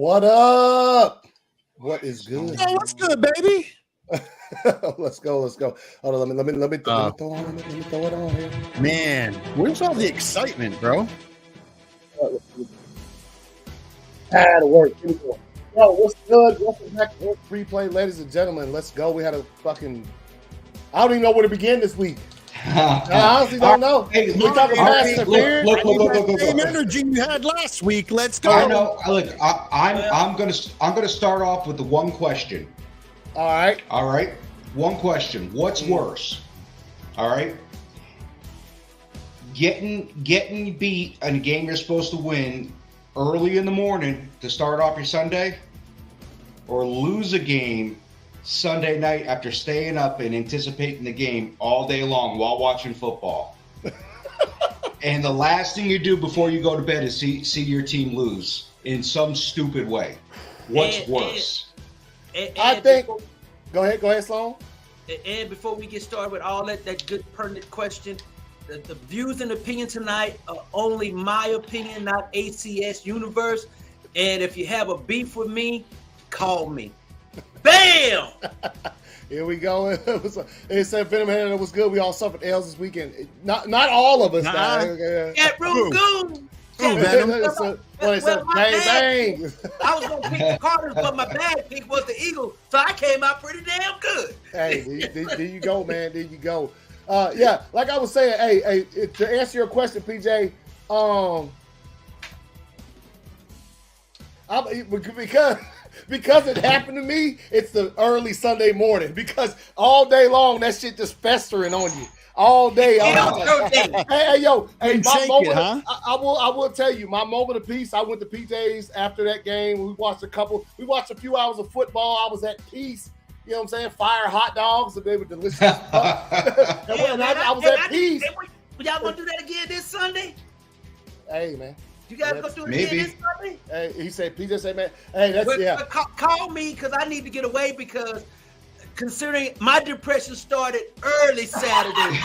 What up? What is good? Oh, what's good, baby? Let's go. Hold on, let me throw it on here. Man, where's all the excitement, bro? Had to work. Here we go. Yo, what's good? Welcome back to Replay, ladies and gentlemen. Let's go. We had a fucking. I don't even know where to begin this week. I honestly don't know. Hey, we talking master beard. Look. Same energy you had last week. Let's go. I know. Look, I'm gonna start off with the one question. All right. One question. What's worse? All right. Getting beat in a game you're supposed to win early in the morning to start off your Sunday, or lose a game Sunday night after staying up and anticipating the game all day long while watching football. And the last thing you do before you go to bed is see your team lose in some stupid way. What's worse? I think. Go ahead, Sloan. And before we get started with all that good pertinent question, the views and opinions tonight are only my opinion, not ACS Universe. And if you have a beef with me, call me. Bam! Here we go. It said Venom Hand, it was good. We all suffered L's this weekend. Not all of us. At Robidoux. So, well, said bang. I was going to pick the Cardinals, but my bad pick was the Eagles. So I came out pretty damn good. Hey, there you go, man. There you go. Yeah, like I was saying, hey, to answer your question, PJ, because it happened to me, it's the early Sunday morning, because all day long that shit just festering on you. All day. Hey, my moment, I will tell you, my moment of peace, I went to PJ's after that game. We watched a few hours of football. I was at peace. You know what I'm saying? Fire hot dogs, and they were delicious. I was at peace. Y'all gonna do that again this Sunday? Hey, man. You guys gonna do it again this Sunday? Hey, he said, PJ said, man, hey, that's Call me, because I need to get away, because considering my depression started early Saturday.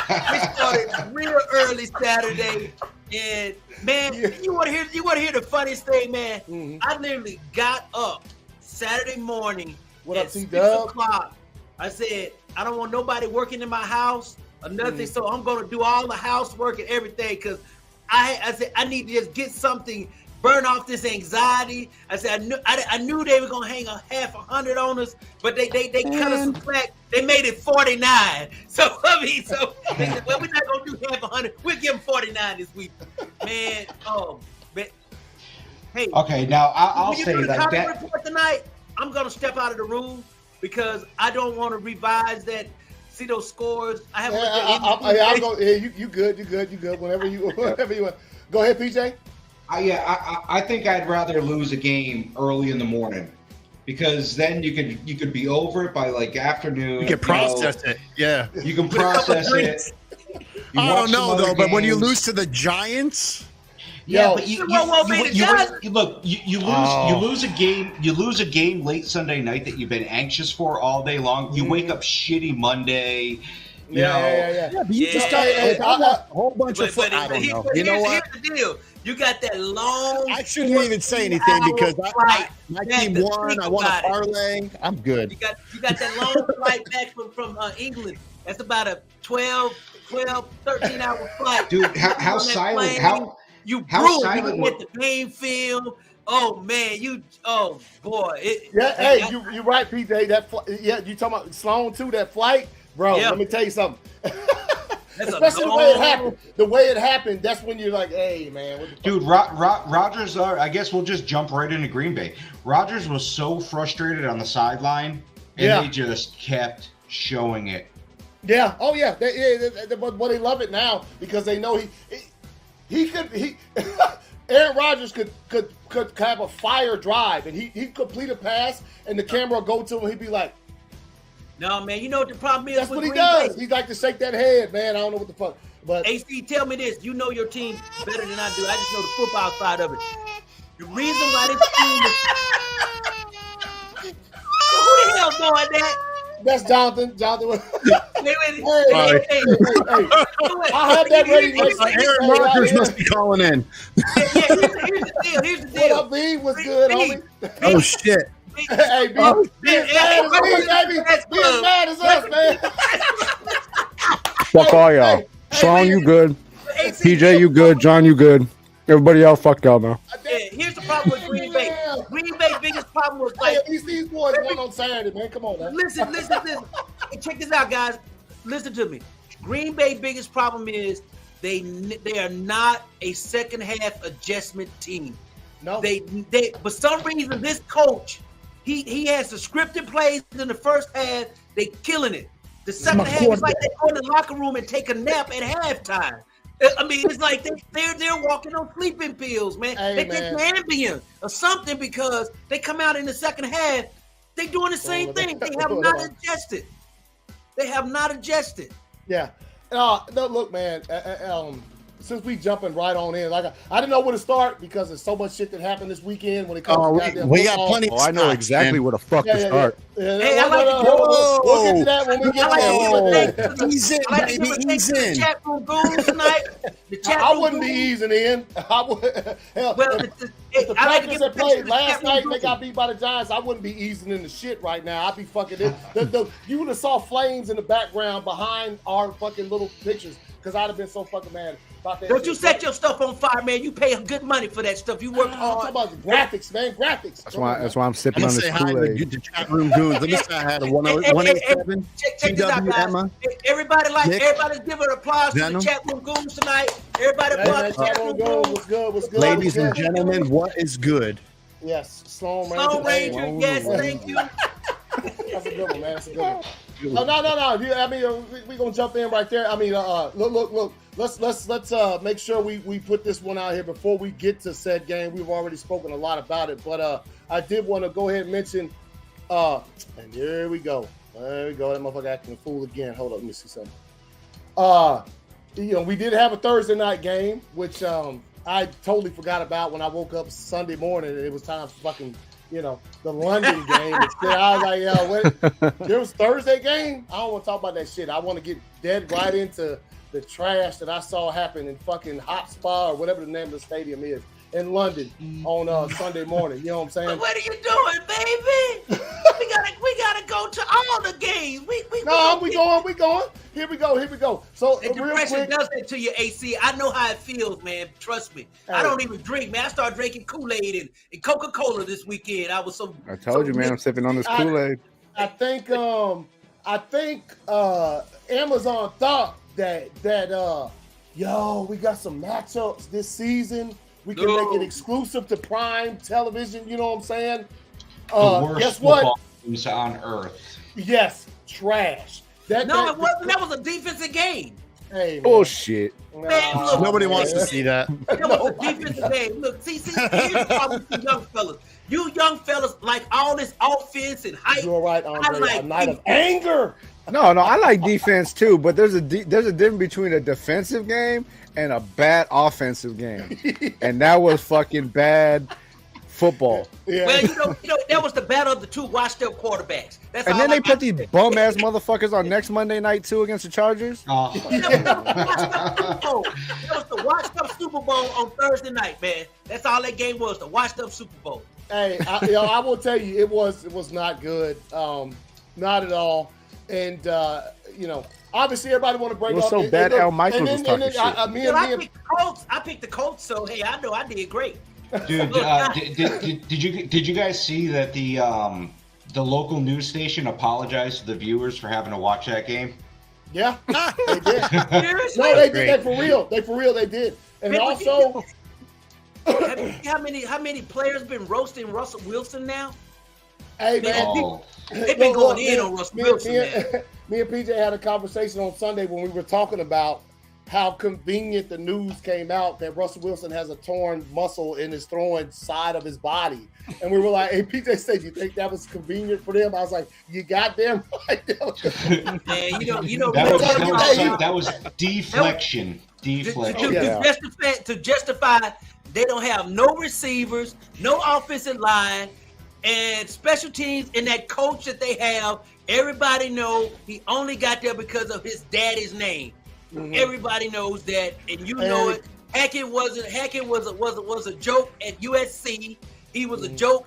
It started real early Saturday. And man, you wanna hear the funniest thing, man? Mm-hmm. I literally got up Saturday morning at 6 o'clock. I said, I don't want nobody working in my house or nothing, so I'm gonna do all the housework and everything, because I said I need to just get something, burn off this anxiety. I said I knew they were gonna hang a half 100 on us, but they cut us some slack. They made it 49. So they said, well, we're not gonna do half 100. We'll give them 49 this week, man. Man. Hey. Okay, now I'll say like that. Report tonight, I'm gonna step out of the room because I don't want to revise that. See those scores. I have. I'll go. Yeah, you good. Whenever you want. Go ahead, PJ. I think I'd rather lose a game early in the morning, because then you could be over it by like afternoon. You can process it. Yeah. You can process it. I don't know though, but when you lose to the Giants. Yeah, but you lose a game. You lose a game late Sunday night that you've been anxious for all day long. You wake up shitty Monday. Yeah. But you just got a whole bunch of foot. I don't know. You know what? Here's the deal. You got that long. I shouldn't even say anything because my team won. I won a parlay. I'm good. You got that long flight back from England. That's about a 12, 13 hour flight. Dude, how silent? You hit the pain film. Oh man, oh boy. You're right, PJ. You talking about Sloan too? That flight, bro. Let me tell you something. Especially the way it happened. That's when you're like, hey man. Dude, Rodgers. I guess we'll just jump right into Green Bay. Rodgers was so frustrated on the sideline, and they just kept showing it. Yeah. Oh yeah. But they love it now because they know Aaron Rodgers could have a fire drive, and he'd complete a pass, and the camera would go to him, and he'd be like, no, man, you know what the problem is? That's what he does. He like to shake that head, man. I don't know what the fuck. But AC, tell me this. You know your team better than I do. I just know the football side of it. The reason why this team is... Who the hell doing that? That's Jonathan. Wait. Hey. I had that ready. Aaron Rodgers must be calling in. Here's the deal. What up, B? What's good, homie? Oh shit. Hey, B. Be as mad as us, man. Fuck all y'all. Sloan, you good. PJ, you good. John, you good. Everybody else, fuck y'all now. Here's the problem with Green Bay. Green Bay's biggest problem was like these boys won on Saturday, man. Come on, man. Listen. Hey, check this out, guys. Listen to me. Green Bay's biggest problem is they are not a second half adjustment team. No. They for some reason this coach he has the scripted plays in the first half. They killing it. The second half is like they go in the locker room and take a nap at halftime. I mean, it's like they're walking on sleeping pills, man. They take Ambien or something because they come out in the second half. They doing the same thing. They have not adjusted. They have not adjusted. Yeah. No, look, man. Since we jumping right on in, like I didn't know where to start because there's so much shit that happened this weekend when it comes to goddamn we got football. plenty. I know exactly where the fuck to start. Hey, I like we'll get to that when we get there. Ease in, baby. Ease in. Chat room goons tonight. I wouldn't be easing in. I would. Hell, if the Packers that played last night and they got beat by the Giants, I wouldn't be easing in the shit right now. I'd be fucking in. You would have saw flames in the background behind our fucking little pictures because I'd have been so fucking mad. Don't you set your stuff on fire, man. You pay good money for that stuff. You work hard. I'm talking about graphics, man. Graphics. That's why I'm sipping on this Kool-Aid. The chat room goons. Let me say I had a 187. Check this out, guys. Everybody's giving applause to the chat room goons tonight. Everybody applause the chat room goons. What's good? Ladies and gentlemen, what is good? Yes, Sloan Ranger. Yes, thank you. That's a good one, man. That's a good one. No. I mean, we're gonna jump in right there. I mean, look. Let's make sure we put this one out here before we get to said game. We've already spoken a lot about it, but I did want to go ahead and mention. And there we go. That motherfucker acting a fool again. Hold up, let me see something. We did have a Thursday night game, which I totally forgot about when I woke up Sunday morning. And it was time for fucking. The London game. I was like, yo, there was Thursday game? I don't want to talk about that shit. I want to get dead right into the trash that I saw happen in fucking Hot Spa or whatever the name of the stadium is in London on Sunday morning. You know what I'm saying? What are you doing, baby? we gotta go to all the games. We going. Here we go. So and depression does that to you, AC. I know how it feels, man. Trust me. Hey. I don't even drink, man. I started drinking Kool-Aid and Coca-Cola this weekend. I told you, man. I'm sipping on this Kool-Aid. I think Amazon thought that we got some matchups this season. We can make it exclusive to Prime Television. You know what I'm saying? The worst guess what? News on earth. Yes, trash. It wasn't. That was a defensive game. Hey, man. Bullshit. Man, look, nobody wants to see that. That was a defensive game. Look, see, here's the problem with you young fellas. You young fellas like all this offense and hype. You're right, Andre. A night of anger. No, I like defense too, but there's a difference between a defensive game and a bad offensive game, and that was fucking bad football. Yeah. Well, that was the battle of the two washed-up quarterbacks. And then they put these bum-ass motherfuckers on next Monday night too against the Chargers. That was the washed-up Super Bowl on Thursday night, man. That's all that game was, the washed-up Super Bowl. Hey, I will tell you, it was not good, not at all. And obviously everybody want to break up. It was so bad. Al Michaels was talking shit. I picked the Colts, so hey, I know I did great. Dude, did you guys see that the local news station apologized to the viewers for having to watch that game? Yeah, they did. Seriously? No, they did. They for real. They did. And man, also, how many players been roasting Russell Wilson now? Hey man, they've been going in on Russell Wilson. Me and PJ had a conversation on Sunday when we were talking about how convenient the news came out that Russell Wilson has a torn muscle in his throwing side of his body. And we were like, hey, PJ said, you think that was convenient for them? I was like, you goddamn right. Man, that was deflection. To justify they don't have no receivers, no offensive line, And special teams and that coach that they have, everybody know he only got there because of his daddy's name. Mm-hmm. Everybody knows that, and you know it. Hackett was a joke at USC. He was a joke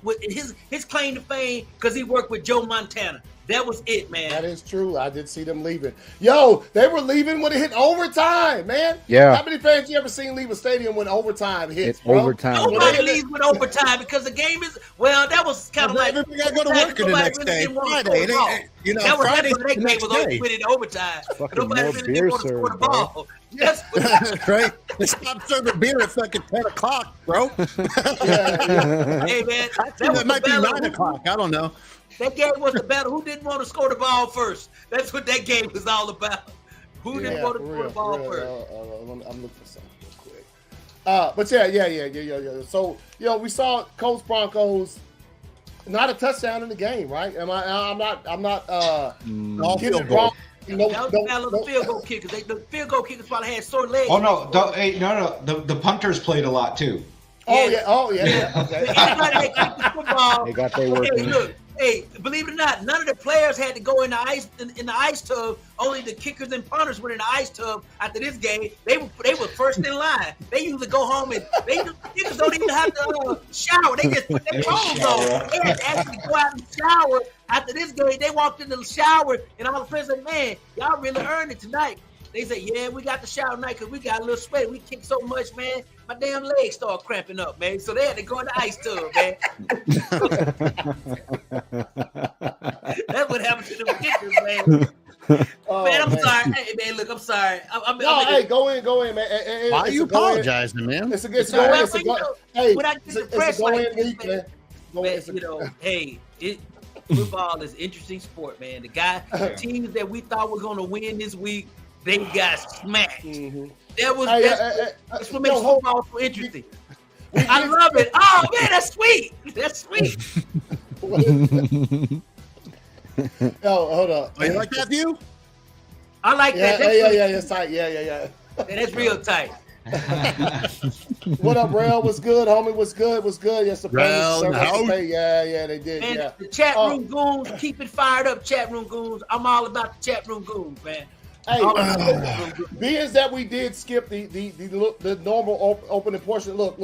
with his claim to fame because he worked with Joe Montana. That was it, man. That is true. I did see them leaving. Yo, they were leaving when it hit overtime, man. Yeah. How many fans you ever seen leave a stadium when overtime hits, bro? Overtime. Nobody leaves with overtime because the game is, well, that was kind of like. Everybody got to go to work the next day. Friday. That was the game was over in overtime. Nobody really didn't want to score the ball. That's right. They stopped serving beer at fucking 10 o'clock, bro. Yeah. Hey, man. That might be 9 o'clock. I don't know. That game was the battle. Who didn't want to score the ball first? That's what that game was all about. Who didn't want to score the ball first? I'm looking for something real quick. But yeah. So, we saw Colts Broncos, not a touchdown in the game, right? I'm not all field goal. The field goal kickers. The field goal kickers probably had sore legs. Oh no, the punters played a lot too. Oh yeah. Okay. Everybody that kicked the football. They got their work in. Look. Hey, believe it or not, none of the players had to go in the ice tub. Only the kickers and punters went in the ice tub after this game. They were first in line. They usually go home and the kickers don't even have to shower. They just put their clothes on. They had to actually go out and shower after this game. They walked in the shower and all the friends said, "Man, y'all really earned it tonight." They said, "Yeah, we got the shower tonight because we got a little sweat. We kicked so much, man. My damn legs started cramping up, man." So they had to go in the ice tub, man. That's what happened to the kickers, man. Man, I'm sorry. Hey, man, look, I'm sorry. Go in, man. Why are you apologizing, man? It's a good go. Hey, when I get the press like this, man. Hey, football is interesting sport, man. The teams that we thought were going to win this week, they got smacked. Mm-hmm. That's what makes football so interesting. I love it. Oh man, that's sweet. That's sweet. Oh, hold on. Oh, you like that view? I like that. Yeah. It's tight. Yeah. That's real tight. What up, Rail? What's good, homie? What's good? Yes, the yeah, they did. Man, yeah. The chat room goons, keep it fired up, chat room goons. I'm all about the chat room goons, man. Hey, being that we did skip the normal opening portion. Look.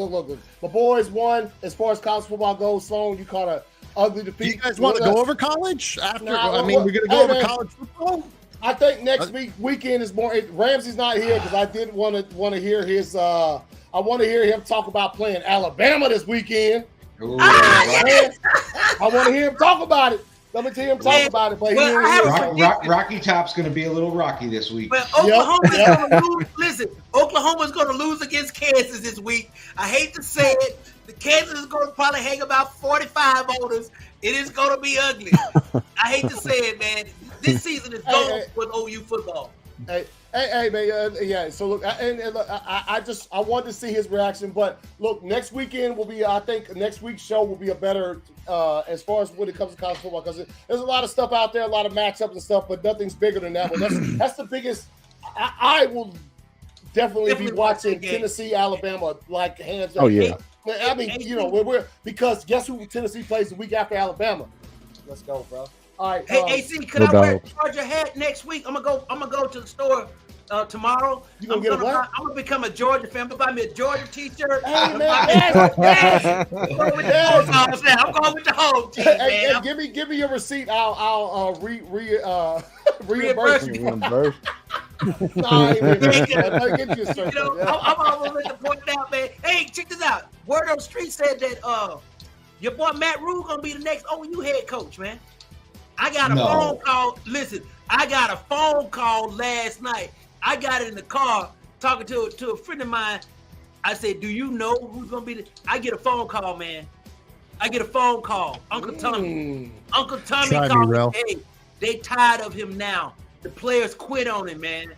My boys won as far as college football goes. Sloan, you caught a ugly defeat. Do you guys want to go over college after? Nah, we're going to go over college football. I think next weekend is more. Ramsey's not here because I did want to hear his. I want to hear him talk about playing Alabama this weekend. I want to hear him talk about it. Let me tell him talk about it. But Rocky Top's going to be a little rocky this week. But Oklahoma's going to lose. Listen, Oklahoma's going to lose against Kansas this week. I hate to say it. The Kansas is going to probably hang about 45 on us. It is going to be ugly. I hate to say it, man. This season is gone with OU football. Hey, man. Yeah. So look, I wanted to see his reaction, but look, next weekend will be. I think next week's show will be a better as far as when it comes to college football because there's a lot of stuff out there, a lot of matchups and stuff, but nothing's bigger than that one. That's the biggest. I will definitely be watching Tennessee, Alabama, like hands up. Oh yeah. I mean, we're because guess who Tennessee plays the week after Alabama? Let's go, bro. All right. Hey, AC, could I wear a Georgia hat next week? I'm gonna go to the store tomorrow. You gonna get a what? I'm gonna become a Georgia fan. I'm gonna buy me a Georgia T-shirt. Hey, man. I'm going with the home team, man. Hey, give me your receipt. I'll reimburse you. I'm almost to point it out, man. Hey, check this out. Word on the street said that your boy Matt Rule gonna be the next OU head coach, man. I got a phone call. Listen, I got a phone call last night. I got it in the car talking to a friend of mine. I said, "Do you know who's gonna be?" I get a phone call, man. I get a phone call. Uncle Tommy called me. Hey, they tired of him now. The players quit on him, man.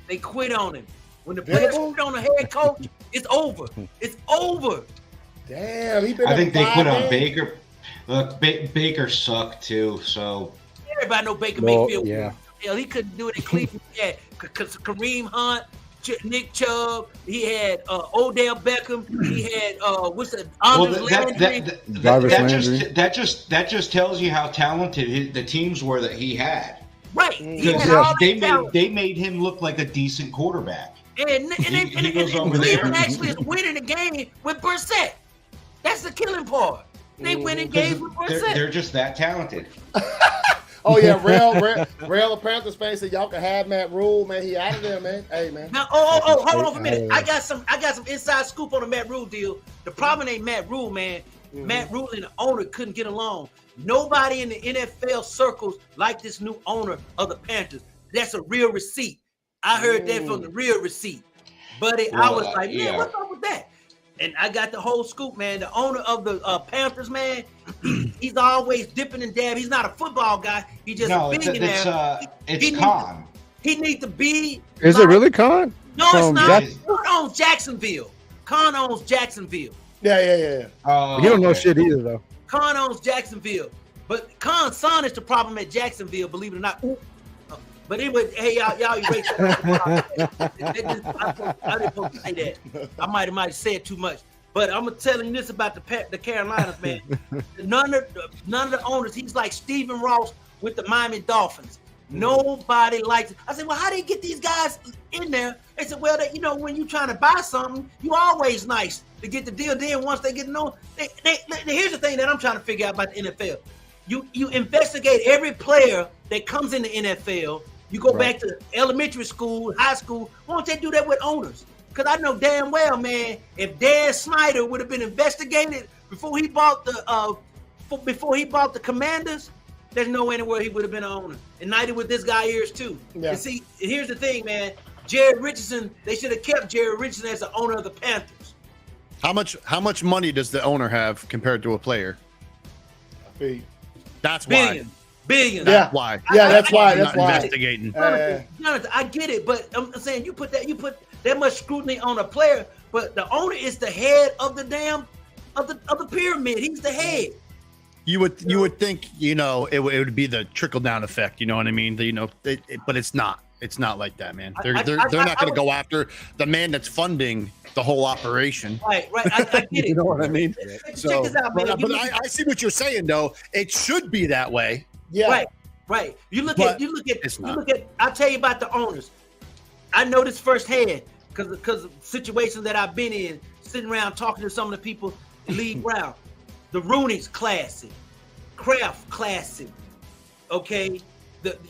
They quit on him. When the players quit on the head coach, it's over. It's over. Damn, I think they quit on Baker. Look, Baker sucked too. So everybody know Baker Mayfield. Yeah. Hell, he couldn't do it in Cleveland. Yeah, Kareem Hunt, Nick Chubb. He had Odell Beckham. He had that just tells you how talented the teams were that he had. Right. They made him look like a decent quarterback. And Cleveland actually is winning the game with Brissett. That's the killing part. They winning games with Brissett. They're just that talented. Oh yeah, Rail the Panthers fan said y'all can have Matt Rule, man. He out of there, man. Hey man. Now, hold on for a minute. I got some inside scoop on the Matt Rule deal. The problem ain't Matt Rule, man. Matt Rule and the owner couldn't get along. Nobody in the NFL circles like this new owner of the Panthers. That's a real receipt. I heard that from the real receipt. Buddy, I was like, man, what's up with that? And I got the whole scoop, man. The owner of the Panthers, man, he's always dipping and dabbing. He's not a football guy. He's just a billionaire. It's Khan. He needs to be. Is it really Khan? No, it's not. Khan owns Jacksonville. Khan owns Jacksonville. Yeah. You don't know shit either, though. Khan owns Jacksonville. But Khan's son is the problem at Jacksonville, believe it or not. But anyway, hey, y'all erase that. I didn't supposed to say that. I might have said too much. But I'm gonna tell you this about the Carolinas, man. None of the owners. He's like Stephen Ross with the Miami Dolphins. Nobody likes it. I said, well, how do you get these guys in there? They said, well, when you're trying to buy something, you always nice to get the deal. Then once they get known, here's the thing that I'm trying to figure out about the NFL. You investigate every player that comes in the NFL. You go back to elementary school, high school. Why don't they do that with owners? Because I know damn well, man, if Dan Snyder would have been investigated before he bought the Commanders, there's no anywhere he would have been an owner. And neither would this guy here too. Yeah. And see, here's the thing, man. Jared Richardson, they should have kept Jared Richardson as the owner of the Panthers. How much money does the owner have compared to a player? That's why. Billion. That's why. Yeah, that's why. That's why. Investigating. Jonathan, I get it, but I'm saying you put that much scrutiny on a player, but the owner is the head of the of the pyramid. He's the head. You would think it would be the trickle down effect. You know what I mean? But it's not. It's not like that, man. They're not going to go after the man that's funding the whole operation. Right. I get it. You know what I mean? Check this out, man. But I see what you're saying, though. It should be that way. Yeah. Right. You look at. I'll tell you about the owners. I know this firsthand because of situations that I've been in, sitting around talking to some of the people in League Brown. The Rooney's classic, Kraft classic. Okay,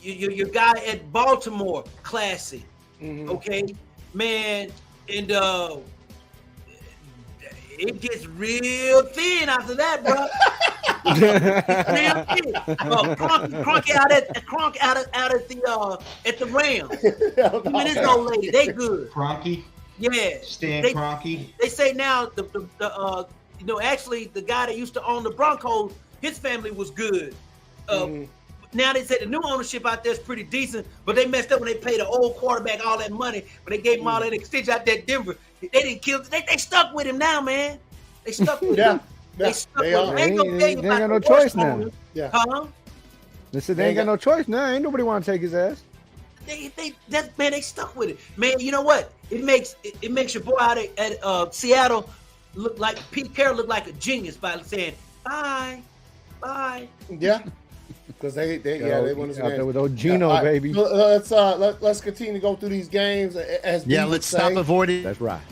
your guy at Baltimore classic. Okay, man, and it gets real thin after that, bro. Real thin. Cronk out at the Rams. I mean, this old lady, they good. Cronky. Yeah. Stan Kroenke. They say now actually the guy that used to own the Broncos, his family was good. Now they say the new ownership out there is pretty decent, but they messed up when they paid the old quarterback all that money, but they gave him all that extension out there at Denver. They didn't kill. They stuck with him now, man. They stuck with him. They stuck with him. They ain't got no choice now. Yeah. Huh? They said they ain't got no choice now. Ain't nobody want to take his ass. They stuck with it, man. You know what? It makes your boy out at Seattle look like Pete Carroll look like a genius by saying bye. Yeah, because they want to out there with old Gino, baby. Let's continue to go through these games as let's stop avoiding. That's right.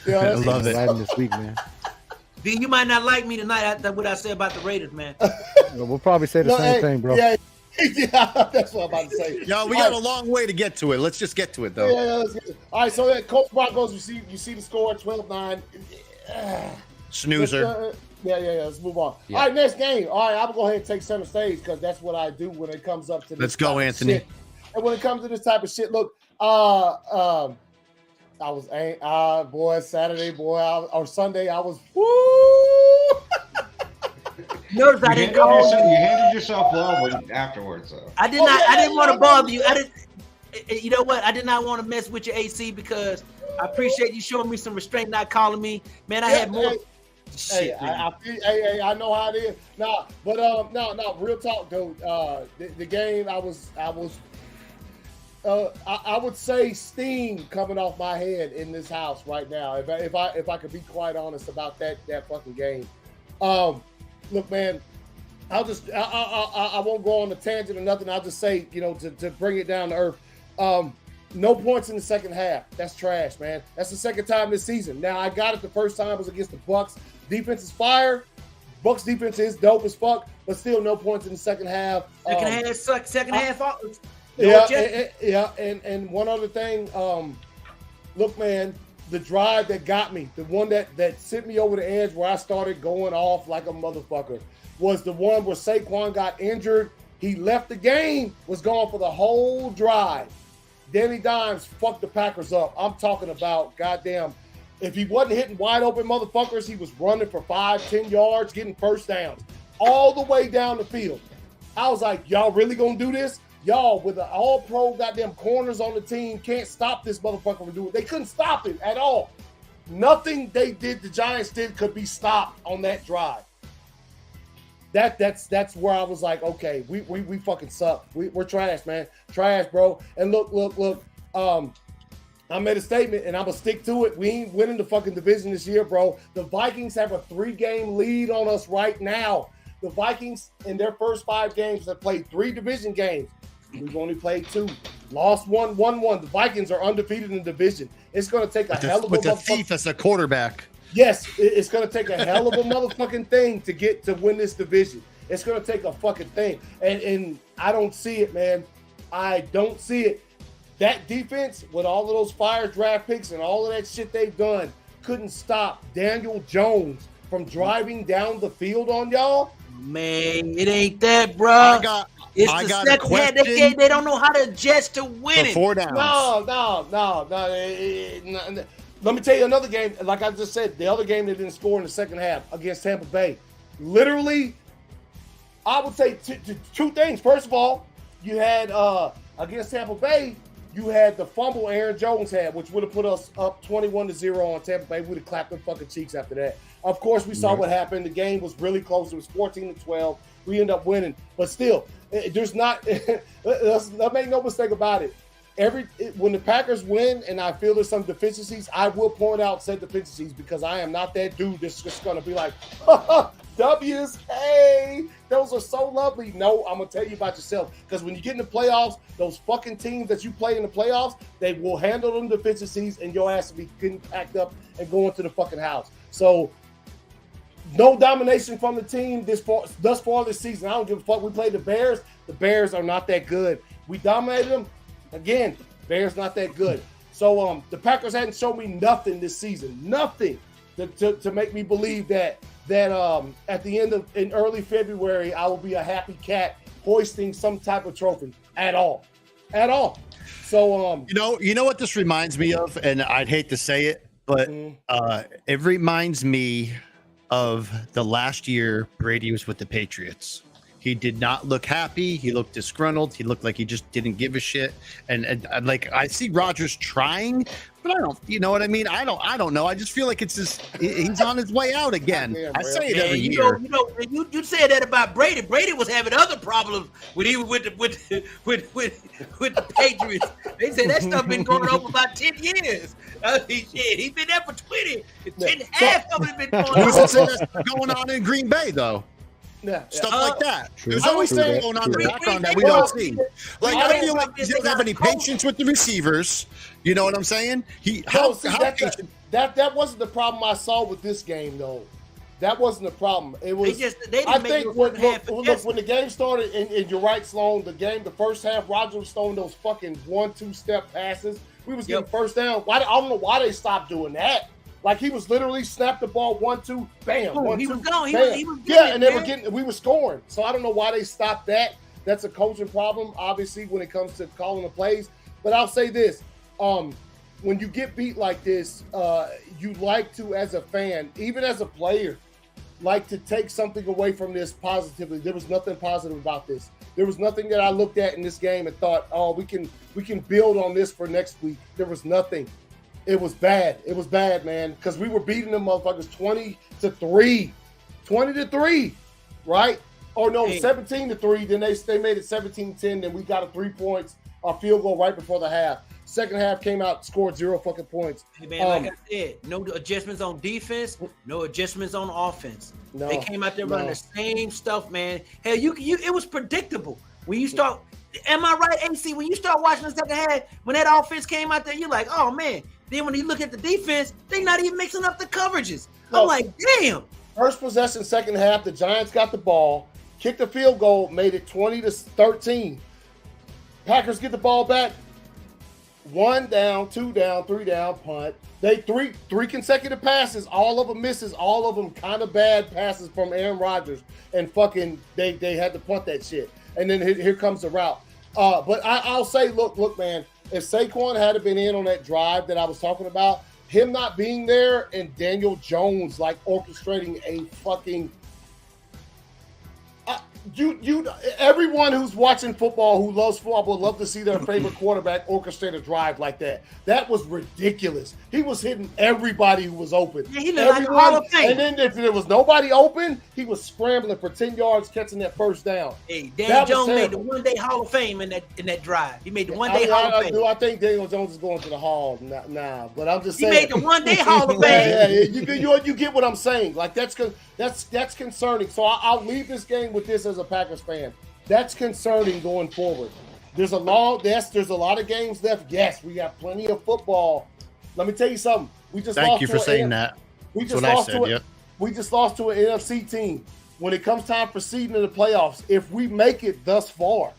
I love it. This week, man. V, you might not like me tonight after what I said about the Raiders, man. We'll probably say the same thing, bro. Yeah, that's what I'm about to say. Yo, we got a long way to get to it. Let's just get to it, though. Yeah, all right, so Colts Broncos, you see the score, 12-9. Snoozer. Let's move on. Yeah. All right, next game. All right, I'm going to go ahead and take center stage because that's what I do when it comes up to this. Let's go, Anthony. Shit. And when it comes to this type of shit, look, Saturday, or Sunday, I was Notice I didn't go. You handed yourself love afterwards, though. I did not. I didn't want to bother you. I didn't. You know what? I did not want to mess with your AC because I appreciate you showing me some restraint, not calling me. Man, I had more. Hey, I know how it is. No, real talk, dude. The game, I would say steam coming off my head in this house right now. If I could be quite honest about that fucking game. Look, man, I won't go on a tangent or nothing. I'll just say, to bring it down to earth. No points in the second half. That's trash, man. That's the second time this season. Now, I got it the first time was against the Bucs. Defense is fire. Bucs defense is dope as fuck, but still no points in the second half. Second half. Yeah. And one other thing. Look, man, the drive that got me, the one that sent me over the edge where I started going off like a motherfucker, was the one where Saquon got injured. He left the game, was gone for the whole drive. Danny Dimes fucked the Packers up. I'm talking about, goddamn, if he wasn't hitting wide open motherfuckers, he was running for 5-10 yards, getting first downs all the way down the field. I was like, y'all really gonna do this? Y'all with the all-pro goddamn corners on the team can't stop this motherfucker from doing it. They couldn't stop it at all. Nothing the Giants did could be stopped on that drive. That's where I was like, okay, we fucking suck. We're trash, man. Trash, bro. And look. I made a statement, and I'm going to stick to it. We ain't winning the fucking division this year, bro. The Vikings have a 3-game lead on us right now. The Vikings, in their first 5 games, have played 3 division games. We've only played 2. Lost 1, won 1. The Vikings are undefeated in the division. It's going to take a hell of a with the thief as a quarterback. Yes, it's going to take a hell of a motherfucking thing to win this division. It's going to take a fucking thing. And I don't see it, man. I don't see it. That defense, with all of those fire draft picks and all of that shit they've done, couldn't stop Daniel Jones from driving down the field on y'all. Man, it ain't that, bro. It's the second half. They don't know how to adjust to winning. 4 downs. No. Let me tell you another game. Like I just said, the other game they didn't score in the second half against Tampa Bay. Literally, I would say 2 things. First of all, you had against Tampa Bay, you had the fumble Aaron Jones had, which would have put us up 21-0 on Tampa Bay. We'd have clapped them fucking cheeks after that. Of course, we saw what happened. The game was really close. It was 14-12. We ended up winning. But still, there's not – let's make no mistake about it. When the Packers win and I feel there's some deficiencies, I will point out said deficiencies because I am not that dude that's just going to be like, W's, hey, those are so lovely. No, I'm going to tell you about yourself because when you get in the playoffs, those fucking teams that you play in the playoffs, they will handle them deficiencies and your ass will be getting packed up and going to the fucking house. So no domination from the team thus far this season. I don't give a fuck. We played the Bears. The Bears are not that good. We dominated them. Again, Bears not that good. So the Packers hadn't shown me nothing this season. Nothing to make me believe that at the end of in early February I will be a happy cat hoisting some type of trophy at all. So you know what this reminds me of, and I'd hate to say it, but it reminds me of the last year Brady was with the Patriots. He did not look happy. He looked disgruntled. He looked like he just didn't give a shit. And like I see Rodgers trying, but I don't. You know what I mean? I don't know. I just feel like he's on his way out again. I say it every year. You said that about Brady. Brady was having other problems when he was with the Patriots. They said that stuff been going on for about 10 years. He's been there for 20. 10 half of it been going on. Who's going on in Green Bay though? Stuff like that. There's always things going on in the background that we don't see. Like I feel like he doesn't have any patience with the receivers. You know what I'm saying? That wasn't the problem I saw with this game though. That wasn't the problem. It was. I think when the game started, and you're right, Sloan. The first half, Rodgers was throwing those fucking 1-2 step passes. We was getting first down. I don't know why they stopped doing that. Like he was literally snapped the ball 1-2, bam, 1-2. He was going. He was and we were scoring. So I don't know why they stopped that. That's a coaching problem, obviously, when it comes to calling the plays. But I'll say this: when you get beat like this, you like to, as a fan, even as a player, like to take something away from this positively. There was nothing positive about this. There was nothing that I looked at in this game and thought, oh, we can build on this for next week. There was nothing. It was bad. It was bad, man, because we were beating them motherfuckers 20-3. 20-3, right? Or no, 17-3. Then they made it 17-10. Then we got a 3 points, a field goal right before the half. Second half came out, scored 0 fucking points. Hey man, like I said, no adjustments on defense, no adjustments on offense. No, they came out there running the same stuff, man. Hell, you it was predictable. When you start, am I right, AC? When you start watching the second half, when that offense came out there, you're like, oh man. Then when you look at the defense, they're not even mixing up the coverages. I'm like, damn. First possession, second half, the Giants got the ball, kicked the field goal, made it 20-13. Packers get the ball back. 1 down, 2 down, 3 down, punt. They three consecutive passes, all of them misses, all of them kind of bad passes from Aaron Rodgers, and fucking they had to punt that shit. And then here comes the route. But I'll say, look, man, if Saquon had been in on that drive that I was talking about, him not being there and Daniel Jones like orchestrating a fucking everyone who's watching football, who loves football, would love to see their favorite quarterback orchestrate a drive like that. That was ridiculous. He was hitting everybody who was open. Yeah, he looked like a Hall of Fame. And then if there was nobody open, he was scrambling for 10 yards, catching that first down. Hey, Daniel Jones made the one-day Hall of Fame in that drive. He made the one-day Hall of Fame. Do I think Daniel Jones is going to the Hall? Nah, but I'm just saying. He made the one-day Hall of Fame. Yeah, you get what I'm saying. Like that's concerning. So I'll leave this game with this as a Packers fan. That's concerning going forward. There's a lot of games left. Yes, we got plenty of football. Let me tell you something. Thank you for saying that. We just lost to an NFC team. When it comes time for seeding in the playoffs, if we make it thus far,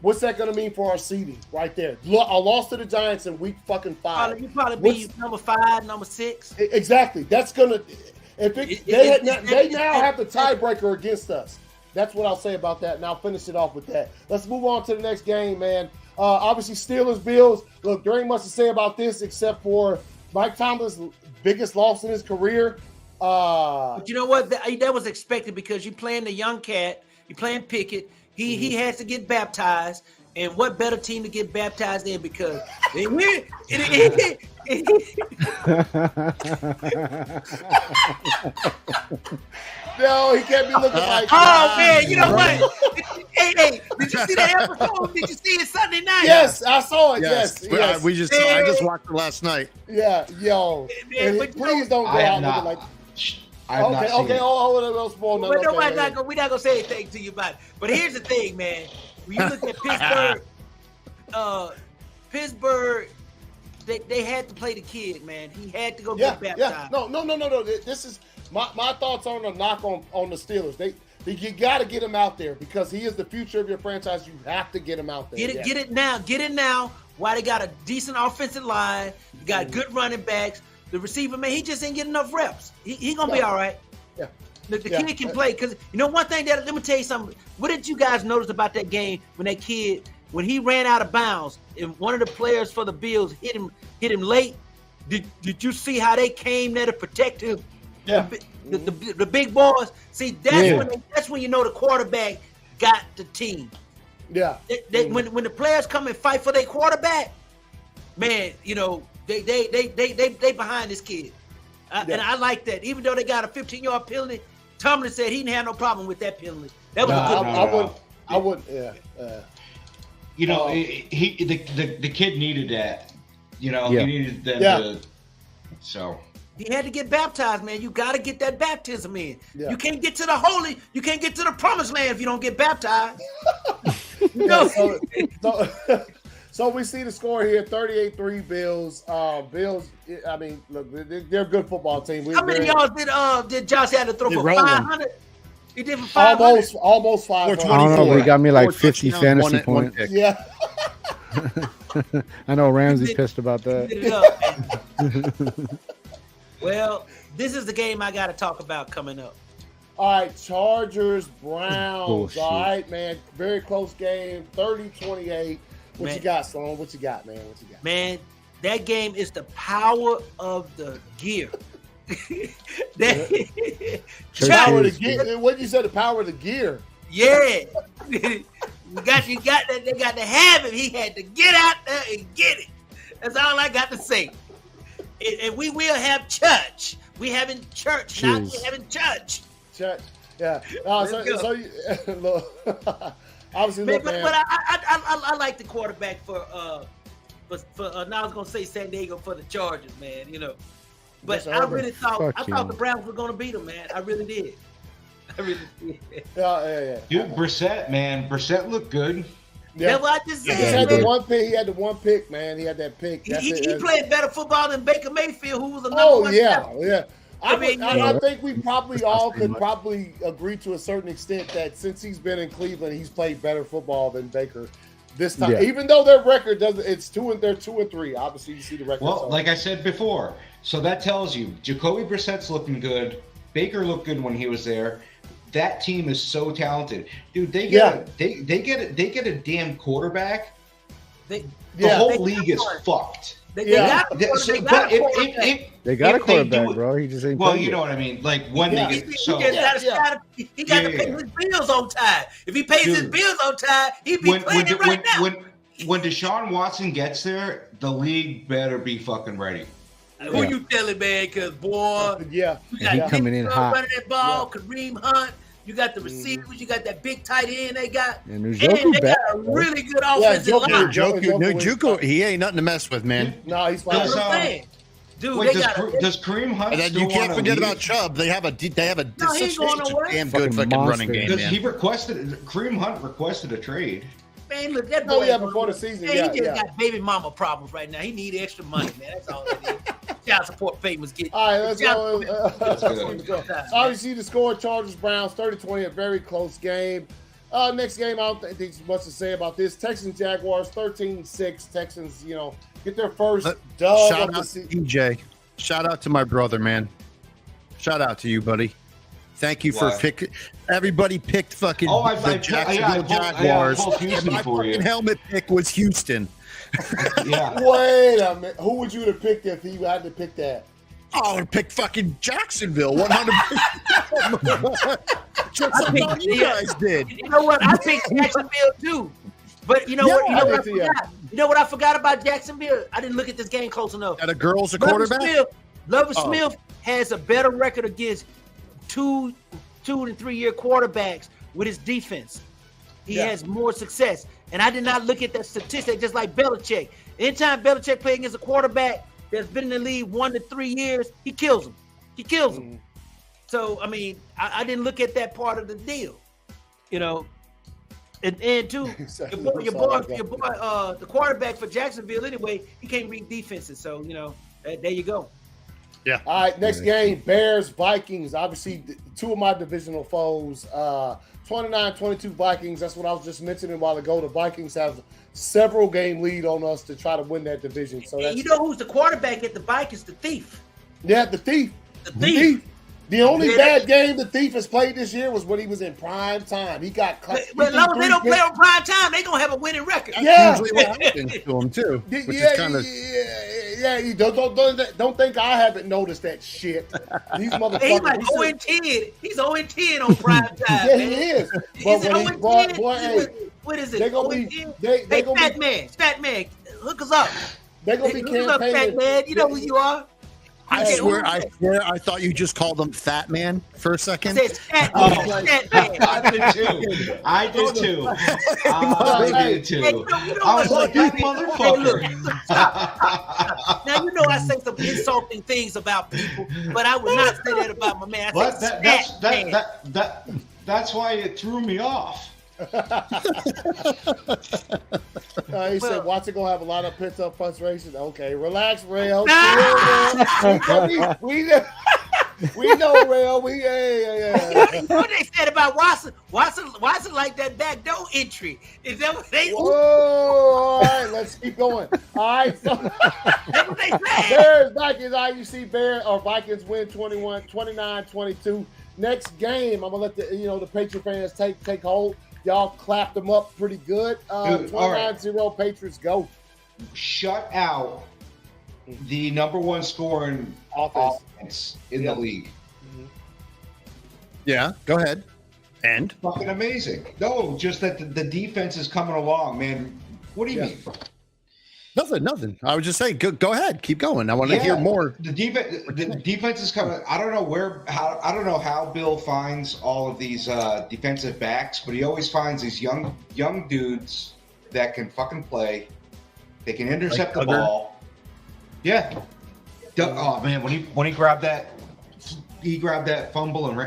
what's that going to mean for our seeding right there? A loss to the Giants in week fucking 5. You probably be number 5, number 6. Exactly. That's going to – they now have the tiebreaker against us. That's what I'll say about that, and I'll finish it off with that. Let's move on to the next game, man. Obviously, Steelers, Bills. Look, there ain't much to say about this except for Mike Tomlin's biggest loss in his career. But you know what? That was expected because you're playing the young cat. You're playing Pickett. He has to get baptized. And what better team to get baptized in? Because no, he can't be looking like. Oh man, you know what? Hey, did you see that episode? Did you see it Sunday night? Yes, I saw it. Yes. I just watched it last night. Yeah, yo. Man, please don't go out looking like. Okay. We're not gonna say anything to you about it. But here's the thing, man. When you look at Pittsburgh, they had to play the kid, man. He had to go get baptized. Yeah. No. This is my thoughts on the knock on the Steelers. You got to get him out there because he is the future of your franchise. You have to get him out there. Get it now. Why they got a decent offensive line? You got good running backs. The receiver, man, he just ain't getting enough reps. He gonna be all right. Yeah. The kid can play because you know one thing let me tell you something. What did you guys notice about that game when he ran out of bounds and one of the players for the Bills hit him late? Did you see how they came there to protect him? Yeah. The big boys. See, that's when you know the quarterback got the team. Yeah. When the players come and fight for their quarterback, man, you know they behind this kid. And I like that. Even though they got a 15-yard penalty, Tomlin said he didn't have no problem with that penalty. That was a good. I wouldn't. Yeah. You know, the kid needed that. You know, he needed them to. So he had to get baptized, man. You got to get that baptism in. Yeah. You can't get to the promised land if you don't get baptized. So we see the score here, 38-3 Bills. Bills, I mean, look, they're a good football team. How many yards did Josh have to throw for 500? He did for 500? Almost 500. I don't know. He got me like 50 fantasy points. Yeah. I know Ramsey pissed about that. Well, this is the game I got to talk about coming up. All right, Chargers, Browns. All right, man. Very close game, 30-28. What you got, Sloan? What you got, man? Man, that game is the power of the gear. Power of the gear. What you said? The power of the gear. Yeah. They got to have him. He had to get out there and get it. That's all I got to say. And we will have church. We having church, not we having church. Church. Yeah. Obviously, man, but I like the quarterback for now I was gonna say San Diego for the Chargers, man. You know, but I really thought the Browns were gonna beat them, man. I really did. Yeah. Dude, Brissett looked good. Yeah. That's what I just said. He had the one pick. He had the one pick, man. He had that pick. He played better football than Baker Mayfield, who was a number one. Yeah. I think we probably all could probably agree to a certain extent that since he's been in Cleveland, he's played better football than Baker this time. Yeah. Even though their record doesn't, they're 2-3. Obviously, you see the record. Well, like I said before, so that tells you Jacoby Brissett's looking good. Baker looked good when he was there. That team is so talented, dude. They get a damn quarterback. The whole league is fucked. They got a quarterback, bro. He just ain't. Well, you know what I mean. Like when they get he got to pay his bills on time. If he pays his bills on time, he'd be playing right now. When Deshaun Watson gets there, the league better be fucking ready. Who you telling, man? Because boy, he coming in hot. Running that ball, Kareem Hunt. You got the receivers. You got that big tight end they got. And they got a really good offensive line. Njoku, he ain't nothing to mess with, man. No, he's fine. Dude, does Kareem Hunt? And then you can't forget about Chubb. They have such a damn good fucking running game. Because Kareem Hunt requested a trade. Man, look, that boy. Before the season. He just got baby mama problems right now. He need extra money, man. That's all it is. Child support payments get. All right, let's go. Obviously, the score: Chargers Browns 30-20, a very close game. Next game, I don't think there's much to say about this. Texans Jaguars 13-6. Texans, get their first dub. Shout out to DJ. Shout out to my brother, man. Shout out to you, buddy. Thank you for picking. Everybody picked fucking the Jacksonville Jaguars. My fucking helmet pick was Houston. Wait a minute. Who would you have picked if he had to pick that? I would pick fucking Jacksonville 100%. Just like you guys did. You know what? I picked Jacksonville too. But you know what I forgot? You know what I forgot about Jacksonville? I didn't look at this game close enough. That a girl's a quarterback? Lovie Smith has a better record against 2 and 3 year quarterbacks with his defense. He has more success. And I did not look at that statistic just like Belichick. Anytime Belichick plays against a quarterback that's been in the league 1 to 3 years, he kills him. So, I mean, I didn't look at that part of the deal, And too, your boy, the quarterback for Jacksonville anyway, he can't read defenses. So, there you go. Yeah. All right, next game, Bears, Vikings. Obviously, two of my divisional foes. 29-22 Vikings. That's what I was just mentioning a while ago. The Vikings have several game lead on us to try to win that division. So you know who's the quarterback at the Vikings? The Thief. Yeah, the Thief. The Thief. The only bad game the Thief has played this year was when he was in prime time. He got cut. But as long as they don't play on prime time, they're going to have a winning record. That's usually what happens to them, too. Don't think I haven't noticed that shit. These motherfuckers. He's like 0-10. He's 0-10 on prime time. He is. He's 0-10. What is it? They're going to be. Fat man, hook us up. They're going to be campaigning. Fat man, you know who you are. I swear, I thought you just called him Fat Man for a second. Fat man. I did too. I was like, you motherfucker. Now, I say some insulting things about people, but I would not say that about my man. That's why it threw me off. He said Watson gonna have a lot of pent up frustration. Okay, relax, Rail. We know, Rail. What they said about Watson? Watson like that back door entry. Is that what they? Whoa! All right, let's keep going. All right, so that's what they said. Bears, Vikings. Vikings win 29-22. Next game, I'm gonna let the Patriot fans take hold. Y'all clapped them up pretty good. 29-0 Patriots go. Shut out the number one scoring offense in the league. Mm-hmm. Yeah, go ahead. And? Fucking amazing. No, just that the defense is coming along, man. What do you mean? Nothing. I was just saying, go ahead, keep going. I want to hear more. The defense is coming. I don't know how Bill finds all of these defensive backs, but he always finds these young dudes that can fucking play. They can intercept the ball. Yeah. Oh man, when he grabbed that fumble and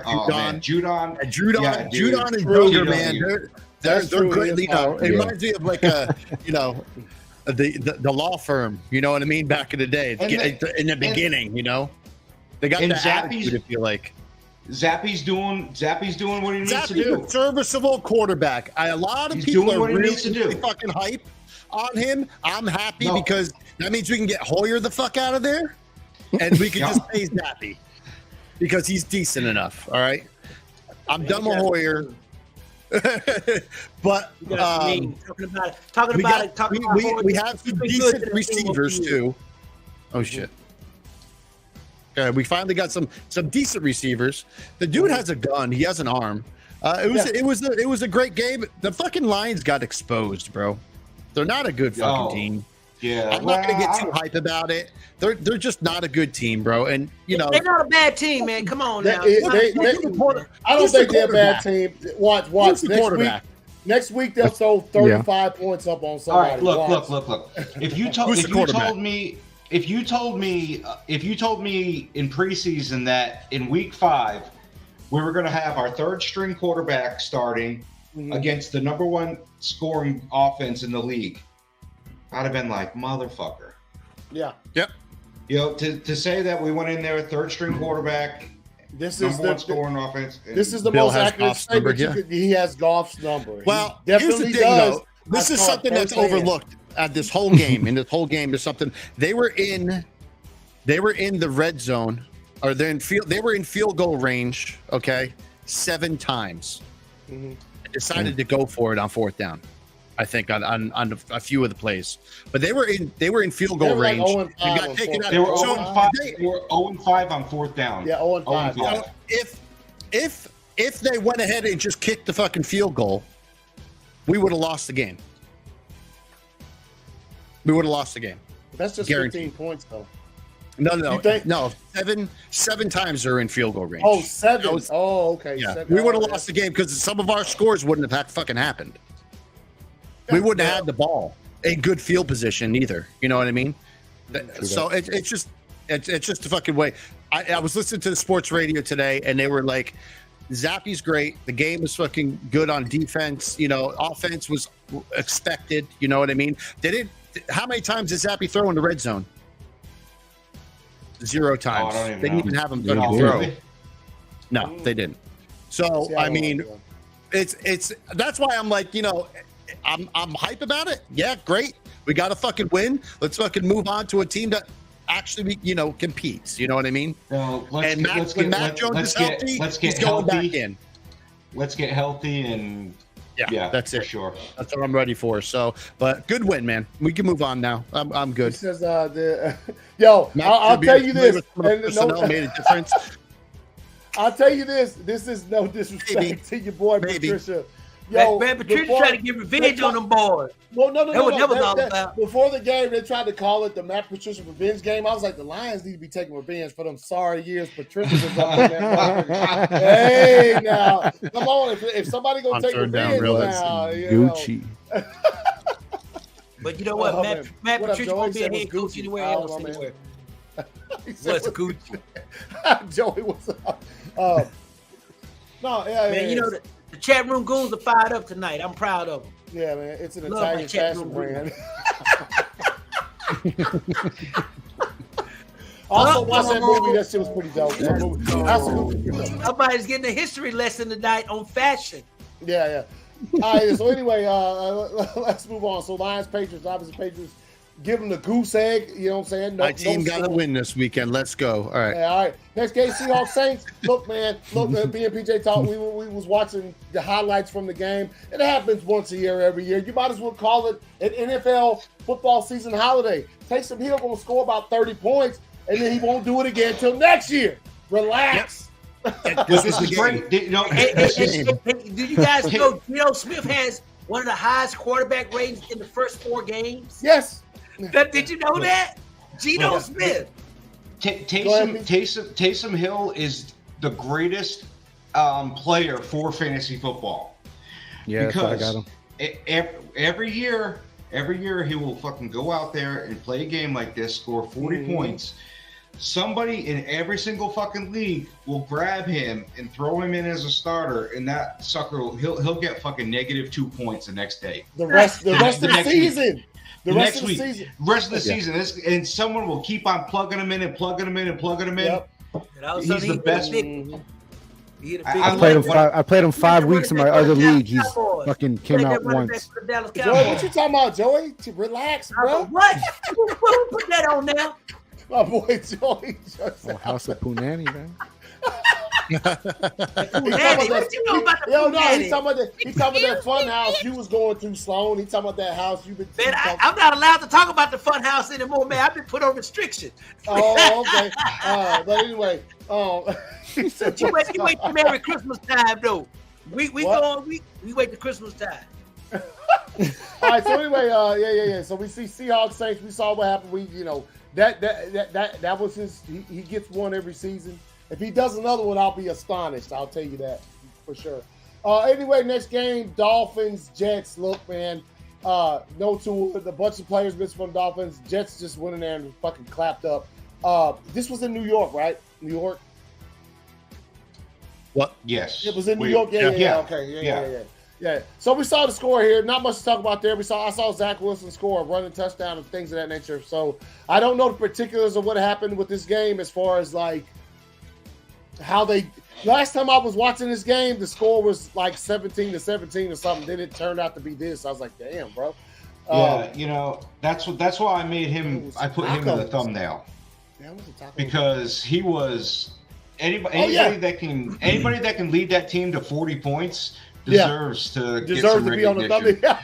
Judon and Broder, man. They're good. You know, it reminds me of like a the law firm, you know what I mean? Back in the day, in the beginning, you know, they got the attitude. I feel like Zappy's doing what he needs to do. A serviceable quarterback. A lot of people are really fucking hype on him. I'm happy because that means we can get Hoyer the fuck out of there, and we can just pay Zappy because he's decent enough. All right, I'm done with Hoyer. But we have some decent receivers too. Oh shit. Okay, we finally got some decent receivers. The dude has a gun. He has an arm. It was a great game. The fucking Lions got exposed, bro. They're not a good fucking team. Yeah, I'm not gonna get too hype about it. They're just not a good team, bro. And you know they're not a bad team, man. Come on now. I don't think they're a bad team. Watch next week they'll throw 35 points up on somebody. All right, look. If you told me in preseason that in week 5 we were going to have our third string quarterback starting against the number 1 scoring offense in the league, I'd have been like, motherfucker. Yeah. Yep. You know, to say that we went in there third string quarterback, this is the scoring offense. This is the most accurate statement. He has Goff's number. Well, here's the thing, though. This is something that's overlooked at this whole game. In this whole game, there's something they were in the red zone, or they were in field goal range. Okay, 7 times. Decided to go for it on 4th down. I think on a few of the plays, but they were in field goal range. Like got taken out. They were 0-5. They were 0-5 on 4th down. Yeah, 0-5. So if they went ahead and just kicked the fucking field goal, we would have lost the game. That's just Guaranteed. 15 points, though. No. 7 times they're in field goal range. Oh, 7. Okay. Yeah, 7. we would have lost the game because some of our scores wouldn't have fucking happened. We wouldn't have had the ball in good field position either. You know what I mean? So it's just a fucking way. I was listening to the sports radio today, and they were like, Zappy's great. The game was fucking good on defense. You know, offense was expected. You know what I mean? How many times did Zappy throw in the red zone? 0 times. They didn't even have him throw. No, they didn't. So I mean, it's that's why I'm like, you know, I'm hype about it. Yeah, great. We got to fucking win. Let's fucking move on to a team that actually, you know, competes. You know what I mean? When Matt Jones is healthy, he's going back in. Let's get healthy and yeah, that's it. For sure. That's what I'm ready for. So, but good win, man. We can move on now. I'm good. This is, I'll tell you this. Made a difference. I'll tell you this. This is no disrespect to your boy Patricia. Yo, man, Patricia tried to get revenge on them boys. Well, no. That was all about. Before the game, they tried to call it the Matt Patricia revenge game. I was like, the Lions need to be taking revenge for them sorry years Patricia was up in that. Hey, now, come on. If somebody gonna take revenge now, Gucci. But you know what, Matt Patricia won't be a head coach anywhere else. What's Gucci? Joey, what's up? Man, you know the chat room goons are fired up tonight. I'm proud of them. Yeah, man, it's an Italian fashion brand. Also, watch that movie. That shit was pretty dope. Somebody's getting a history lesson tonight on fashion. Yeah. All right. So anyway, let's move on. So Lions, Patriots. Obviously, Patriots give them the goose egg. You know what I'm saying? My team got to win this weekend. Let's go. All right. Yeah, all right. Next game, Seahawks Saints. Look, man. Me and PJ talked. We was watching the highlights from the game. It happens once a year, every year. You might as well call it an NFL football season holiday. Taysom Hill going to score about 30 points, and then he won't do it again until next year. Relax. This is great. Do you guys know Geno Smith has one of the highest quarterback ratings in the first 4 games? Yes. Did you know that? Geno Smith. Taysom Hill is the greatest player for fantasy football. Yeah, because I got him. Every year he will fucking go out there and play a game like this, score 40 points. Somebody in every single fucking league will grab him and throw him in as a starter, and that sucker he'll get fucking -2 points the next day. The rest of the season. The rest of the season. And someone will keep on plugging him in and plugging him in and plugging him in. Yep. He's the best. I played him 5 weeks in my other league. He's fucking came out once. Joey, what you talking about, Joey? To relax, bro. What? Who put that on now? My boy Joey. House of Punani, man. Punani, what you know about the Punani? He's talking about that fun house you was going to, Sloan. He's talking about that house you've been. Man, I'm not allowed to talk about the fun house anymore, man. I've been put on restriction. Oh, okay. But anyway, you wait till Merry Christmas time, though. We wait till Christmas time. All right. So anyway, yeah. So we see Seahawks Saints. We saw what happened. That was his. He gets one every season. If he does another one, I'll be astonished. I'll tell you that for sure. Anyway, next game, Dolphins, Jets. Look, man, no Tua. A bunch of players missed from Dolphins. Jets just went in there and fucking clapped up. This was in New York, right? New York. What? Yes. It was in New York. Yeah. Okay. Yeah. So we saw the score here. Not much to talk about there. I saw Zach Wilson score a running touchdown and things of that nature. So I don't know the particulars of what happened with this game as far as like how they. Last time I was watching this game, the score was like 17-17 or something. Then it turned out to be this. I was like, damn, bro. That's why I made him. I put him in the thumbnail because he was anybody that can lead that team to 40 points. Deserves to be on the thumbnail.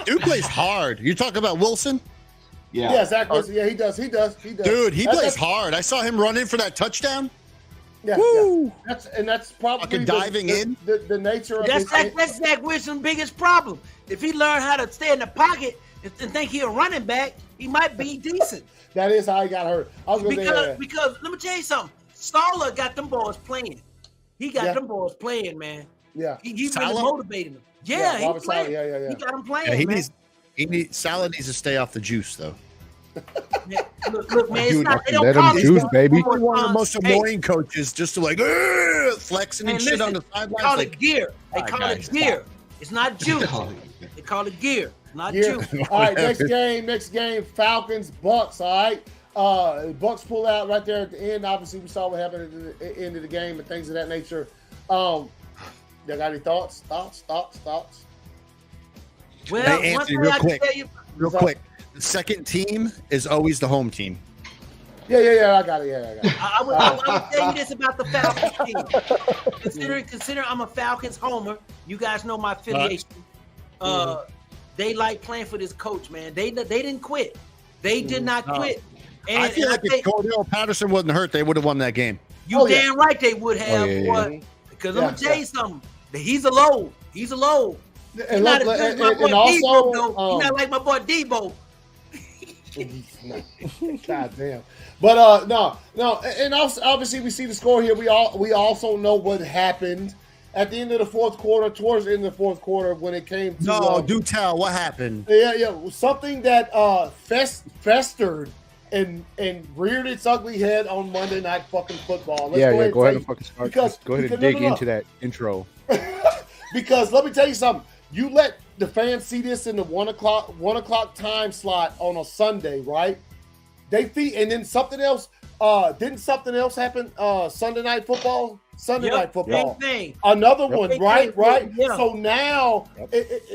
Dude plays hard. You talking about Wilson? Yeah, Zach Wilson. Yeah, he does. Dude, he plays hard. I saw him run in for that touchdown. Yeah, woo. That's probably diving in. The nature of that's Zach Wilson's biggest problem. If he learned how to stay in the pocket and think he's a running back, he might be decent. That is how he got hurt. I was going to say because let me tell you something. Sala got them boys playing. He got them boys playing, man. Yeah, he really motivated them. Yeah, he playing. Yeah. He got him playing. Man. Salah needs to stay off the juice though. Look, man, it's not. They don't let him juice, baby. One of the most annoying coaches, just to like flexing and shit on the sidelines. They call it gear. It's not juice. They call it gear, not juice. All right, next game, Falcons, Bucks. All right, Bucks pull out right there at the end. Obviously, we saw what happened at the end of the game and things of that nature. Y'all got any thoughts? Well, hey, Anthony, real quick. The second team is always the home team. Yeah, I got it. I would tell you this about the Falcons team. Consider I'm a Falcons homer. You guys know my affiliation. They like playing for this coach, man. They didn't quit. They did not quit. And I feel like if Cordell Patterson wasn't hurt, they would have won that game. You damn right they would have. Because let me tell you something. He's a low. He's also, he's not like my boy Debo. God damn. But no, and also, obviously we see the score here. We also know what happened at the end of the fourth quarter, towards the end of the fourth quarter when it came to do tell what happened. Yeah, something that festered and reared its ugly head on Monday Night fucking Football. Go ahead and fucking start. Go ahead and dig into that intro. Because let me tell you something. You let the fans see this in the 1 o'clock time slot on a Sunday, right? And then something else. Didn't something else happen? Sunday Night Football. Night Football. Another one, right? Yeah. So now,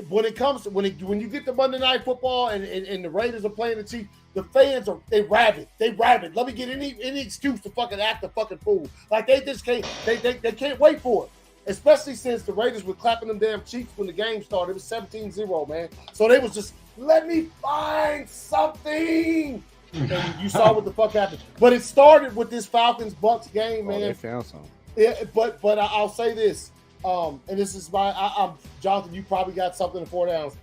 when you get to Monday Night Football and the Raiders are playing the Chiefs, the fans they rabid. Let me get any excuse to fucking act a fucking fool. Like they just can't. They can't wait for it. Especially since the Raiders were clapping them damn cheeks when the game started. It was 17-0, man. So they was just, let me find something. And you saw what the fuck happened. But it started with this Falcons-Bucks game, man. They found something. Yeah, but I'll say this, and this is I'm Jonathan, you probably got something in 4 downs.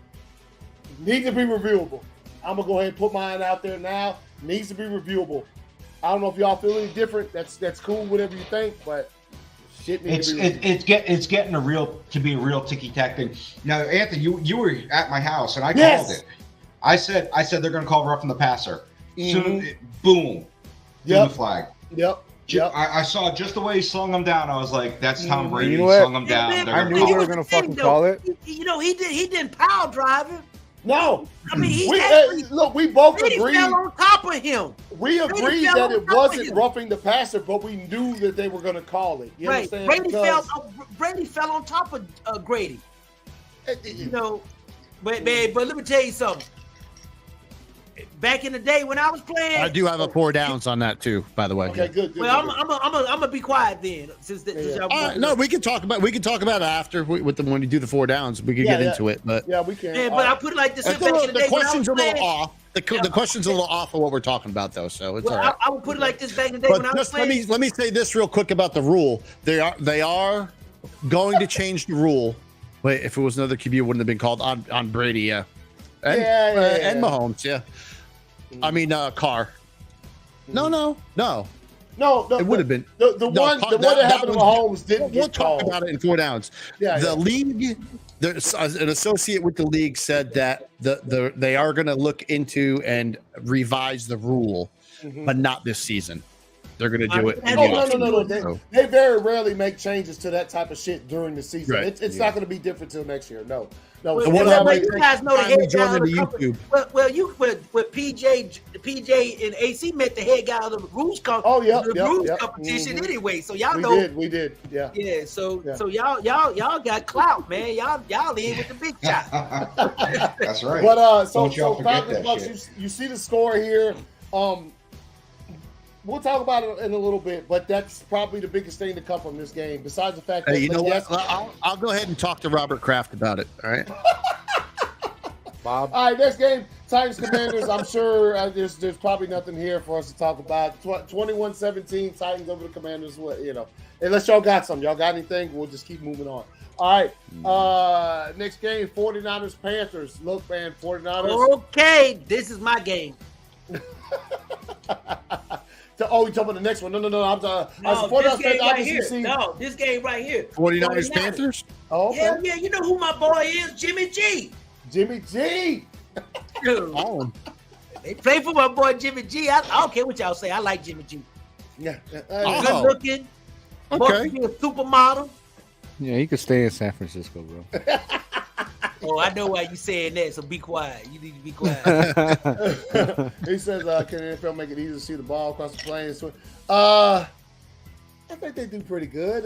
Need to be reviewable. I'm gonna go ahead and put mine out there now. Needs to be reviewable. I don't know if y'all feel any different. That's cool, whatever you think, but shit needs to be reviewable. It's getting to be a real ticky-tack thing. Now, Anthony, you were at my house and I called it. I said they're gonna call roughing the passer. Soon, boom, the flag. Yep. I saw just the way he slung him down. I was like, "That's Tom Brady." He slung him down. I knew they were gonna fucking call it. You know, he didn't power drive him. No, I mean, we both Brady agreed. fell on top of him. We agreed that it wasn't roughing the passer, but we knew that they were going to call it. You understand? Brady fell on top of Grady. You know, but let me tell you something. Back in the day when I was playing, I do have a 4 downs on that too, by the way. Okay, good. Well, I'm gonna be quiet then. No, we can talk about it after when you do the 4 downs. We can get into it, but yeah, we can. Yeah, but I put it like this. The question's a little off. The question's a little off of what we're talking about, though. So it's all right. I would put it like this back in the day when I was playing. Let me say this real quick about the rule. They are going to change the rule. Wait, if it was another QB, it wouldn't have been called on Brady, yeah. And Mahomes, yeah. I mean, Carr. No. It would have been the one that happened to Mahomes didn't We'll get called. talk about it in 4 downs. The league, an associate with the league said that they are going to look into and revise the rule, but not this season. They're going to do it. No. They very rarely make changes to that type of shit during the season. Right. It's not going to be different till next year. No. You guys know the head guy of the company. Well, you with PJ and AC met the head guy of the Rouge competition anyway. So y'all know we did. Yeah. Yeah. So y'all got clout, man. Y'all in with the big shot. That's right. But so Falcons Bucks, you see the score here. We'll talk about it in a little bit, but that's probably the biggest thing to come from this game. Besides the fact that you know what, I'll go ahead and talk to Robert Kraft about it. All right, Bob. All right, next game, Titans Commanders. I'm sure there's probably nothing here for us to talk about. 21-17, Titans over the Commanders. Unless y'all got something, y'all got anything, we'll just keep moving on. All right, next game, 49ers Panthers. Look, man, 49ers. Okay, this is my game. Oh, you talking about the next one? No. This game right here. No, this game right here. 49ers Panthers? Oh, okay. Hell yeah, you know who my boy is? Jimmy G. Jimmy G. They play for my boy Jimmy G. I don't care what y'all say. I like Jimmy G. Yeah. Good looking. Okay. Be a supermodel. Yeah, he could stay in San Francisco, bro. Oh, I know why you saying that, so be quiet. You need to be quiet. He says, can the NFL make it easier to see the ball across the plains? I think they do pretty good.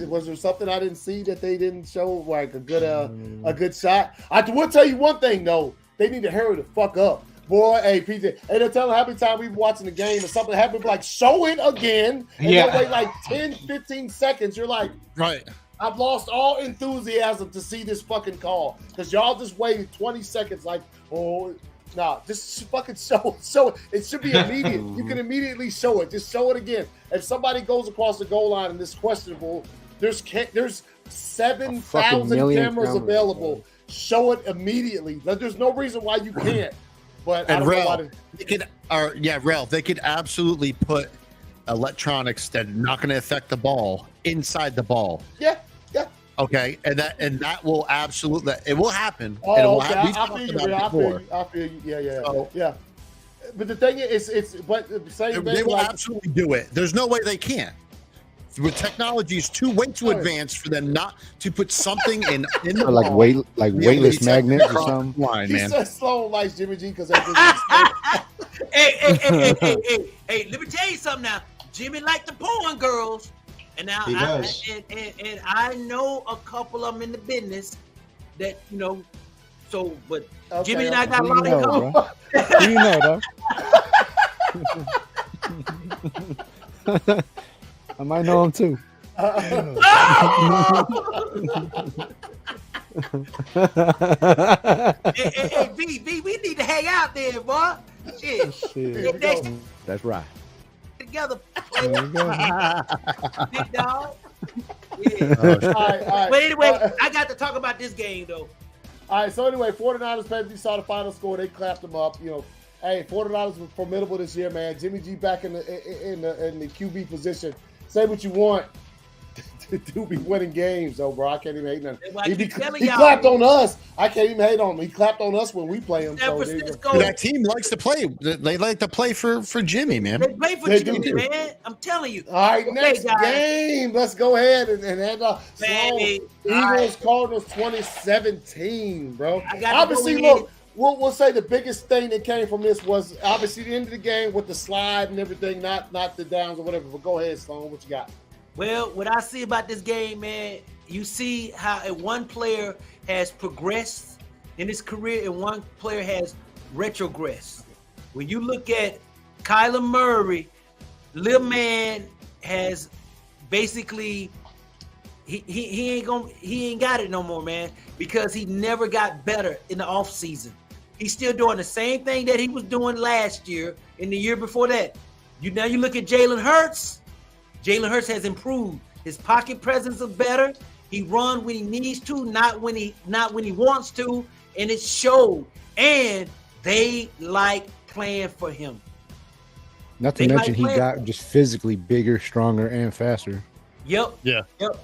Was there something I didn't see that they didn't show, like a good shot? I will tell you one thing, though. They need to hurry the fuck up. Boy, hey, PJ, and they'll tell them how many times we've been watching the game and something happened, like, show it again. And they'll wait like 10, 15 seconds. You're like, right. I've lost all enthusiasm to see this fucking call because y'all just waited 20 seconds like, just fucking show it. It should be immediate. You can immediately show it. Just show it again. If somebody goes across the goal line and it's questionable, there's 7,000 cameras available. Show it immediately. There's no reason why you can't. But I don't know why they could absolutely put electronics that are not going to affect the ball inside the ball. Yeah. Okay, and that will absolutely it will happen. I feel you. Yeah. But the thing is, they will absolutely do it. There's no way they can't. With technology is way too advanced for them not to put something in the like weightless magnets or something. Line, man. He says Sloan likes Jimmy G because hey, let me tell you something now. Jimmy like the porn girls. And now I know a couple of them in the business that, but Jimmy and I got a lot in common. Who you know, though? I might know him too. Hey, B, we need to hang out there, boy. Shit. That's right. Together, big dog. Yeah. All right. But anyway, I got to talk about this game though. All right, so anyway, 49ers fans, you saw the final score. They clapped them up. You know, hey, 49ers were formidable this year, man. Jimmy G back in the QB position. Say what you want. Do be winning games, though, bro. I can't even hate nothing. He clapped on us. I can't even hate on him. He clapped on us when we play him. So that team likes to play. They like to play for Jimmy, man. They play for Jimmy, man. I'm telling you. All right, next game. Let's go ahead and hand off. Eagles Cardinals 2017, bro. Obviously, look. We'll say the biggest thing that came from this was obviously the end of the game with the slide and everything, not the downs or whatever. But go ahead, Sloan. What you got? Well, what I see about this game, man, you see how one player has progressed in his career and one player has retrogressed. When you look at Kyler Murray, little man has basically he ain't got it no more, man, because he never got better in the offseason. He's still doing the same thing that he was doing last year and the year before that. Now you look at Jalen Hurts. Jalen Hurts has improved. His pocket presence is better. He runs when he needs to, not when he wants to, and it showed. And they like playing for him. Not to mention he got just physically bigger, stronger, and faster. Yep. Yeah. Yep.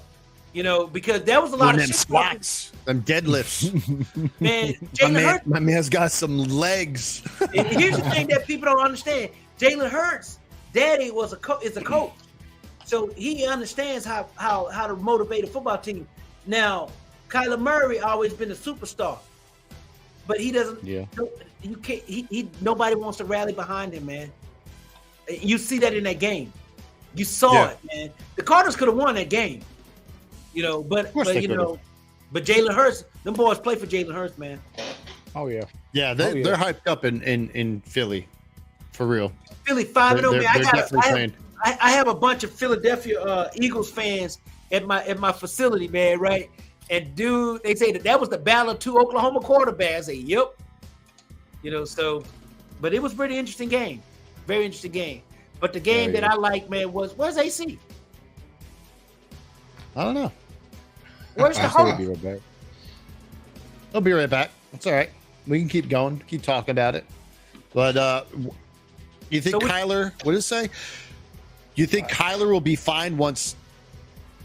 You know, because there was a lot of them squats, them deadlifts. Man, Jalen Hurts. My man's got some legs. And here's the thing that people don't understand: Jalen Hurts' daddy is a coach. So he understands how to motivate a football team. Now, Kyler Murray always been a superstar, but he doesn't. Yeah. You can't. Nobody wants to rally behind him, man. You see that in that game. You saw it, man. The Cardinals could have won that game, you know. But Jalen Hurts, them boys play for Jalen Hurts, man. Oh yeah. Yeah, they're hyped up in Philly, for real. Philly 5-0, man. I have a bunch of Philadelphia Eagles fans at my facility, man, right? And dude, they say that was the battle of two Oklahoma quarterbacks. I say, yep. You know, so, but it was a pretty interesting game. Very interesting game. But the game that I like, man, where's AC? I don't know. Where's the Hawk? I'll be right back. It's all right. We can keep going, keep talking about it. But you think Kyler, what does it say? You think Kyler will be fine once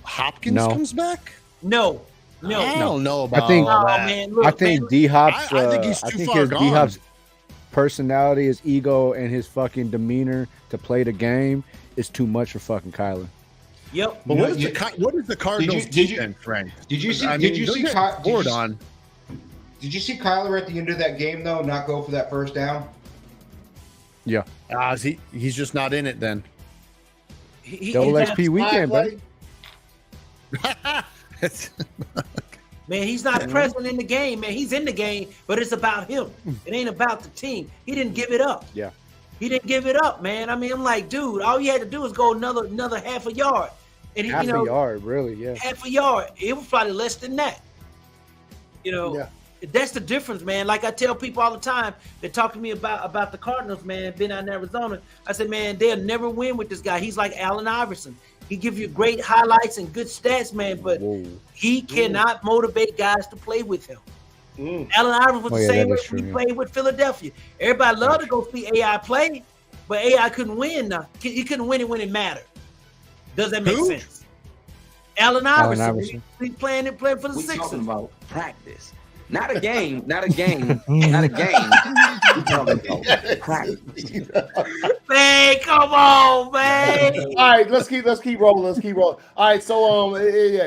Hopkins comes back? No. I don't know about I think, that. Man, look, I think D-Hop's I think he's too far his gone. D-Hop's personality, his ego, and his fucking demeanor to play the game is too much for fucking Kyler. Yep. But what is the Cardinals defense, Frank? Did you see Kyler at the end of that game though not go for that first down? Yeah. He's just not in it then. Double XP weekend, buddy. Man, he's not present in the game, man. He's in the game, but it's about him. It ain't about the team. He didn't give it up. Yeah. He didn't give it up, man. I mean, I'm like, dude, all you had to do is go another half a yard. And half a yard, really, yeah. Half a yard. It was probably less than that. You know, that's the difference, man. Like I tell people all the time that talk to me about the Cardinals, man, been out in Arizona. I said, man, they'll never win with this guy. He's like Allen Iverson. He gives you great highlights and good stats, man, but he cannot motivate guys to play with him. Allen Iverson was the same way when he played with Philadelphia. Everybody loved to go see AI play, but AI couldn't win. He couldn't win it when it mattered. Does that make sense? Allen Iverson. He's playing for the Sixers. We're talking about practice. Not a game. Not a game. Not a game. We're talking about practice. Man, come on, man. All right, let's keep rolling. All right, so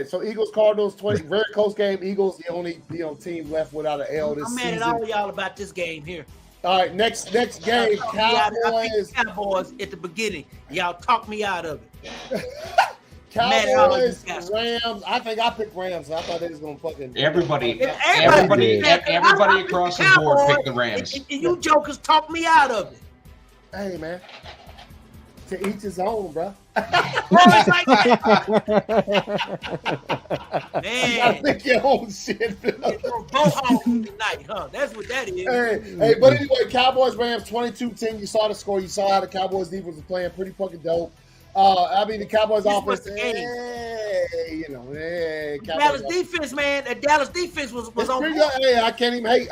so Eagles Cardinals 20 very close game. Eagles the only team left without an L this season. I'm mad at all y'all about this game here. All right, next game, Cowboys at the beginning. Y'all talk me out of it. Cowboys, Rams. I think I picked Rams. I thought they was gonna fucking everybody across the board picked the Rams. And you jokers talk me out of it. Hey man, to each his own, bro. Man, you gotta think your own shit. Bohawk tonight, huh? That's what that is. Hey, but anyway, Cowboys Rams 22-10. You saw the score. You saw how the Cowboys defense was playing pretty fucking dope. I mean, the Cowboys This offense. was the game. Cowboys Dallas defense, man. The Dallas defense was on. Hey, I can't even hate.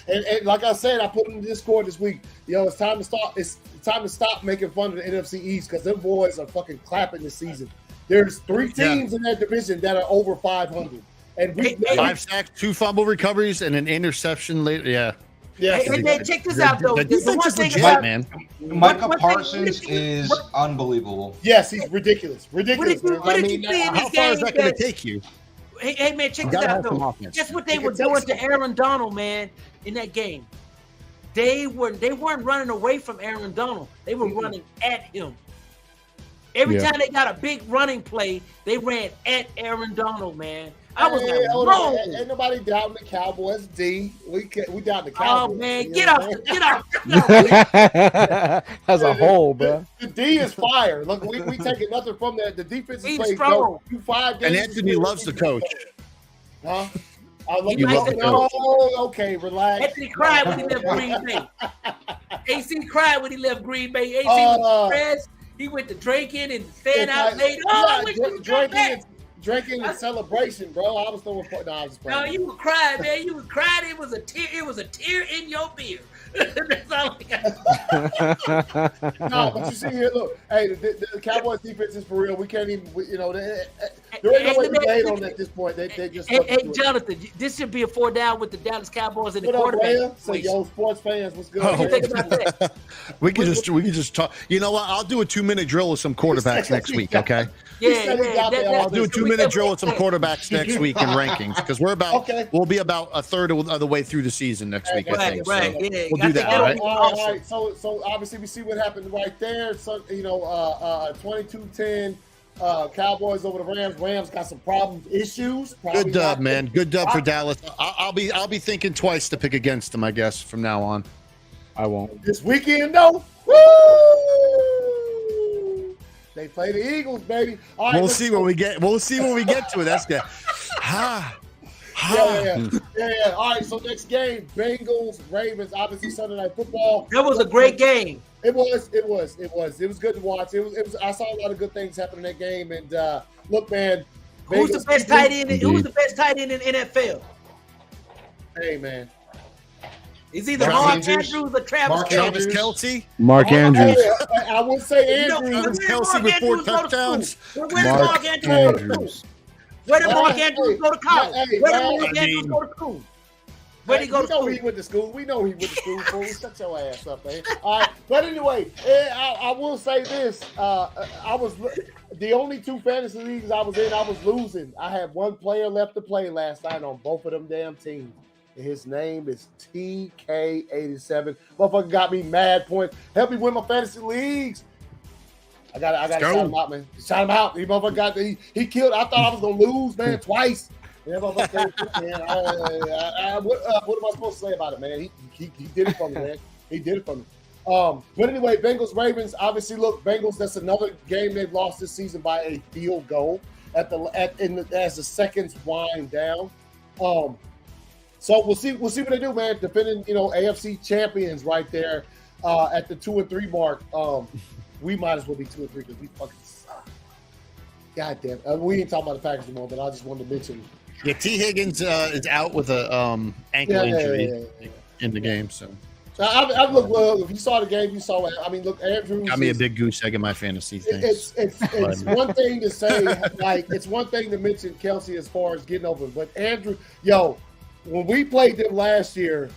And like I said, I put in the Discord this week. It's time to stop. It's time to stop making fun of the NFC East because them boys are fucking clapping this season. There's 3 teams in that division that are over 500, and 5 sacks, 2 fumble recoveries, and an interception later. Yeah. Yes. Hey, man, check this out though. The defense is legit, man. Micah Parsons is unbelievable. Yes, he's ridiculous. What did you see in How this far game? is that going to take you? Hey, man, check this gotta out have some though. offense. Guess what they were doing to Aaron Donald, man, in that game? They weren't running away from Aaron Donald. They were running at him. Every time they got a big running play, they ran at Aaron Donald, man. I was like, whoa. Ain't nobody doubting the Cowboys. D. We doubting the Cowboys. Oh man, get off. As a whole, bro. The D is fire. Look, we taking nothing from that. The defense is playing strong. 5 games. And Anthony loves the coach. Huh? He likes the coach. Oh, okay, relax. Anthony cried when he left Green Bay. AC cried when he left Green Bay. AC was stressed. He went to drinking and staying out late. Drinking and celebration, bro. I was throwing. No, I was just playing. No, you were crying, man. You were crying. It was a tear. It was a tear in your beer. That's all I got. No, but you see here, look. Hey, the Cowboys defense is for real. We can't even. There ain't no way to hate on at this point. They just. Hey, Jonathan, this should be a 4 down with the Dallas Cowboys and the What up, quarterback. so, yo, sports fans, what's good? What do you think about that? We can just talk. You know what? I'll do a 2-minute drill with some quarterbacks next week. Okay. I'll do a 2-minute drill with some quarterbacks next week in rankings because we'll be about a third of the way through the season next week. I think. Right. So Yeah. we'll do that. All right. All right. So obviously we see what happened right there. So 22-10. Cowboys over the Rams. Rams got some problems, issues. Good dub, man. Good dub for Dallas. I'll be thinking twice to pick against them, I guess, from now on. I won't. This weekend, though. Woo! They play the Eagles, baby. All right, We'll see when we get to it. That's good. Yeah. All right, so next game, Bengals, Ravens, obviously Sunday Night Football. That was a great game. It was good to watch. It was. I saw a lot of good things happen in that game. And look, man, Who's the best tight end? Who's the best tight end in NFL? Hey, man, It's either Mark Andrews or Travis Kelce. Mark Andrews. I would say Andrews. Travis Kelce with 4 touchdowns. Where did Mark Andrews go to college? Where did Mark Andrews go to school? Where did he go to school? He went to school. We know he went to school. Fool. Shut your ass up, man. All right, but anyway, I will say this: I was the only 2 fantasy leagues I was in. I was losing. I had 1 player left to play last night on both of them damn teams. And his name is TK87. Motherfucker got me mad points. Help me win my fantasy leagues. I got to shout him out, man. Shout him out. He motherfucker got he killed. I thought I was gonna lose, man, twice. Yeah, motherfucker. What am I supposed to say about it, man? He did it for me, man. He did it for me. But anyway, Bengals Ravens. Obviously, look, Bengals. That's another game they've lost this season by a field goal as the seconds wind down. So we'll see what they do, man. Defending, AFC champions right there at the 2-3 mark. We might as well be 2-3 because we fucking suck. God damn. We ain't talking about the Packers anymore, but I just wanted to mention. Yeah, T. Higgins is out with a ankle injury in the game. So I look. Well, if you saw the game, you saw it. I mean, look, Andrews got me a big goose egg in my fantasy thing. It's one thing to say, it's one thing to mention Kelce as far as getting over, but Andrew, when we played them last year,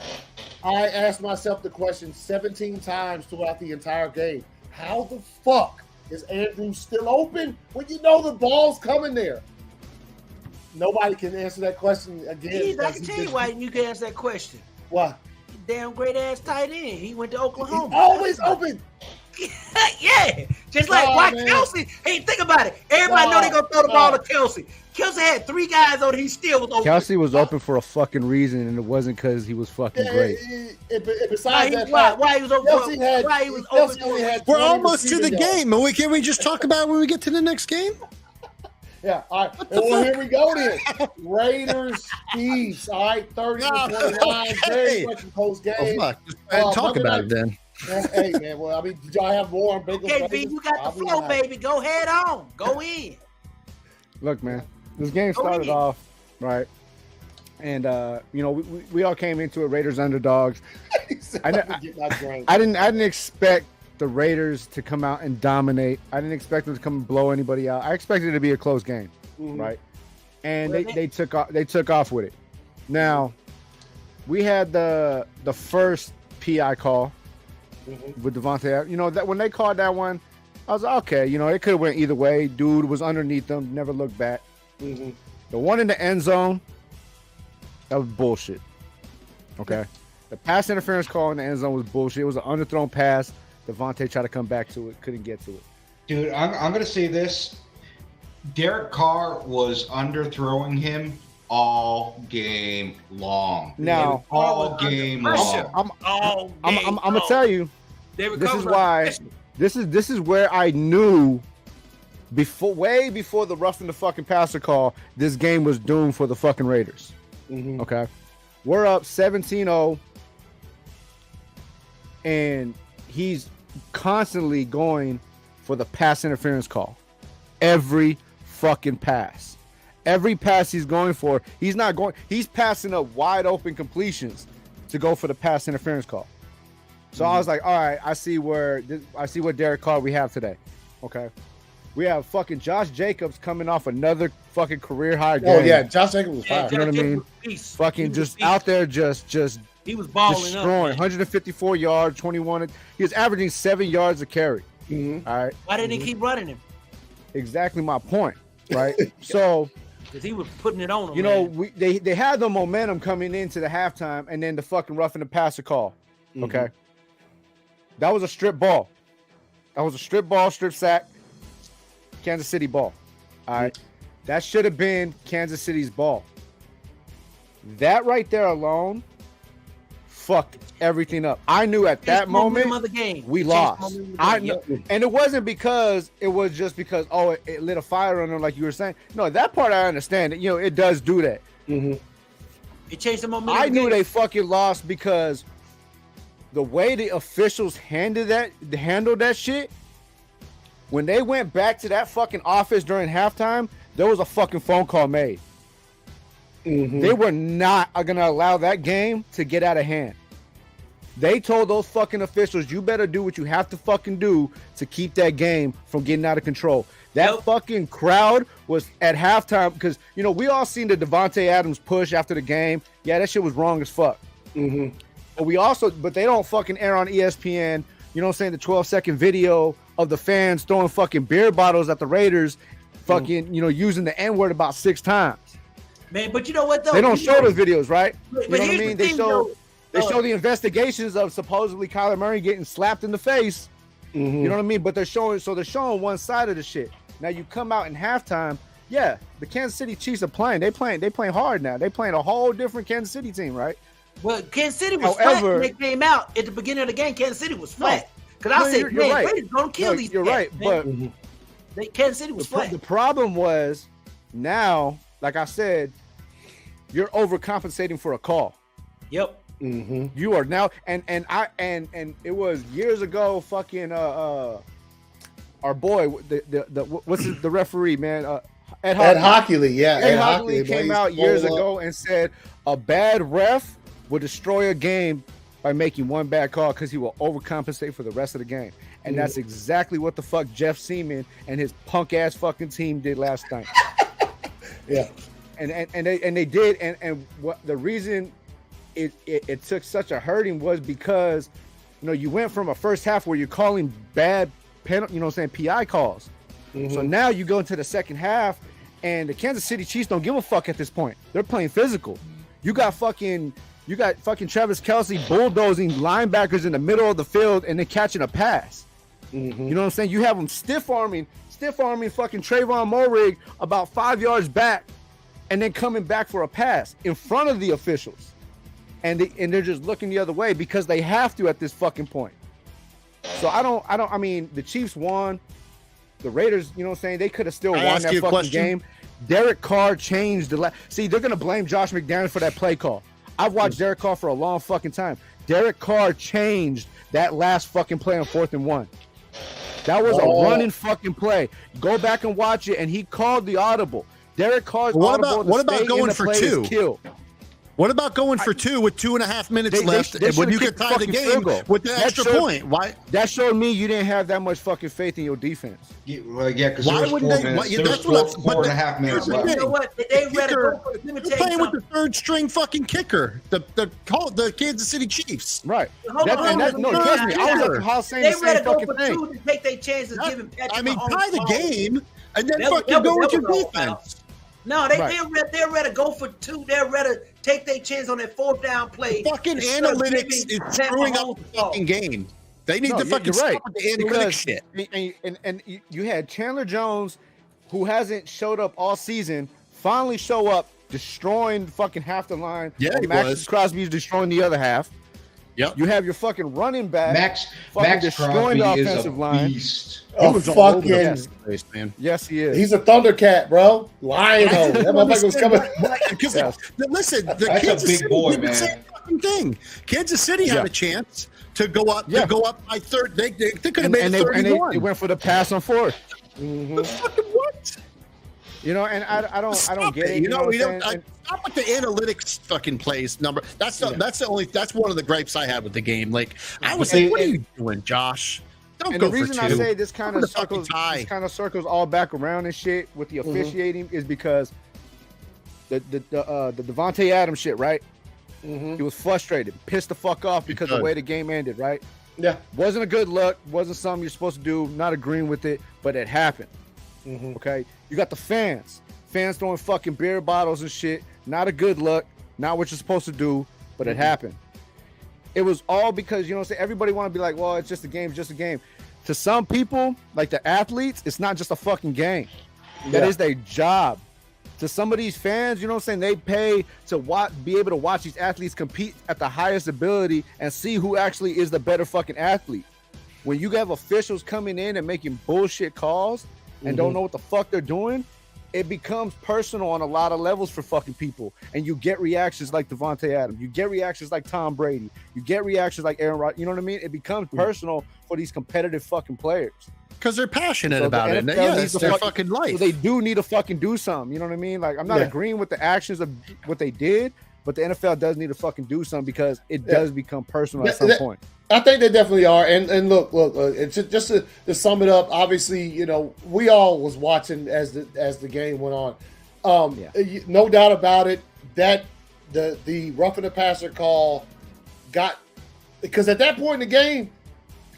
I asked myself the question 17 times throughout the entire game. How the fuck is Andrew still open when you know the ball's coming there? Nobody can answer that question again. I can tell you why you can answer that question. Why? Damn great ass tight end. He went to Oklahoma. He's always open. Yeah. Just like Kelce. Hey, think about it. Everybody know they're going to throw the ball to Kelce. Kelce had 3 guys on it. He still was open. Kelce was open for a fucking reason, and it wasn't because he was fucking great. Besides that, why he was open? Why he was open? We're almost to the game. Can we just talk about when we get to the next game? Yeah, all right. Well, here we go then. Raiders, Chiefs. All right, 30-29. Very much close game. Talk about it then. Hey, man. Well, I mean, did y'all have more on Bengals? Okay, B, you got the flow, baby. Go head on. Go in. Look, man, this game started off right, and we all came into it Raiders underdogs. I didn't expect the Raiders to come out and dominate. I didn't expect them to come and blow anybody out. I expected it to be a close game, right? And they took off with it. Now, we had the first PI call with Devontae. You know that when they called that one, I was like, okay. You know, it could have went either way. Dude was underneath them, never looked back. The one in the end zone, that was bullshit. Okay, the pass interference call in the end zone was bullshit. It was an underthrown pass. Devontae tried to come back to it, couldn't get to it. Dude, I'm going to say this. Derek Carr was underthrowing him all game long. Now, all game long. I'm going to tell you, this is why. This is where I knew way before the roughing the fucking passer call, this game was doomed for the fucking Raiders. Okay, we're up 17-0, and he's constantly going for the pass interference call. Every fucking pass. Every pass he's going for, he's passing up wide open completions to go for the pass interference call. So I was like, all right, I see what Derek Carr we have today. Okay. We have fucking Josh Jacobs coming off another fucking career high game. Oh yeah, Josh Jacobs was fire. You know what I mean? Fucking just out there just he was balling destroying. 154 yards, 21. He was averaging 7 yards a carry. All right. Why didn't he keep running him? Exactly my point. Right. So because he was putting it on him. You know, they had the momentum coming into the halftime, and then the fucking roughing the passer call. Okay. That was a strip ball. That was a strip ball, strip sack. Kansas City ball. All right. That should have been Kansas City's ball. That right there alone fucked everything up. I knew at that moment we lost. I know, and it wasn't because it was just because it lit a fire on them like you were saying. No, that part I understand. You know, it does do that. It changed the momentum. I knew they fucking lost because the way the officials handled that shit. When they went back to that fucking office during halftime, there was a fucking phone call made. They were not going to allow that game to get out of hand. They told those fucking officials, you better do what you have to fucking do to keep that game from getting out of control. That fucking crowd was at halftime because, you know, we all seen the Devontae Adams push after the game. Yeah, that shit was wrong as fuck. But they don't fucking air on ESPN, you know what I'm saying, the 12-second video of the fans throwing fucking beer bottles at the Raiders, fucking, you know, using the N-word about 6 times. Man, but you know what, though? They don't show those videos, right? You know what I mean? They show the investigations of supposedly Kyler Murray getting slapped in the face. You know what I mean? But they're showing one side of the shit. Now you come out in halftime, yeah, the Kansas City Chiefs are playing. They playing hard now. They playing a whole different Kansas City team, right? Well, Kansas City was flat when they came out. At the beginning of the game, Kansas City was flat. Because I said, man, right. Raiders gonna kill these guys. You're right, but Kansas City was flat. The problem was now, like I said, you're overcompensating for a call. Yep. You are now, and it was years ago. Fucking our boy, what's the referee, man? Ed Hockley, yeah. Ed Hockley came out years ago and said a bad ref will destroy a game by making one bad call because he will overcompensate for the rest of the game. And that's exactly what the fuck Jeff Seaman and his punk ass fucking team did last night. Yeah. And they did, and what the reason it took such a hurting was because, you know, you went from a first half where you're calling bad penalty, you know what I'm saying, PI calls. So now you go into the second half, and the Kansas City Chiefs don't give a fuck at this point. They're playing physical. You got fucking Travis Kelce bulldozing linebackers in the middle of the field and then catching a pass. You know what I'm saying? You have them stiff arming fucking Trayvon Moehrig about 5 yards back, and then coming back for a pass in front of the officials. And they're just looking the other way because they have to at this fucking point. So I mean, the Chiefs won. The Raiders, you know what I'm saying, they could have still won that fucking game. Derek Carr changed see, they're going to blame Josh McDaniels for that play call. I've watched Derek Carr for a long fucking time. Derek Carr changed that last fucking play on 4th and 1. That was a running fucking play. Go back and watch it, and he called the audible. Derek Carr's audible. What about going for 2? What about going for 2 with 2.5 minutes left when you could tie the game with the extra point? Why? That showed me you didn't have that much fucking faith in your defense. Because there was 4 minutes. There was 4.5 minutes left. You know what? They They're playing with the third string fucking kicker, the Kansas City Chiefs. Right. Trust me. I was at the house saying the same fucking thing. To take their chances, giving Patrick tie the game and then fucking go with your defense. No, they're ready to go for 2. They're ready to take their chance on that 4th down play. The fucking analytics is screwing up the fucking game. They need to fucking stop with the analytics shit. And you had Chandler Jones, who hasn't showed up all season, finally show up, destroying fucking half the line. Yeah, Max Crosby's destroying the other half. Yep. You have your fucking running back. Max destroying Crosby the offensive line. Oh, fucking. Yes, he is. He's a Thundercat, bro. Lion. That motherfucker was coming. Listen, the That's Kansas a big City boy, did the man. same fucking thing. Kansas City had a chance to go up. To go up by third. They could have made it 31. They went for the pass on 4th. The fucking what? You know, and I don't get it. You know, we don't stop with the analytics fucking plays number. That's one of the gripes I had with the game. Like I was like, what are you doing, Josh? Don't go for 2. And the reason I say this kind of circles all back around and shit with the officiating is because the Devontae Adams shit, right? He was frustrated, pissed the fuck off because of the way the game ended, right? Yeah. Wasn't a good look, wasn't something you're supposed to do, not agreeing with it, but it happened. Okay? You got the fans throwing fucking beer bottles and shit, not a good look, not what you're supposed to do, but it happened. It was all because, you know what I'm saying, everybody want to be like, well, it's just a game, just a game. To some people, like the athletes, it's not just a fucking game. That is their job. To some of these fans, you know what I'm saying, they pay to be able to watch these athletes compete at the highest ability and see who actually is the better fucking athlete. When you have officials coming in and making bullshit calls and don't know what the fuck they're doing, it becomes personal on a lot of levels for fucking people. And you get reactions like Devontae Adams. You get reactions like Tom Brady. You get reactions like Aaron Rodgers. You know what I mean? It becomes personal for these competitive fucking players. Because they're passionate about it. It's their fucking life. So they do need to fucking do something. You know what I mean? Like, I'm not agreeing with the actions of what they did, but the NFL does need to fucking do something because it does become personal at some point. I think they definitely are. And look, it's just to sum it up. Obviously, you know, we all was watching as the game went on. No doubt about it. That the roughing the passer call got, because at that point in the game,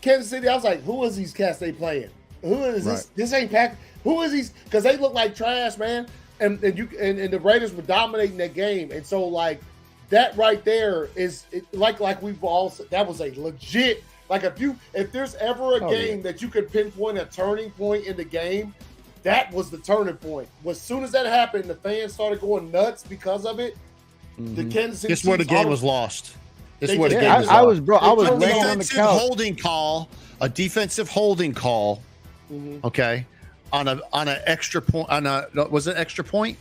Kansas City, I was like, who is these cats they playing? Who is this? This ain't Pack. Who is these? Because they look like trash, man. And the Raiders were dominating that game. And so like that right there is like we've all said, that was a legit, like if there's ever a game that you could pinpoint a turning point in the game, that was the turning point. As soon as that happened, the fans started going nuts because of it. The Kansas City Guess where the game was lost. I was laying on the couch. A defensive holding call. Okay, on an extra point. Was it extra point?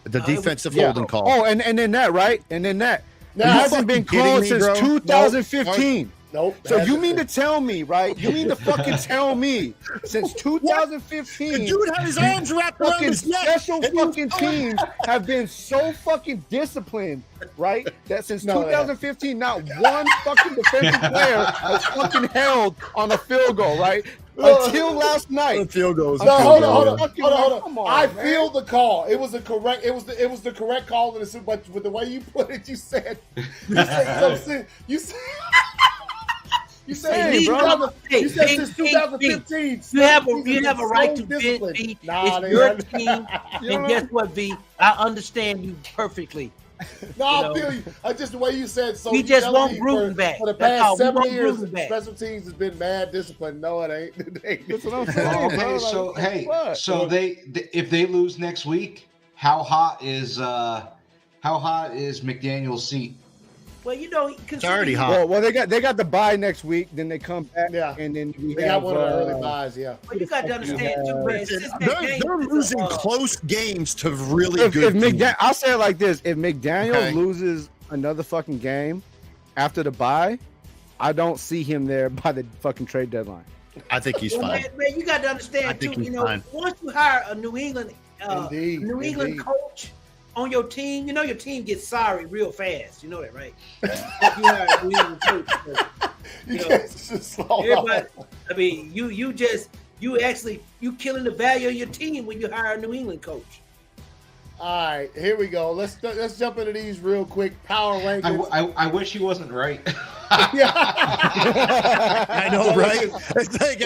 The defensive holding call. Oh, and then that, right? And then that. That hasn't been called since 2015. Nope. So you mean to tell me, right? You mean to fucking tell me since 2015, the dude had his arms wrapped around his neck. Special fucking teams have been so fucking disciplined, right? That since 2015, not one fucking defensive player has fucking held on a field goal, right? Until last night. The field goals. No, hold on. I feel the call. It was the correct. It was the correct call in the Super. But with the way you put it, you said. You said since 2015. You have a right to vent, V. It's your team. And guess what, V? I understand you perfectly. No, I feel you. Just the way you said. So we just want Gruden back. For the past 7 years, special teams has been mad discipline. No, it ain't. That's what I'm saying. Okay, so if they lose next week, how hot is McDaniel's seat? Well, you know, it's already hot. Well, they got the bye next week. Then they come back. Yeah, and then they got one of the early buys. Yeah, well, you got to understand too, man. They're losing close games to really good. I'll say it like this: if McDaniel loses another fucking game, after the bye, I don't see him there by the fucking trade deadline. I think he's fine. Man, you got to understand too. Fine. Once you hire a New England coach on your team, your team gets sorry real fast. You know that, right? You hire a New England coach. Everybody. I mean, you killing the value of your team when you hire a New England coach. All right, here we go. Let's jump into these real quick. Power rankings. I wish he wasn't right. I know, right? It's like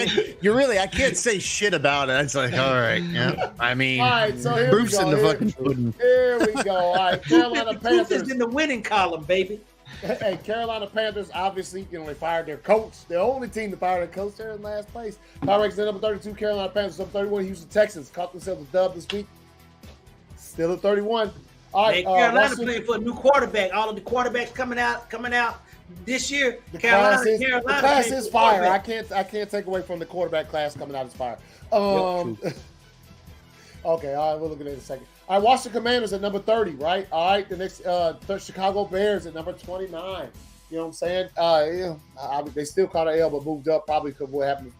I can't say shit about it. It's like, all right, yeah. I mean, all right, so here proof's we go. in the fucking pudding. Here we go. All right, Carolina Panthers. Proof is in the winning column, baby. Hey, Carolina Panthers, obviously, they fired their coach. The only team to fire their coach, they're in last place. Power rankings number 32, Carolina Panthers. Number 31, Houston Texans. Caught themselves a dub this week. Still at 31. All right, Carolina playing for a new quarterback. All of the quarterbacks coming out this year. The class is fire. I can't take away from the quarterback class coming out as fire. Okay, all right, we'll look at it in a second. All right, Washington Commanders at number 30, right? All right, the next Chicago Bears at number 29. You know what I'm saying? They still caught an L, but moved up probably because what happened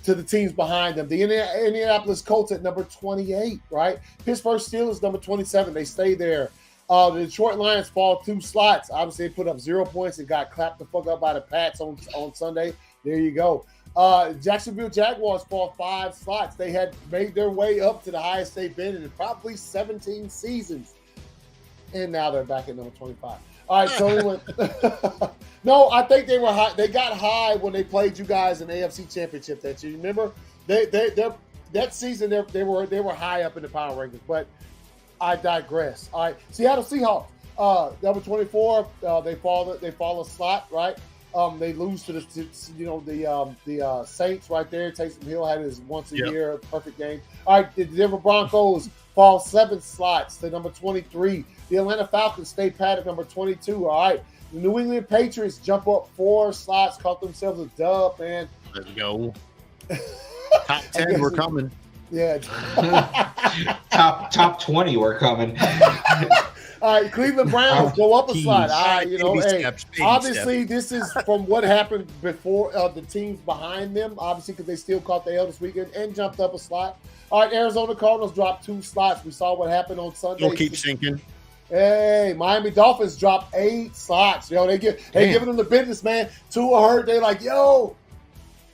to the teams behind them. The Indianapolis Colts at number 28, right? Pittsburgh Steelers, number 27. They stay there. The Detroit Lions fall 2 slots. Obviously, they put up 0 points and got clapped the fuck up by the Pats on Sunday. There you go. Jacksonville Jaguars fall 5 slots. They had made their way up to the highest they've been in probably 17 seasons. And now they're back at number 25. All right, so no, I think they were high. They got high when they played you guys in the AFC Championship that year. You remember? That season they were high up in the power rankings. But I digress. All right, Seattle Seahawks, number 24. They fall a slot, right? They lose to the Saints right there. Taysom Hill had his once a year perfect game. All right, the Denver Broncos fall 7 slots to number 23. The Atlanta Falcons stay pat at number 22. All right, the New England Patriots jump up 4 slots, caught themselves a dub, man. Let's go. Top 10, we're coming. Yeah. top 20, we're coming. All right, Cleveland Browns go up a slot. All right, obviously this is from what happened before the teams behind them, obviously because they still caught the L this weekend and jumped up a slot. All right, Arizona Cardinals dropped 2 slots. We saw what happened on Sunday. They'll keep sinking. Hey, Miami Dolphins dropped 8 slots. They giving them the business, man. Tua hurt. They like, yo,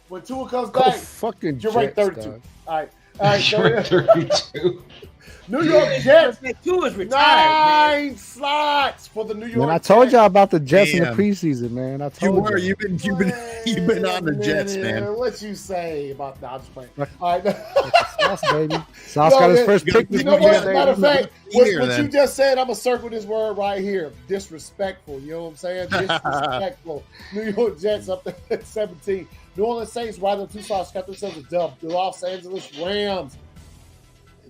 when Tua comes back, you're ranked 32. Dog. All right, so 32. New York Jets. Tua's retired. 9 slots for the New York. Man, I told y'all about the Jets in the preseason, man. I told you. You've been on the Jets, man. What you say about that? I'm just playing. All right, Sauce, baby. Sauce got his first pick. You know what? Matter of fact, what you just said, I'm gonna circle this word right here. Disrespectful. You know what I'm saying? Disrespectful. New York Jets up there at 17. New Orleans Saints riding 2 slots, got themselves a dub. The Los Angeles Rams,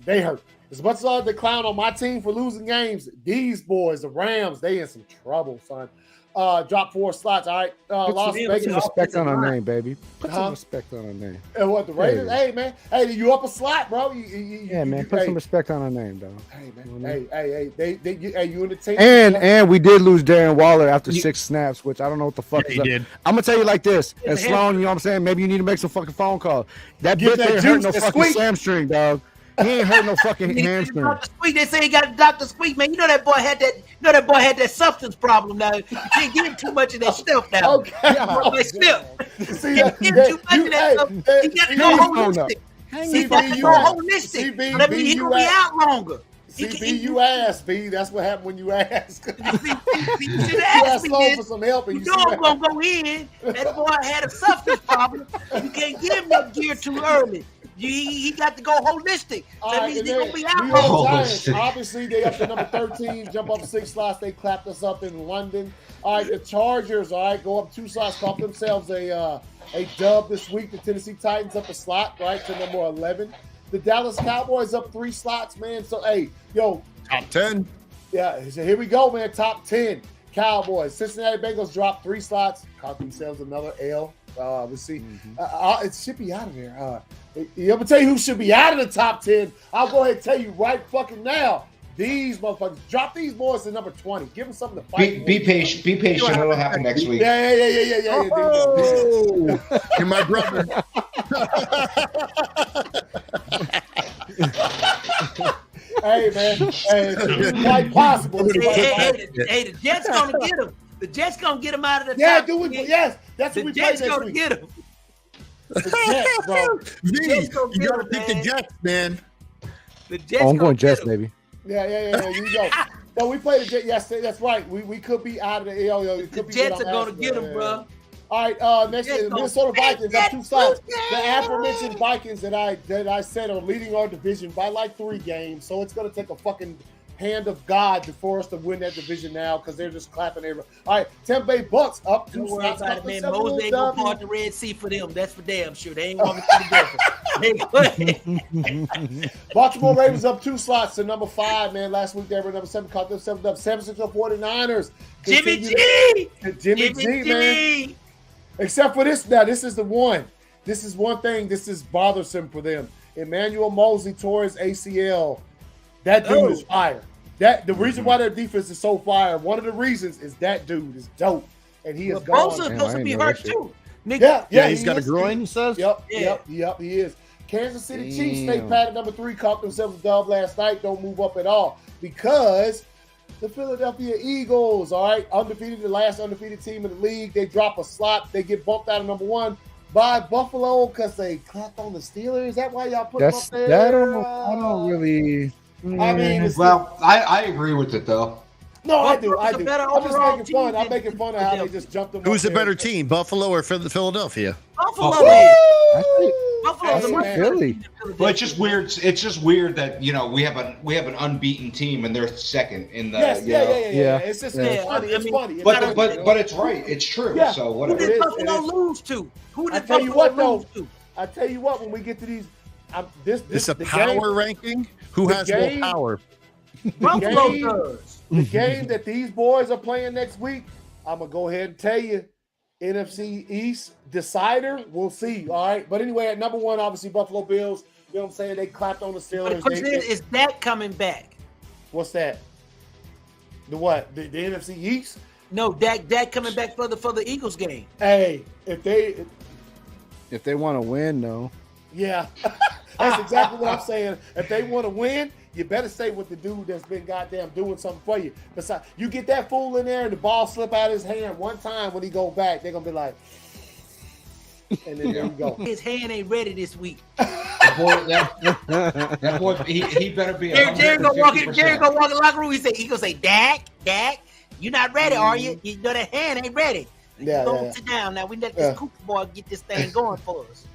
they hurt. As much as they clown on my team for losing games, these boys, the Rams, they in some trouble, son. Drop 4 slots. All right. Las Vegas. Put some respect on our name, baby. Put some respect on our name. And what, the Raiders? Hey, man. Hey, you up a slot, bro. Put some respect on our name, dog. Hey, man. Hey, you in the team? And we did lose Darren Waller after 6 snaps, which I don't know what the fuck is up. Did. I'm going to tell you like this. And Sloan, you know what I'm saying? Maybe you need to make some fucking phone call. That bitch ain't hurt no fucking hamstring, dog. He ain't hurt no fucking hamstring. They say he got Dr. Squeak, man. You know that boy had that substance problem now. You can't give him too much of that stuff now. Okay. See, you give too much of that stuff. He got to go holistic. He got to go holistic. That means he gonna be out longer. CB, you asked, B. That's what happened when you asked. You should have asked me this. For some help. You know I'm going to go in. That boy had a substance problem. You can't give him that gear too early. He got to go holistic. That means he's going to be out longer. Obviously, they up to number 13, jump up 6 slots. They clapped us up in London. All right, the Chargers, all right, go up 2 slots, caught themselves a dub this week. The Tennessee Titans up a slot, right, to number 11. The Dallas Cowboys up 3 slots, man. So, hey, yo. Top 10. Yeah, so here we go, man. Top 10. Cowboys. Cincinnati Bengals dropped 3 slots. Caught themselves another L. We'll see. It should be out of there. I'm going to tell you who should be out of the top 10. I'll go ahead and tell you right fucking now. These motherfuckers. Drop these boys to number 20. Give them something to fight. Be patient. Be patient. It'll happen next week. Yeah. Oh, you're my brother. Hey, man. Hey, it's quite possible. Hey, the Jets gonna get him. The Jets gonna get him out of the Yeah, top. yes. That's what we play Jets next gonna week. get him. The Jets, bro. You gotta pick the Jets, man. The Jets. I'm going Jets, him. baby. Yeah. You go. No, we play the Jets. Yes, that's right. We could be out of the The Jets are gonna get him, bro. All right, next is Minnesota Vikings up 2 slots. The aforementioned Vikings that I said are leading our division by like 3 games. So it's gonna take a fucking hand of God for us to win that division now because they're just clapping everybody. All right, Tampa Bay Bucks up 2 Don't worry slots. about it, man. Moses ain't gonna part the Red Sea for them. That's for damn sure. They ain't gonna be together. Baltimore Ravens up 2 slots to number 5, man. Last week they were number 7, caught them 7 up. 7-6 on 49ers. Jimmy G, man. Except for this, now this is the one. This is one thing. This is bothersome for them. Emmanuel Mosley tore his ACL. That dude is fire. The reason why their defense is so fire, one of the reasons is that dude is dope, and he is gone. Bosa's supposed to be hurt too. Yeah, he's got a groin. He says. Yep, he is. Kansas City Chiefs stay pat at number 3, caught themselves a dub last night. Don't move up at all because the Philadelphia Eagles, all right, undefeated, the last undefeated team in the league. They drop a slot. They get bumped out of number 1 by Buffalo because they clapped on the Steelers. Is that why y'all put them up there? I don't really. I mean, I agree with it though. No, I do. I'm just making fun. I'm making fun of how they just jumped them. Who's the better team, Buffalo or Philadelphia? Buffalo. Buffalo's Philly. Well, it's just weird. It's just weird that we have an unbeaten team and they're second in the. Yeah. It's just funny. It's funny. But it's right. It's true. Yeah. So Who whatever. did Buffalo lose to? Who did I tell you Buffalo what, lose to? I tell you what. When we get to these, It's a power ranking. Who has more power? Buffalo does. The game that these boys are playing next week, I'm gonna go ahead and tell you, NFC East decider. We'll see. All right, but anyway, at number 1, obviously Buffalo Bills. You know what I'm saying? They clapped on the Steelers. But the question is Dak coming back? What's that? The what? The NFC East? No, Dak coming back for the Eagles game. Hey, if they want to win, no. Yeah, that's exactly what I'm saying. If they want to win, you better stay with the dude that's been goddamn doing something for you. Besides, you get that fool in there and the ball slip out of his hand one time when he go back, they're gonna be like, and then there you go. His hand ain't ready this week. That boy, he better be. Jerry gonna walk in the locker room. He gonna say, Dak, you not ready, are you? You know that hand ain't ready. Go sit down now. We let this Cooper boy get this thing going for us.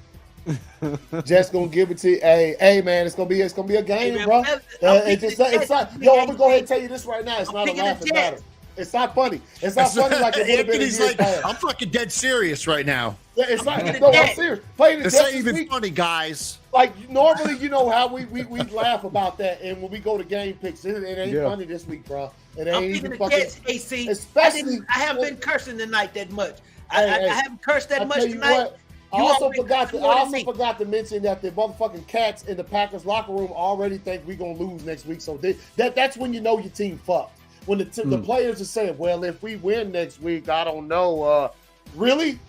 Just gonna give it to you. Hey, man, it's gonna be a game, bro. It's not. Yo, I'm gonna go ahead and tell you this right now. It's not a laughing matter. It's not funny. It's not funny like it would have been. Anthony's like, I'm fucking dead serious right now. Yeah, it's not. No, I'm serious. Playing the Jets ain't even funny, guys. Like normally, you know how we laugh about that, and when we go to game picks, it ain't funny this week, bro. It ain't even fucking. Jets, AC. Especially, I haven't been cursing tonight that much. I haven't cursed that much tonight. I also forgot to mention that the motherfucking cats in the Packers locker room already think we're gonna lose next week. So that's when you know your team fucked. When the players are saying, "Well, if we win next week, I don't know." Really,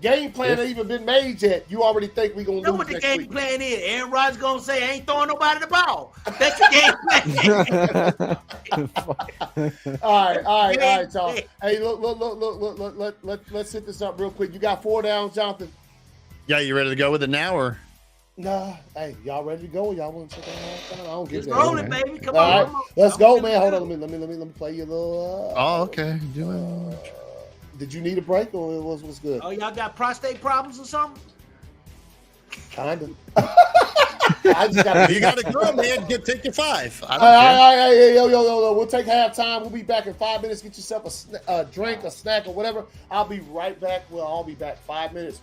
game plan ain't even been made yet. You already think we're gonna lose what the next game week. plan is? Aaron Rodgers gonna say, "I ain't throwing nobody the ball." That's your game plan. All right, y'all. Hey, look, let's hit this up real quick. You got 4 downs, Jonathan. Yeah, you ready to go with it now, or? Nah, hey, y'all ready to go? Y'all want to check that out? I don't get that. Roll it, baby. Come All on. right, let's go, man. Hold on, let me play you a little. Oh, okay. Did you need a break or what's good? Oh, y'all got prostate problems or something? Kinda. You gotta go, man. Take your 5. All right, yo. We'll take halftime. We'll be back in 5 minutes. Get yourself a drink, a snack, or whatever. I'll be right back. We'll all be back 5 minutes.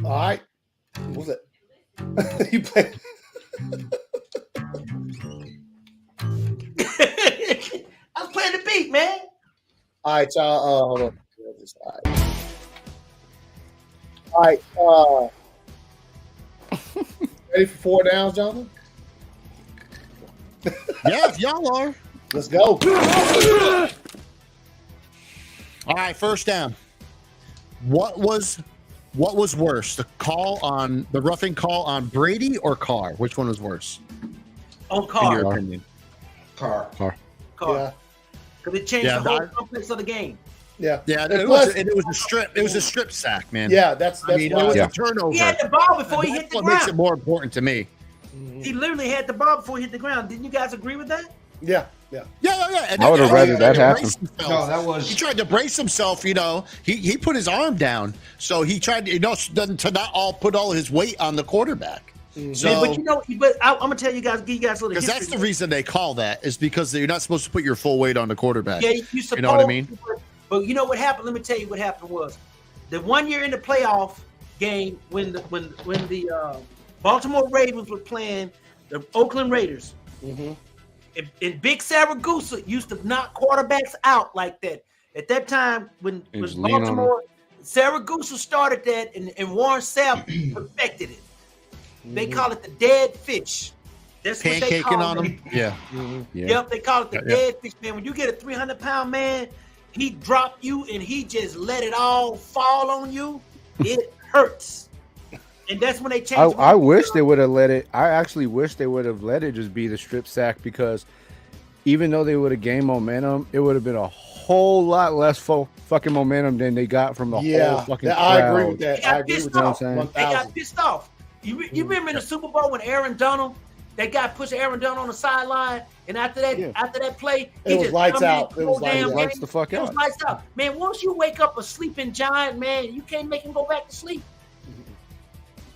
All right. What was it? You play. I was playing the beat, man. All right, y'all. Hold on. All right. Ready for 4 downs, Jonathan? Yeah, y'all are. Let's go. All right, first down. What was worse, the roughing call on Brady or Carr? Which one was worse? On Carr. In your opinion? Carr. Yeah. Because it changed the whole complex of the game. Yeah. Yeah, it was a strip. It was a strip sack, man. Yeah, that's it was a turnover. He had the ball before he hit the ground. What makes it more important to me. He literally had the ball before he hit the ground. Didn't you guys agree with that? Yeah. And I would have rather that happen. No, that was. He tried to brace himself. He put his arm down, so he tried to to not all put all his weight on the quarterback. So, but I'm gonna tell you guys, give you guys a little because history. that's the reason they call that is because you're not supposed to put your full weight on the quarterback. Yeah, you know what I mean? But you know what happened? Let me tell you what happened was the 1 year in the playoff game when the Baltimore Ravens were playing the Oakland Raiders. Mm-hmm. And Big Saragusa used to knock quarterbacks out like that. At that time, when Baltimore, Saragusa started that, and Warren Sapp perfected it. They call it the dead fish. That's what they pancaking call on it. him. Yeah. Yeah. Yep, they call it the Yeah. dead fish, man. When you get a 300-pound man, he drop you and he just let it all fall on you. It hurts. And that's when they change. I wish they would have let it. I actually wish they would have let it just be the strip sack, because even though they would have gained momentum, it would have been a whole lot less fucking momentum than they got from the whole fucking crowd. I agree with that. They I got agree pissed with that. off. 1,000. They got pissed off. You remember in the Super Bowl when Aaron Donald, that guy pushed Aaron Donald on the sideline, and after that play, It was lights out. It was lights the fuck It was out. lights out. Man, once you wake up a sleeping giant, man, you can't make him go back to sleep.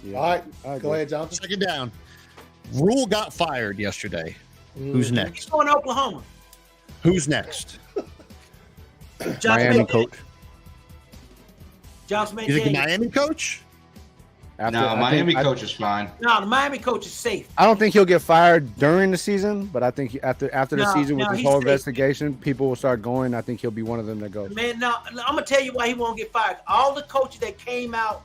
Yeah. All right, I go ahead, Jonathan. Second down. Rule got fired yesterday. Who's He's next? going to Oklahoma. Who's next? Miami coach. Josh You think the Miami coach? Miami coach is fine. No, the Miami coach is safe. I don't think he'll get fired during the season, but I think after the No, season with no, this he's whole safe. investigation, people will start going. I think he'll be one of them that goes. Man, no, I'm gonna tell you why he won't get fired. All the coaches that came out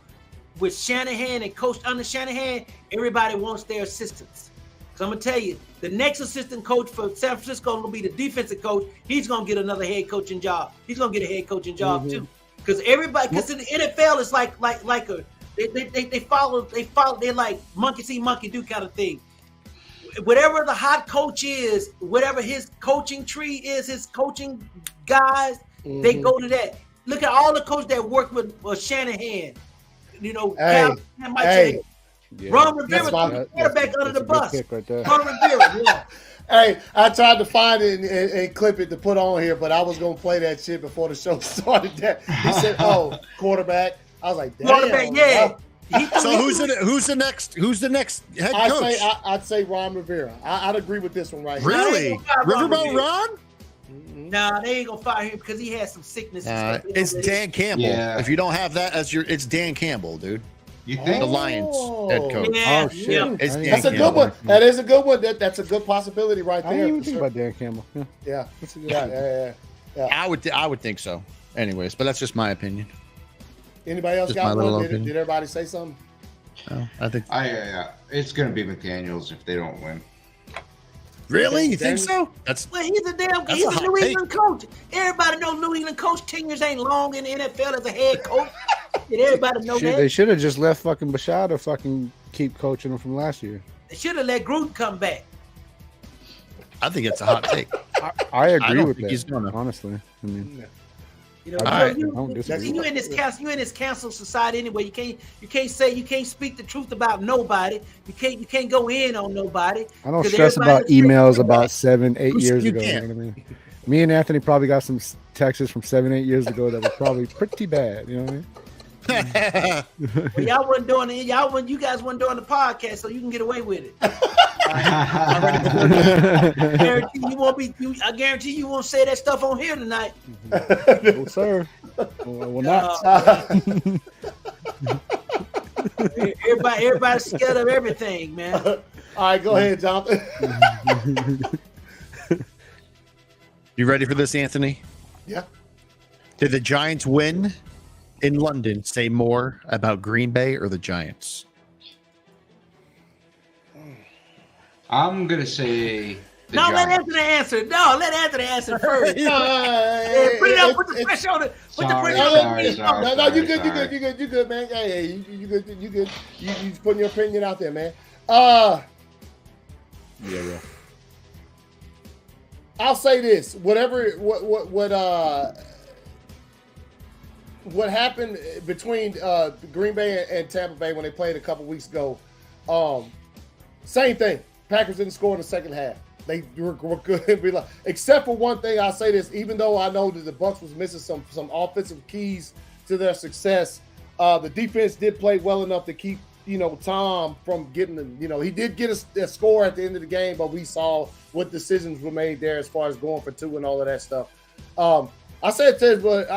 with Shanahan and coached under Shanahan, everybody wants their assistants. So I'm gonna tell you, the next assistant coach for San Francisco will be the defensive coach. He's gonna get another head coaching job. He's gonna get a head coaching job too, because everybody, because in the NFL it's like a they follow they're like monkey see monkey do kind of thing. Whatever the hot coach is, whatever his coaching tree is, his coaching guys, they go to that. Look at all the coaches that work with Shanahan. You know, Hey, Ron Rivera, my- quarterback under the a good bus. pick right there. Ron Rivera, yeah. Hey, I tried to find it and clip it to put on here, but I was gonna play that shit before the show started. That he said, "Oh, quarterback." I was like, "Damn." Quarterback, yeah. So who's the next head coach? I'd say Ron Rivera. I'd agree with this one right here. Really? Riverboat Ron? Nah, they ain't gonna fire him because he has some sickness. and stuff. It's Dan Campbell. Yeah. If you don't have that as it's Dan Campbell, dude. You think? The Lions head coach. Yeah, Oh shit! yeah. It's Dan That's a good Campbell. one. That is a good one. That's a good possibility right I there. didn't even for think sure. about Dan Campbell. Yeah. Yeah. I would think so. Anyways, but that's just my opinion. Anybody else Just my got little one? Did opinion. everybody say something? I think. Yeah. It's gonna be McDaniels if they don't win. Really? You think so? That's Well, he's a That's he's a a hot New take. England coach. Everybody knows New England coach tenures ain't long in the NFL as a head coach. Did everybody know Shit, that? they should have just left fucking Bashad to fucking keep coaching them from last year. They should have let Gruden come back. I think it's a hot take. I agree don't with think that. he's gonna. Honestly, I mean, You know, All right. you, Don't disagree. you in this council society anyway. You can't speak the truth about nobody. You can't go in on nobody. I don't 'Cause stress about everybody's emails crazy. about 7-8 Who said years you ago. You can't? know what I mean? Me and Anthony probably got some texts from 7-8 years ago that were probably pretty bad. You know what I mean? Well, y'all wasn't doing it. You guys wasn't doing the podcast, so you can get away with it. I guarantee you won't say that stuff on here tonight. No, sir. Well, not. Everybody's scared of everything, man. All right, go ahead, Jonathan. You ready for this, Anthony? Yeah. Did the Giants win in London say more about Green Bay or the Giants? I'm gonna say the No, let Giants. Anthony answer. No, let Anthony answer first. Yeah, put it up. Put the pressure on it. Put the Sorry, pressure on it. sorry. No, you good, man. Hey, you good. You putting your opinion out there, man. Yeah. I'll say this: what happened between Green Bay and Tampa Bay when they played a couple weeks ago? Same thing. Packers didn't score in the second half. They were good, except for one thing. I'll say this: even though I know that the Bucs was missing some offensive keys to their success, the defense did play well enough to keep Tom from getting he did get a score at the end of the game, but we saw what decisions were made there as far as going for two and all of that stuff. I said this, but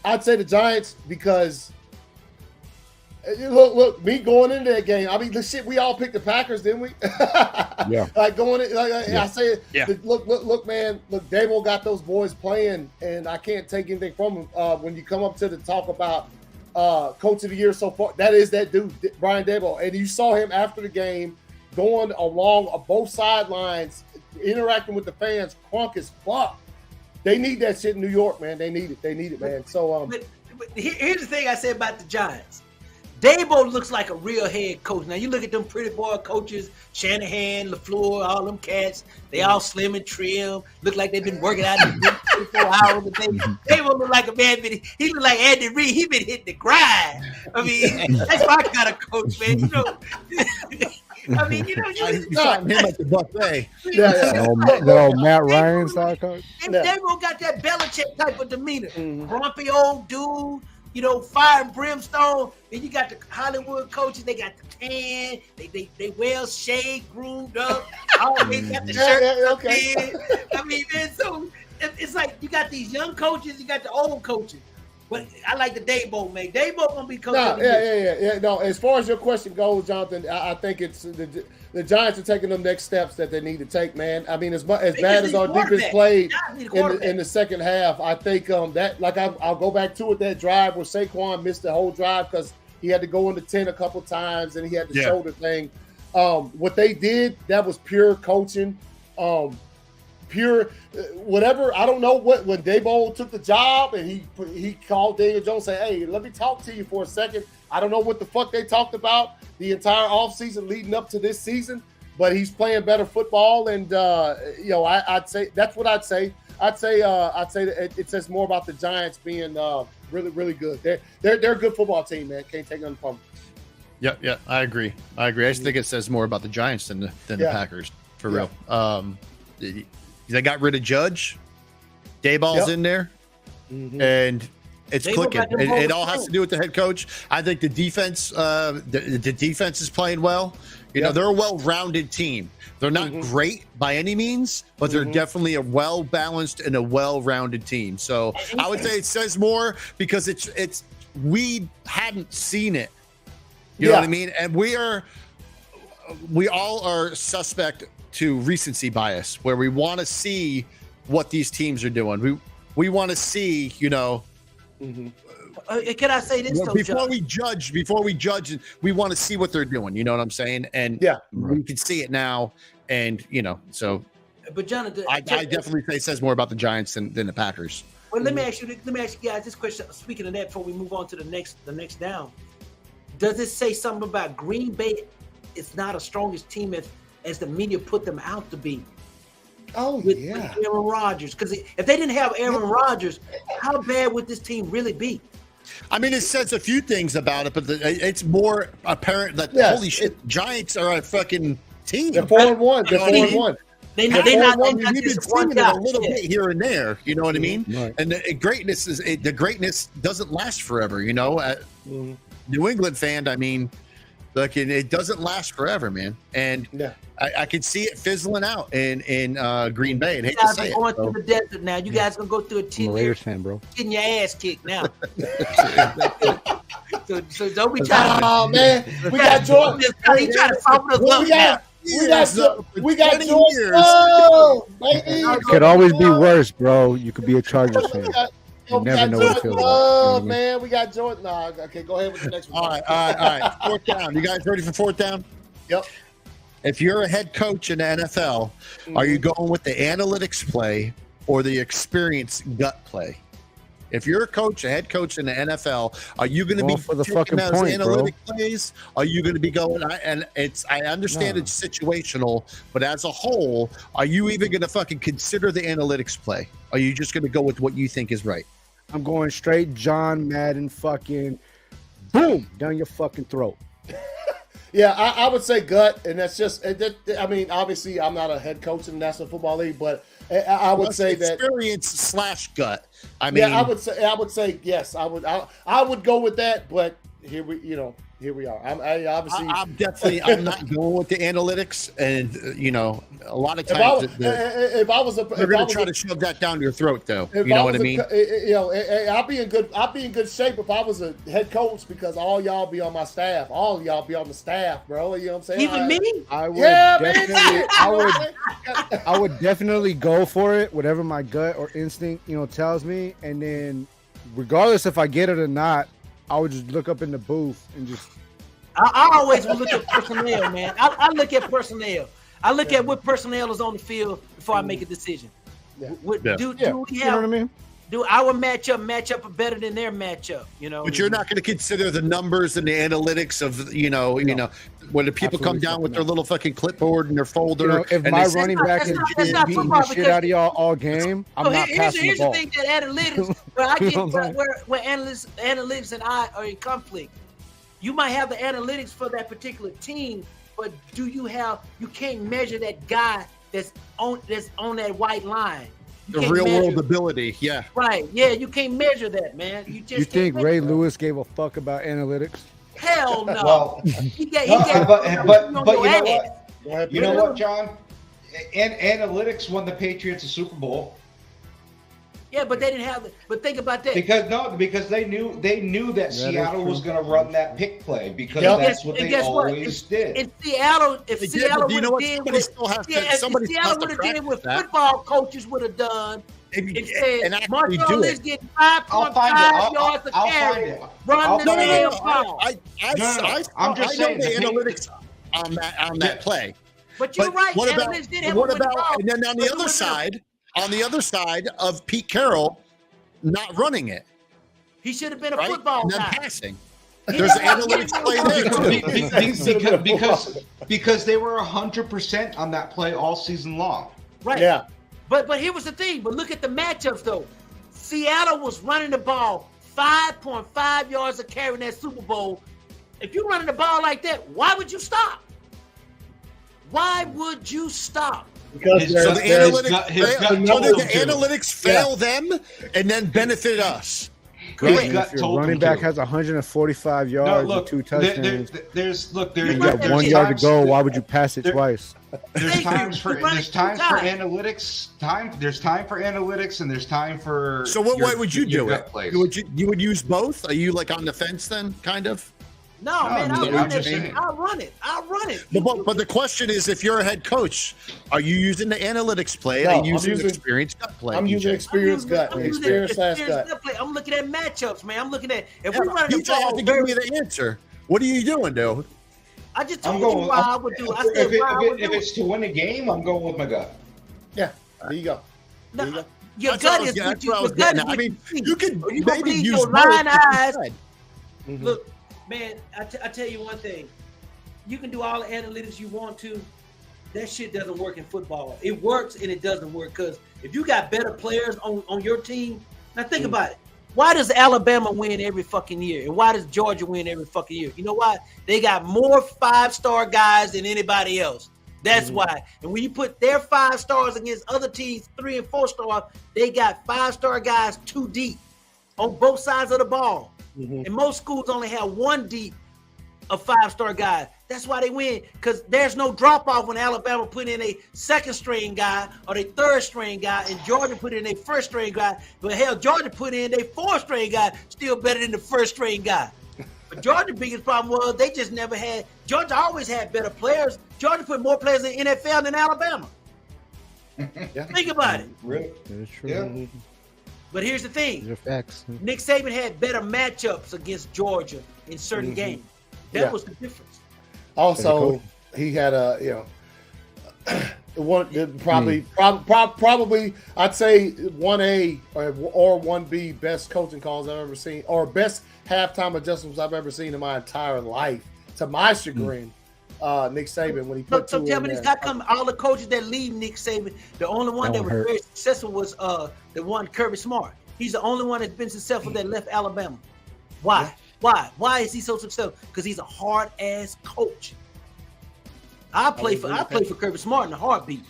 I'd say the Giants because look, me going into that game. I mean, the shit, we all picked the Packers, didn't we? Yeah. Like going in, I say, Yeah. look, man, look, Dabo got those boys playing, and I can't take anything from him. When you come up to the talk about Coach of the Year so far, that is that dude, Brian Dabo, and you saw him after the game going along both sidelines, interacting with the fans, crunk as fuck. They need that shit in New York, man. They need it, man. So, but here's the thing I say about the Giants. Dabo looks like a real head coach. Now you look at them pretty boy coaches, Shanahan, LaFleur, all them cats. They all slim and trim. Look like they've been working out in 24 hours a day. Dabo look like a man. He look like Andy Reid. He been hitting the grind. I mean, that's my kind of coach, man. You know. I mean, you saw him at the buffet. That old Matt Ryan style coach. Dabo got that Belichick type of demeanor. Grumpy old dude. You know, fire and brimstone. Then you got the Hollywood coaches. They got the tan. They well shaved, groomed up. Always got the shirt. Okay. I mean, man. So it's like you got these young coaches. You got the old coaches. But I like the Dabo, man. Dabo gonna be coaching. Yeah. No, as far as your question goes, Jonathan, I think it's the Giants are taking them next steps that they need to take, man. I mean, as bad as our defense played in the second half, I think that, like, I'll go back to it, that drive where Saquon missed the whole drive because he had to go into 10 a couple times and he had the shoulder thing. What they did, that was pure coaching. Pure whatever. I don't know when Dabo took the job and he called Daniel Jones, say, hey, let me talk to you for a second. I don't know what the fuck they talked about the entire offseason leading up to this season, but he's playing better football. And I'd say that's what I'd say. I'd say that it says more about the Giants being really, really good. They're a good football team, man. Can't take nothing from them. Yeah, I agree. I just think it says more about the Giants than the Packers, for real. They got rid of Judge. Dayball's in there, and it's clicking. It all has to do with the head coach. I think the defense, the defense is playing well. You know, they're a well-rounded team. They're not great by any means, but they're definitely a well-balanced and a well-rounded team. So I would say it says more because it's we hadn't seen it. You know what I mean? And we all are suspect to recency bias, where we want to see what these teams are doing. We want to see, you know. Can I say this? Before we judge, we want to see what they're doing. You know what I'm saying? And we can see it now. And you know, so. But Jonathan, I definitely say it says more about the Giants than the Packers. Well, let me ask you guys this question. Speaking of that, before we move on to the next down, does it say something about Green Bay? It's not as strong as team as the media put them out to be. With Aaron Rodgers. Because if they didn't have Aaron Rodgers, how bad would this team really be? I mean, it says a few things about it, but it's more apparent that holy shit, Giants are a fucking team. They're 4-1. They're 4-1. We've been seeing it a little bit here and there. You know what I mean? Right. And the greatness doesn't last forever. You know, New England fan. I mean, look, it doesn't last forever, man. And I can see it fizzling out in Green Bay. And hate to say going through the desert now. You guys gonna go through a 10-year fan, bro. Getting your ass kicked now. so don't be trying. Oh man, we got Jordan. He trying to soften us up now. We got Jordan. Oh, baby. It could always be worse, bro. You could be a Chargers fan. You never know what it feels like. Oh man, we got Jordan. No, okay, go ahead with the next one. All right. Fourth down. You guys ready for fourth down? Yep. If you're a head coach in the NFL, are you going with the analytics play or the experience gut play? If you're a head coach in the NFL, are you going to be for the taking fucking those point, analytic bro? plays? Are you going to be going? I understand it's situational, but as a whole, are you even going to fucking consider the analytics play? Are you just going to go with what you think is right? I'm going straight John Madden fucking boom down your fucking throat. Yeah, I would say gut, and that's just. I mean, obviously, I'm not a head coach in the National Football League, but I would say that experience / gut. I mean, yeah, I would say yes. I would go with that, but here we are. I'm not going with the analytics, and you know, a lot of times they're going to try to shove that down your throat, though. You know what I mean? I'll be in good shape if I was a head coach, because all y'all be on my staff. All y'all be on the staff, bro. You know what I'm saying? Even me? I would definitely go for it, whatever my gut or instinct, tells me, and then regardless if I get it or not, I would just look up in the booth and just I always will look at personnel, man. I look at personnel. I look at what personnel is on the field before I make a decision. Do we have? You know what I mean? Do our matchup better than their matchup? You know, but you're not going to consider the numbers and the analytics of when the people come down with their little fucking clipboard and their folder. If my running back is beating the shit out of y'all all game, I'm not passing the ball. Here's the thing that analytics, where I get where analytics and I are in conflict. You might have the analytics for that particular team, but you can't measure that guy that's on that white line. The real world ability, yeah. Right, yeah, you can't measure that, man. You think Ray Lewis gave a fuck about analytics? Hell no. Well, but you know what, John? Analytics won the Patriots a Super Bowl. Yeah, but they didn't have. But think about that. Because they knew that Seattle was going to run that pick play because that's what they always did. In Seattle, if Seattle would have did what football coaches would have done, it said Marshall is getting 5.5 yards a carry, run the damn ball. I'm just saying the analytics on that play. But you're right. What about? And then on the other side of Pete Carroll not running it. He should have been a football guy. And passing. There's an analytics play there. Because they were 100% on that play all season long. Right. Yeah. But here was the thing. But look at the matchups, though. Seattle was running the ball 5.5 yards a carry in that Super Bowl. If you're running the ball like that, why would you stop? Why would you stop? Because the analytics fail them and then benefit us. If your running back has 145 yards and 2 touchdowns, you got 1 yard to go. Why would you pass it twice? There's times for analytics. There's time for analytics, and there's time for. So what way would you do it? You would use both? Are you like on the fence then, kind of? No, man, I'll run it. But the question is, if you're a head coach, are you using the analytics play? Are you using experienced gut play? I'm using experienced gut. I'm looking at matchups, man. I'm looking at if we're running the ball. You have to give me the answer. What are you doing, dude? I just told you what I would do. If it's to win a game, I'm going with my gut. Yeah, there you go. Your gut is what you. I mean, you can maybe use your line eyes. Look. Man, I tell you one thing. You can do all the analytics you want to. That shit doesn't work in football. It works and it doesn't work because if you got better players on your team, now think about it. Why does Alabama win every fucking year? And why does Georgia win every fucking year? You know why? They got more 5-star guys than anybody else. That's why. And when you put their 5 stars against other teams, 3 and 4 stars, they got 5-star guys too deep on both sides of the ball. And most schools only have 1 deep of 5-star guys. That's why they win, because there's no drop-off when Alabama put in a 2nd-string guy or a 3rd-string guy, and Georgia put in a 1st-string guy. But hell, Georgia put in a 4th-string guy, still better than the 1st-string guy. But Georgia's biggest problem was they just never had – Georgia always had better players. Georgia put more players in the NFL than Alabama. Think about it. Really? That's true. Yeah. But here's the thing. Nick Saban had better matchups against Georgia in certain games. That was the difference. Also, he had probably I'd say 1A or 1B best coaching calls I've ever seen, or best halftime adjustments I've ever seen in my entire life. To my chagrin, Nick Saban when he put so tell me this: how come all the coaches that leave Nick Saban, the only one that was very successful was the one Kirby Smart. He's the only one that's been successful that left Alabama. Why? Why is he so successful? Because he's a hard ass coach. I play for Kirby Smart in a heartbeat.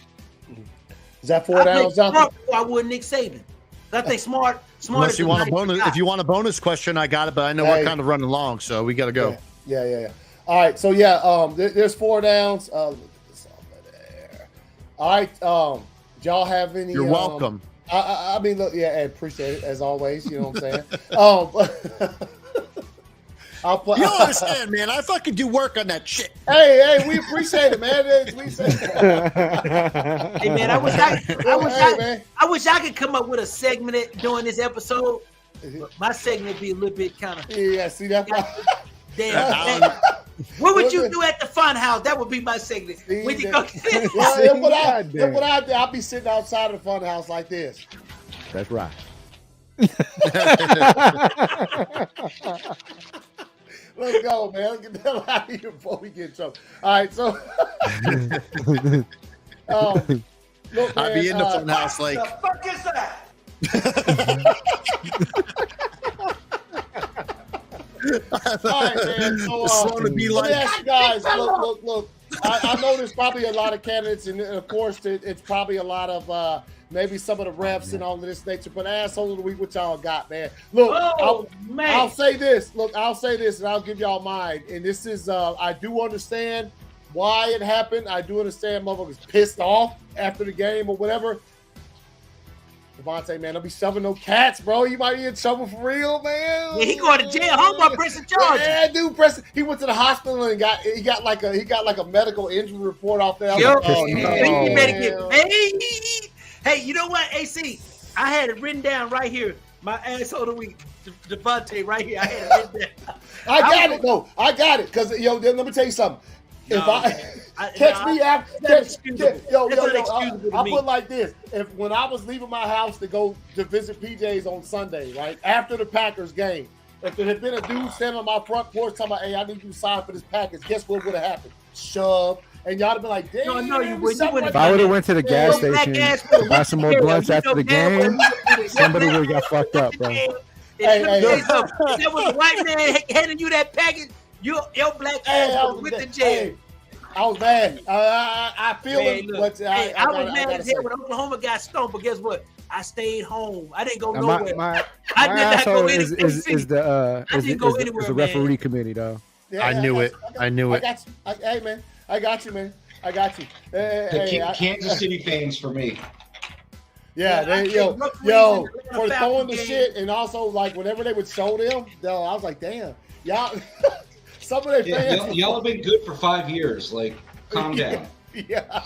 Is that 4 downs out there? I would Nick Saban. I think Smart. Unless you want a bonus, if you want a bonus question, I got it. But I know we're kind of running long, so we got to go. Yeah. All right, so there's 4 downs. All right, y'all have any? You're welcome. I mean, look, I appreciate it as always. You know what I'm saying? I'll play. You don't understand, man. I fucking do work on that shit. Hey, we appreciate it, man. Hey, man, I wish I could come up with a segment during this episode. My segment would be a little bit kind of. Yeah, see that? Damn. What would you do at the fun house? That would be my segment. When you go that's what I do. I'll be sitting outside of the fun house like this. That's right. Let's go, man. Let's get the hell out of here before we get in trouble. All right, so look, man, I'll be in the fun house like. What the fuck is that? All right, man. So, Sloan would be like, let me ask you guys. Look. I know there's probably a lot of candidates, and of course, it's probably a lot of maybe some of the refs and all of this nature. But asshole of the week, what y'all got, man? Look, I'll say this. Look, I'll say this, and I'll give y'all mine. And this is, I do understand why it happened. I do understand motherfuckers pissed off after the game or whatever. Devontae, man, don't be shoving no cats, bro. You might be in trouble for real, man. Yeah, he going to jail. Homeboy pressing charges. Yeah, dude, he went to the hospital and he got like a medical injury report off there. Yo, like, oh, no, you better get paid. Hey, you know what, AC? I had it written down right here. My asshole of the week, Devontae, right here. I had it written down. I got it. Because let me tell you something. If catch me after, I'll put it like this: when I was leaving my house to go to visit PJ's on Sunday, right after the Packers game, if there had been a dude standing on my front porch telling me, "Hey, I need you to sign for this package," guess what would have happened? Shove. And y'all have been like, damn. No, you wouldn't. If I would have went to the gas station to buy some more blunts after the game, somebody would have got fucked up, bro. If that was a white man handing you that package, your black ass with the jail. I was mad. I feel it, but I was mad as hell when Oklahoma got stoned. But guess what? I stayed home. I didn't go nowhere. My asshole is the referee committee, though. Yeah, I knew it. I got you. Hey, man. I got you, man. I got you. Kansas City fans for me. Yeah, for throwing the shit, and also like whenever they would show them, I was like, damn, y'all. Some of their fans, y'all have been good for 5 years. Like, calm down. Yeah.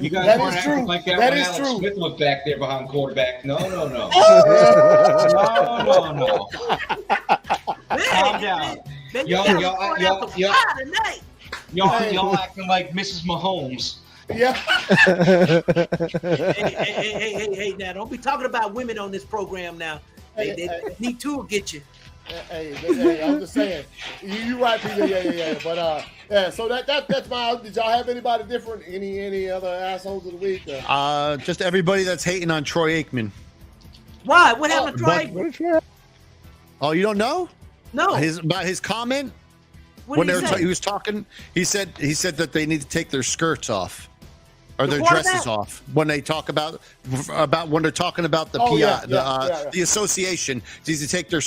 You guys that weren't is true. acting like that, that when is Alex true. Smith was back there behind quarterback. No. No. Calm down. Y'all acting like Mrs. Mahomes. Yeah. Hey, now don't be talking about women on this program now. They need to get you. Hey, I'm just saying. You right, PJ. Yeah. But so that's my. Did y'all have anybody different? Any other assholes of the week? Just everybody that's hating on Troy Aikman. Why? What happened to Troy Aikman? Oh, you don't know? No. About his comment What when did he say? he was talking. He said that they need to take their skirts off. Or their dresses off when they talk about when they're talking about the PI, the association needs to take their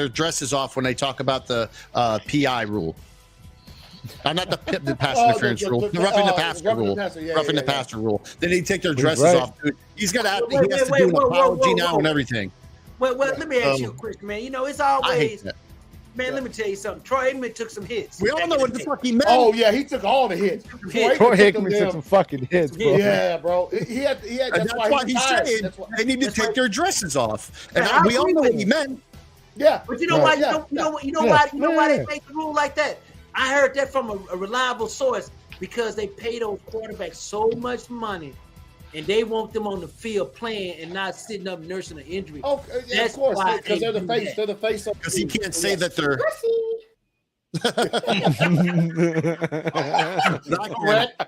dresses off when they talk about the PI rule. Not the pass interference rule, the roughing the passer rule. Roughing the passer rule. They need to take their dresses off. He's gonna have he has to do an apology now and everything. Well, let me ask you a question, man. You know, it's always. Man, let me tell you something. Troy Aikman took some hits. We all know what the fuck he meant. Oh yeah, he took all the hits. Troy Aikman took some fucking hits, bro. Yeah, bro. He had. That's why he's saying they need to take their dresses off, and we all know what he meant. Yeah, but you know why? You know why they make the rule like that? I heard that from a reliable source because they pay those quarterbacks so much money. And they want them on the field playing and not sitting up nursing an injury. Oh, yeah, of course, because they're the face. They're the face of. Because he can't say that they're. Not correct.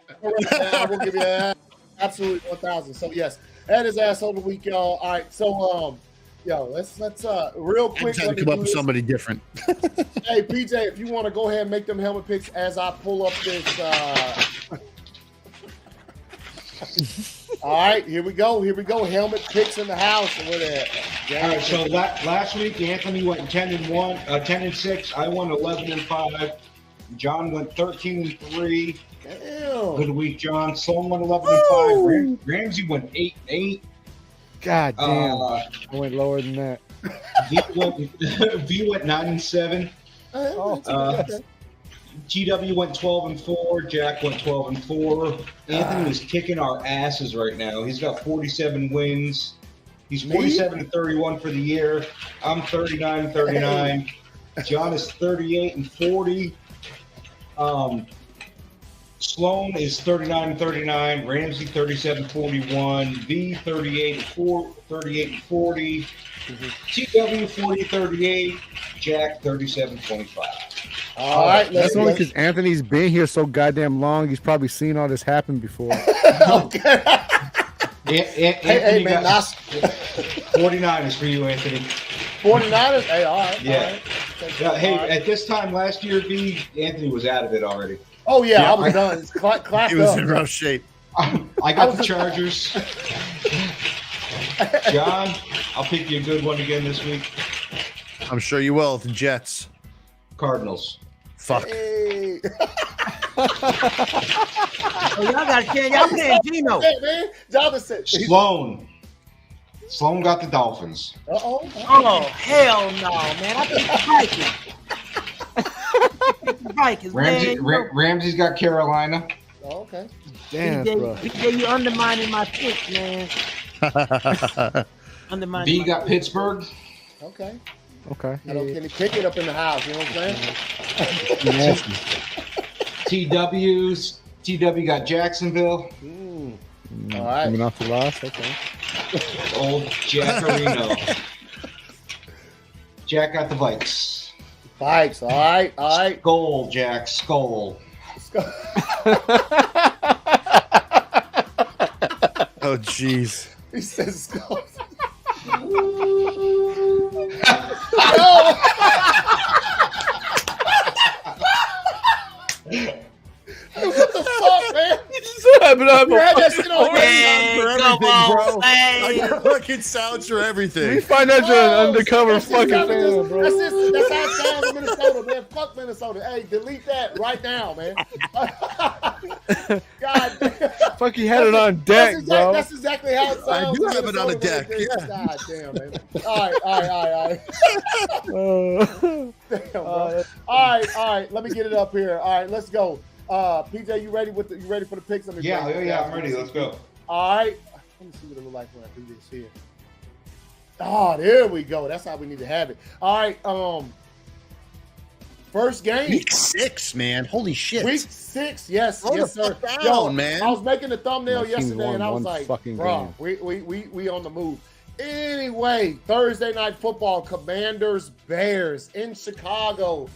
I will give you absolutely 1,000. So yes, that is asshole of the week, y'all. All right, so let's real quick. Come up with somebody different. Hey, PJ, if you want to go ahead and make them helmet picks as I pull up this. All right, here we go. Helmet picks in the house. All right, so last week Anthony went 10-6. I won 11-5. John went 13-3. Damn. Good week, John. Sloan went 11-5. Ramsey went 8-8. God damn. I went lower than that. V went 9-7. GW went 12-4. Jack went 12-4. Anthony is kicking our asses right now. He's got 47 wins. He's 47-31 for the year. I'm 39-39. John is 38-40. Sloan is 39-39, Ramsey 37-41, V 38-40, TW 40-38, Jack 37-25. All right, that's only because Anthony's been here so goddamn long. He's probably seen all this happen before. Okay. Hey, man, 49 is for you, Anthony. 49ers? Hey, all right. Yeah. All right. Yeah, hey, at this time last year, B, Anthony was out of it already. Oh, yeah, I was done. It's clapped He was up. in rough shape. I got the Chargers. John, I'll pick you a good one again this week. I'm sure you will. The Jets. Cardinals. Fuck. Hey. Oh, y'all got y'all playing Gino. Hey, man. Y'all just said. Sloan got the Dolphins. Uh-oh. Oh, hell no, man. I think the Vikings. Ramsey's got Carolina. Oh, okay. Damn, bro. BJ, you undermining my pick, man. B got Pittsburgh. Okay. Okay. I know Kenny Pickett up in the house. You know what I'm saying? TW got Jacksonville. All right. Coming off the loss. Okay. Old Jackarino. Jack got the Vikes. Vikes. All right. All right. Skull, Jack. Skull. Oh, jeez. He says skull. What the fuck, man? You had that shit on I got fucking sounds for everything. We find out you're an undercover fucking fan, bro. That's how it sounds in Minnesota, man. Fuck Minnesota. Hey, delete that right now, man. God damn. Fuck, he had it on deck, bro. That's exactly how it sounds. I do have it on the Minnesota, deck. man. Yeah. God damn, man. All right. Damn, bro. All right. Let me get it up here. All right, let's go. PJ, you ready for the picks? Yeah, I'm ready. Let's go. All right. Let me see what it look like when I do this here. Oh, there we go. That's how we need to have it. All right. First game. Week 6, man. Holy shit. Week 6, yes, Slow yes, the sir. fuck Yo, down, man. I was making the thumbnail My team's yesterday, won and I was one like, fucking bro, we on the move. Anyway, Thursday night football, Commanders Bears in Chicago.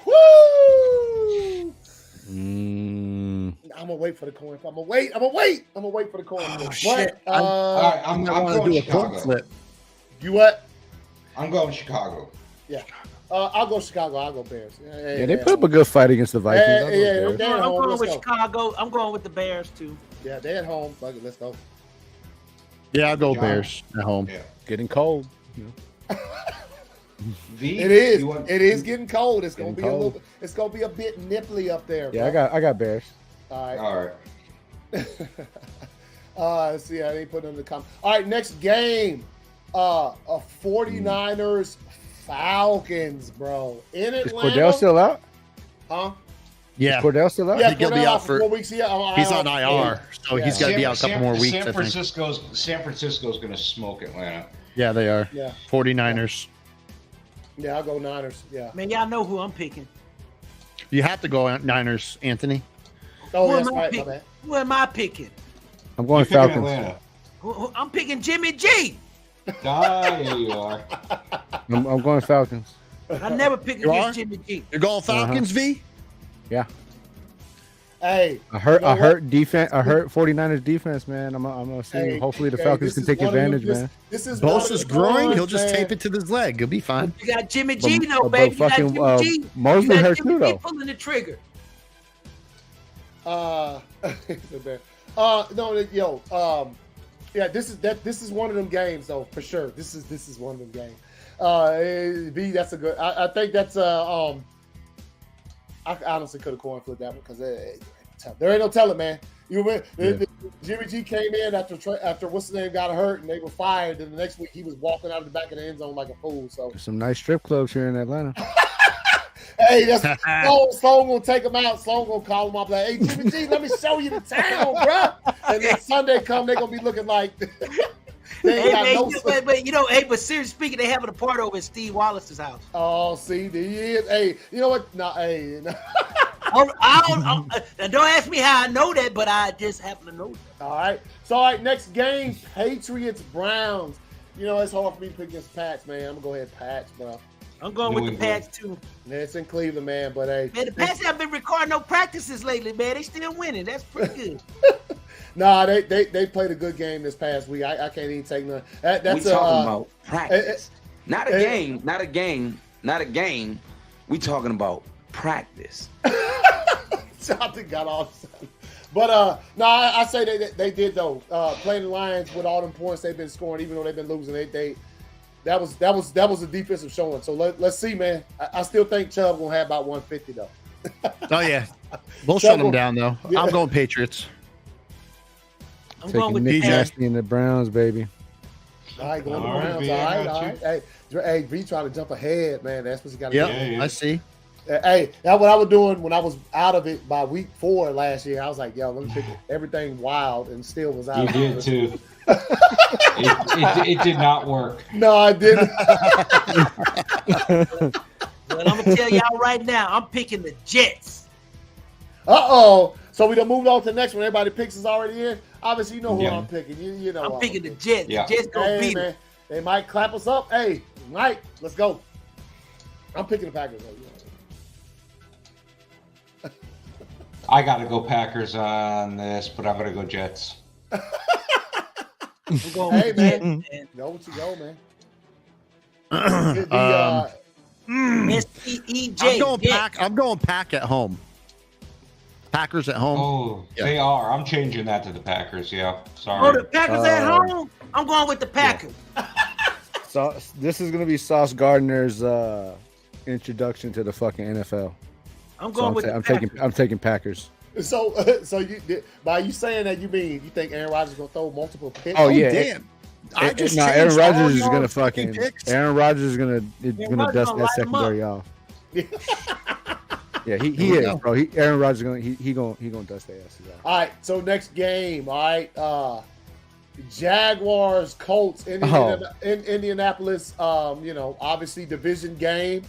Woo! Mm. I'm gonna wait for the coin. I'm gonna wait for the coin. Oh, shit. All right, I'm going Chicago. You what? I'm going Chicago. Yeah. I'll go Chicago. I'll go Bears. Yeah, they put up a good fight against the Vikings. I'll go Bears. they're at I'm home. going Let's with go. Chicago. I'm going with the Bears too. Yeah, they're at home. Fuck it, let's go. Yeah, I'll go John. Bears at home. Yeah. Getting cold. V, It is. you want- It is getting cold. It's gonna Getting be a cold. little. It's gonna be a bit nipply up there. Yeah, bro. I got Bears. All right. All right. Let's see. I didn't put it in the comment. All right, next game. A 49ers Falcons, bro. In Is Atlanta. Cordell still out? Huh? Yeah. Is Cordell still out? Yeah, think he'll be Cordell out for- 4 weeks. Yeah, He's on IR, so Yeah. he's got to be out a couple more weeks, San I think. Francisco's going to smoke Atlanta. Yeah, they are. Yeah. 49ers. Yeah, I'll go Niners. Yeah. Man, y'all know who I'm picking. You have to go Niners, Anthony. Oh, Who that's am I right. My picking? bad. Who am I picking? I'm going You're picking Falcons. Atlanta. I'm picking Jimmy G. There you are. I'm going Falcons. I never pick You against are? Jimmy G. You're going Falcons, V? Yeah. Hey. I hurt You know what? defense. I hurt 49ers defense, man. I'm gonna see. Hey, Hopefully the hey, Falcons this can is take one of them- advantage, man. This is one of Bosa's the growing. ones, He'll just man. tape it to his leg. He'll be fine. You got Jimmy G, though, but baby. You got fucking, Jimmy G. Mosley You got hurt Jimmy too, G though. pulling the trigger. No, yeah, this is one of them games though, for sure. This is one of them games. B, that's a good. I think that's I honestly could have coin flipped that one because there ain't no telling, man. You win. Jimmy G came in after what's his name got hurt and they were fired, and the next week he was walking out of the back of the end zone like a fool. So There's some nice strip clubs here in Atlanta. hey, that's Sloan gonna take him out. Sloan gonna call him up like, "Hey, Jimmy G, let me show you the town, bro." And then Sunday come, they gonna be looking like They ain't got no. But seriously speaking, they having a party over at Steve Wallace's house. Oh, see, there he is. Hey, you know what? No, hey. No. Don't ask me how I know that, but I just happen to know that. All right. So, all right, next game, Patriots Browns. You know, it's hard for me to pick against Pats, man. I'm gonna go ahead and Pats, bro. I'm going with the Pats too. Yeah, it's in Cleveland, man. But hey, man, the Pats haven't been recording no practices lately, man. They still winning. That's pretty good. Nah, they played a good game this past week. I can't even take none. That's we talking about practice, not a game, not a game. We talking about practice. Something got off. But no, I say they did though. Playing the Lions with all them points they've been scoring, even though they've been losing, that was a defensive showing. So let's see, man. I still think Chubb gonna have about 150 though. Oh yeah, we'll shut them down though. Yeah. I'm going Patriots. I'm going with Nick Nasty and the Browns, baby. All right, going to the Browns. All right. Hey, B trying to jump ahead, man. That's what you got to do. Yeah, I see. Hey, that's what I was doing when I was out of it by week 4 last year. I was like, yo, let me pick everything wild, and still was out. You did too. It did not work. No, I didn't. Well, I'm gonna tell y'all right now, I'm picking the Jets. So we done moved on to the next one. Everybody picks is already in. Obviously, you know who I'm picking. You know, I'm picking the Jets. Yeah. The Jets gonna beat them. They might clap us up. Hey, Mike, let's go. I'm picking the Packers. I got to go Packers on this, but I'm going to go Jets. Hey, man. Go what you go, man. I'm going Pack at home. Packers at home. Oh, yeah. They are. I'm changing that to the Packers. Yeah, sorry. Oh, the Packers at home? I'm going with the Packers. Yeah. So this is going to be Sauce Gardner's introduction to the fucking NFL. I'm going with the Packers. I'm taking Packers. So by you saying that, you think Aaron Rodgers is going to throw multiple picks? Oh yeah. Damn. Aaron Rodgers is going to fucking Aaron Rodgers is going to dust that secondary off. Yeah, he is, bro. Aaron Rodgers he gonna dust their asses out. All right, so next game, all right. Jaguars, Colts, Indianapolis. Obviously division game.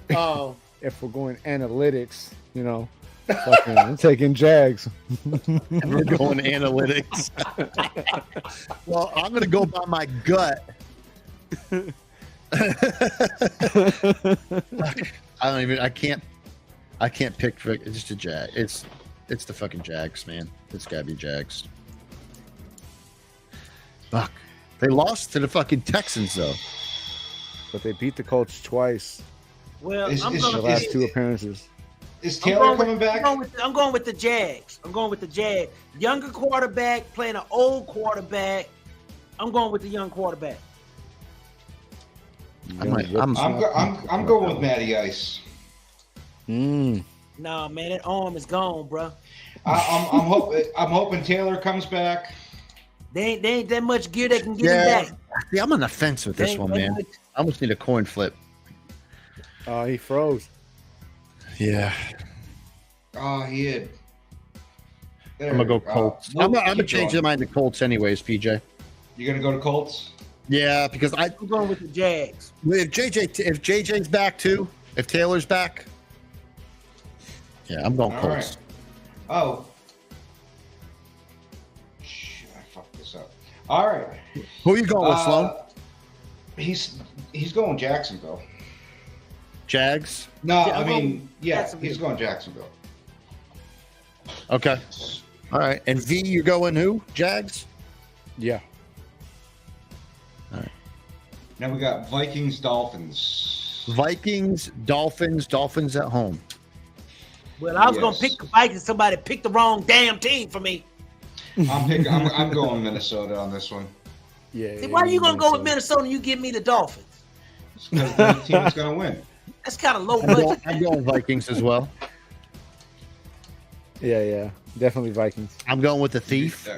If we're going analytics, I'm taking Jags. We're going analytics. Well, I'm gonna go by my gut. I can't pick for it's just a Jag. It's the fucking Jags, man. It's gotta be Jags. Fuck. They lost to the fucking Texans though. But they beat the Colts twice. Well, the last 2 appearances. Is Taylor coming back? I'm going with the Jags. Younger quarterback playing an old quarterback. I'm going with the young quarterback. I'm going with Matty Ice. Nah, man, that arm is gone, bro. I'm hoping Taylor comes back. They ain't that much gear that can get him back. See, I'm on the fence with this one, man. I almost need a coin flip. Oh, he froze. Yeah. Oh, he did. I'm gonna go Colts. I'm gonna change my mind to Colts anyways, PJ. You're gonna go to Colts? Yeah, because I'm going with the Jags. If JJ's back too, if Taylor's back, yeah, I'm going Colts. Right. Oh. Shit, I fucked this up. All right. Who are you going with, Sloan? He's going Jacksonville. Jags? No, he's going Jacksonville. Okay. All right. And V, you're going who? Jags? Yeah. All right. Now we got Vikings, Dolphins. Vikings, Dolphins at home. Well, I was gonna pick the Vikings. Somebody picked the wrong damn team for me. I'm going Minnesota on this one. Yeah. See, why are you gonna go with Minnesota and you give me the Dolphins? Because the team's gonna win. That's kind of low budget. I'm going Vikings as well. Yeah, definitely Vikings. I'm going with the Thief.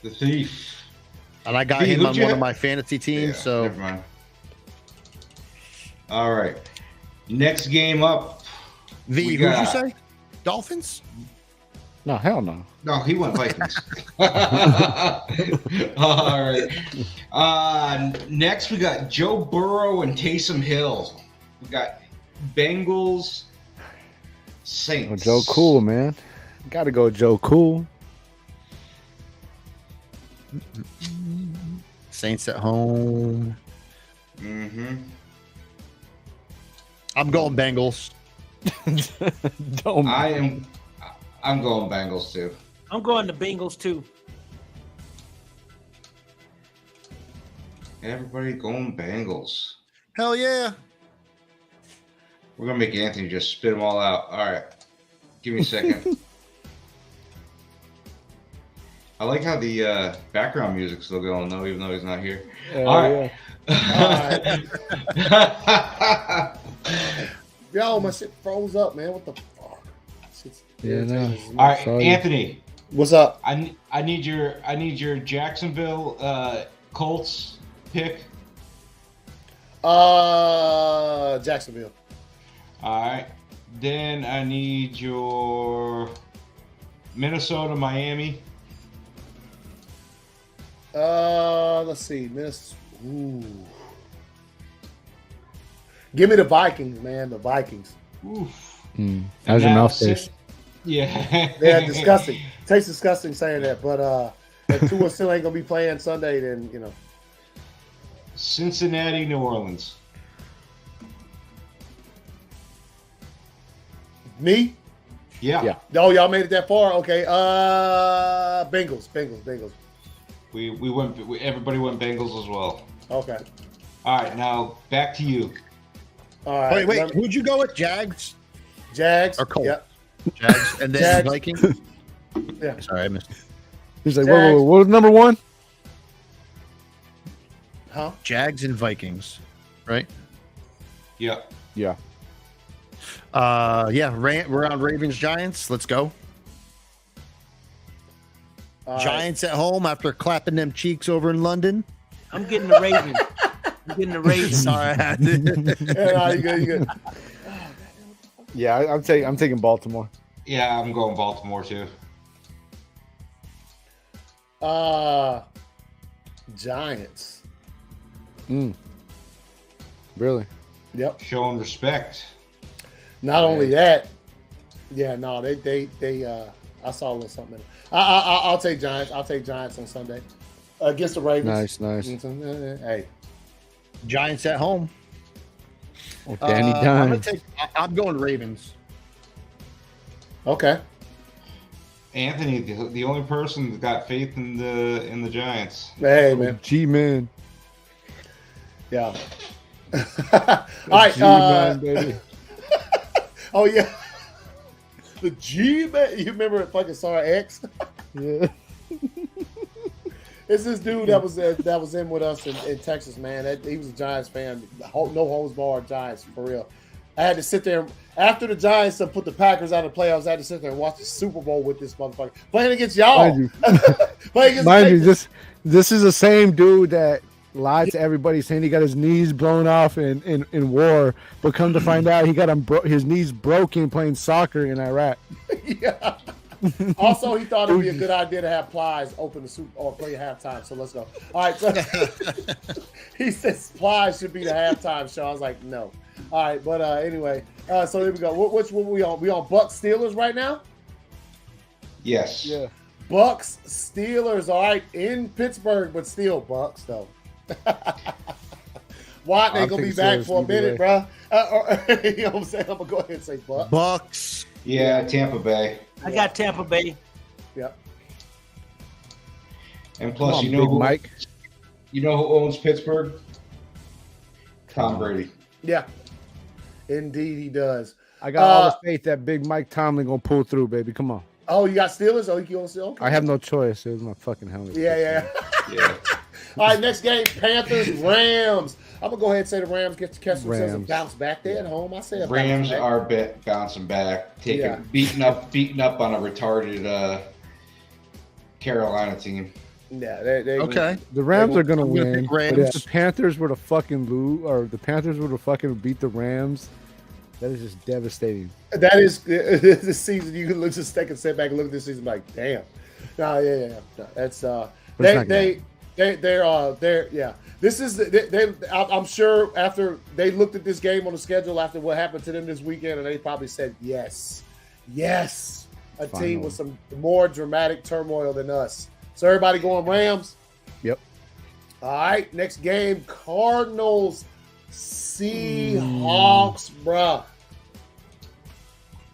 The Thief. And I got him on one of my fantasy teams, so never mind. All right. Next game up. V, who'd you say? Dolphins? No, hell no. No, he went Vikings. All right. Next, we got Joe Burrow and Taysom Hill. We got Bengals, Saints. Oh, Joe Cool, man. Got to go Joe Cool. Saints at home. Mm-hmm. I'm going Bengals. I'm going Bengals too. I'm going to Bengals too. Everybody going Bengals. Hell yeah. We're gonna make Anthony just spit them all out. All right, give me a second. I like how the background music's still going though, even though he's not here. All right. Yeah. Yo, my shit froze up, man. What the fuck? Yeah, no. All right, Sorry. Anthony. What's up? I need your Jacksonville Colts pick. Jacksonville. All right. Then I need your Minnesota Miami. Let's see. Ooh. Give me the Vikings, man. The Vikings. Oof. How's your mouth taste? Yeah. Yeah, disgusting. Tastes disgusting saying that, but if Tua still ain't gonna be playing Sunday, then you know. Cincinnati, New Orleans. Me? Yeah. Oh, y'all made it that far? Okay. Bengals. We went. Everybody went Bengals as well. Okay. All right, now back to you. All right. Wait. Who'd you go with? Jags? Jags. Or Colts? Yep. Jags. And then Jags. Vikings? Yeah. Sorry, I missed it. He's like, Jags. whoa, what was number one? Huh? Jags and Vikings, right? Yeah. Yeah. We're on Ravens Giants. Let's go. All Giants at home after clapping them cheeks over in London. I'm getting the Ravens. Sorry, I had to. Right. Yeah, no, you good. Yeah, I'm taking Baltimore. Yeah, I'm going Baltimore too. Giants. Really? Yep. Showing respect. Not only that, yeah, no, they I saw a little something in it. I'll take Giants. I'll take Giants on Sunday against the Ravens. Nice. Hey, Giants at home. Oh, Danny Dimes. I'm going Ravens. okay. Anthony, the only person that got faith in the Giants. Hey, man. G-Man. Yeah. All right. G-Man, baby. Oh yeah. The G man. You remember fucking Star X? Yeah. It's this dude that was in with us in Texas, man. He was a Giants fan. No holds barred Giants for real. I had to sit there after the Giants put the Packers out of the playoffs. I had to sit there and watch the Super Bowl with this motherfucker playing against y'all. Mind you, this is the same dude that lied to everybody saying he got his knees blown off in war, but come to find out he got his knees broken playing soccer in Iraq. Yeah. Also, he thought it would be a good idea to have Plies open the Super or play halftime. So let's go. All right. So he says Plies should be the halftime show. I was like, no. All right, but anyway, so here we go. Which one we on? We on Bucks Steelers right now? Yes. Yeah. Bucks Steelers. All right, in Pittsburgh, but still Bucks though. Watt ain't gonna be back for a minute, bro. You know what I'm saying? I'm gonna go ahead and say Bucks. Bucks. Yeah, Tampa Bay. I got Tampa Bay. Yep. And plus, Big Mike. You know who owns Pittsburgh? Tom Brady. Yeah. Indeed, he does. I got all the faith that Big Mike Tomlin gonna pull through, baby. Come on. Oh, you got Steelers? Oh, you gonna say okay? I have no choice. It was my fucking helmet. Yeah. Yeah. All right, next game, Panthers Rams. I'm gonna go ahead and say the Rams get to catch themselves and Rams. bounce back there at home. I say Rams are bouncing back, beating up on a retarded Carolina team. Yeah, they Okay. The Rams are gonna I'm gonna win. pick But Rams. if the Panthers were to fucking lose, or the Panthers were to fucking beat the Rams, That is just devastating. That is this season. You can just take a step back and look at this season like, damn. No, yeah. No, that's they're. This is I'm sure after they looked at this game on the schedule after what happened to them this weekend, and they probably said yes, a team with some more dramatic turmoil than us. So everybody going Rams. Yep. All right, next game, Cardinals Seahawks, bruh.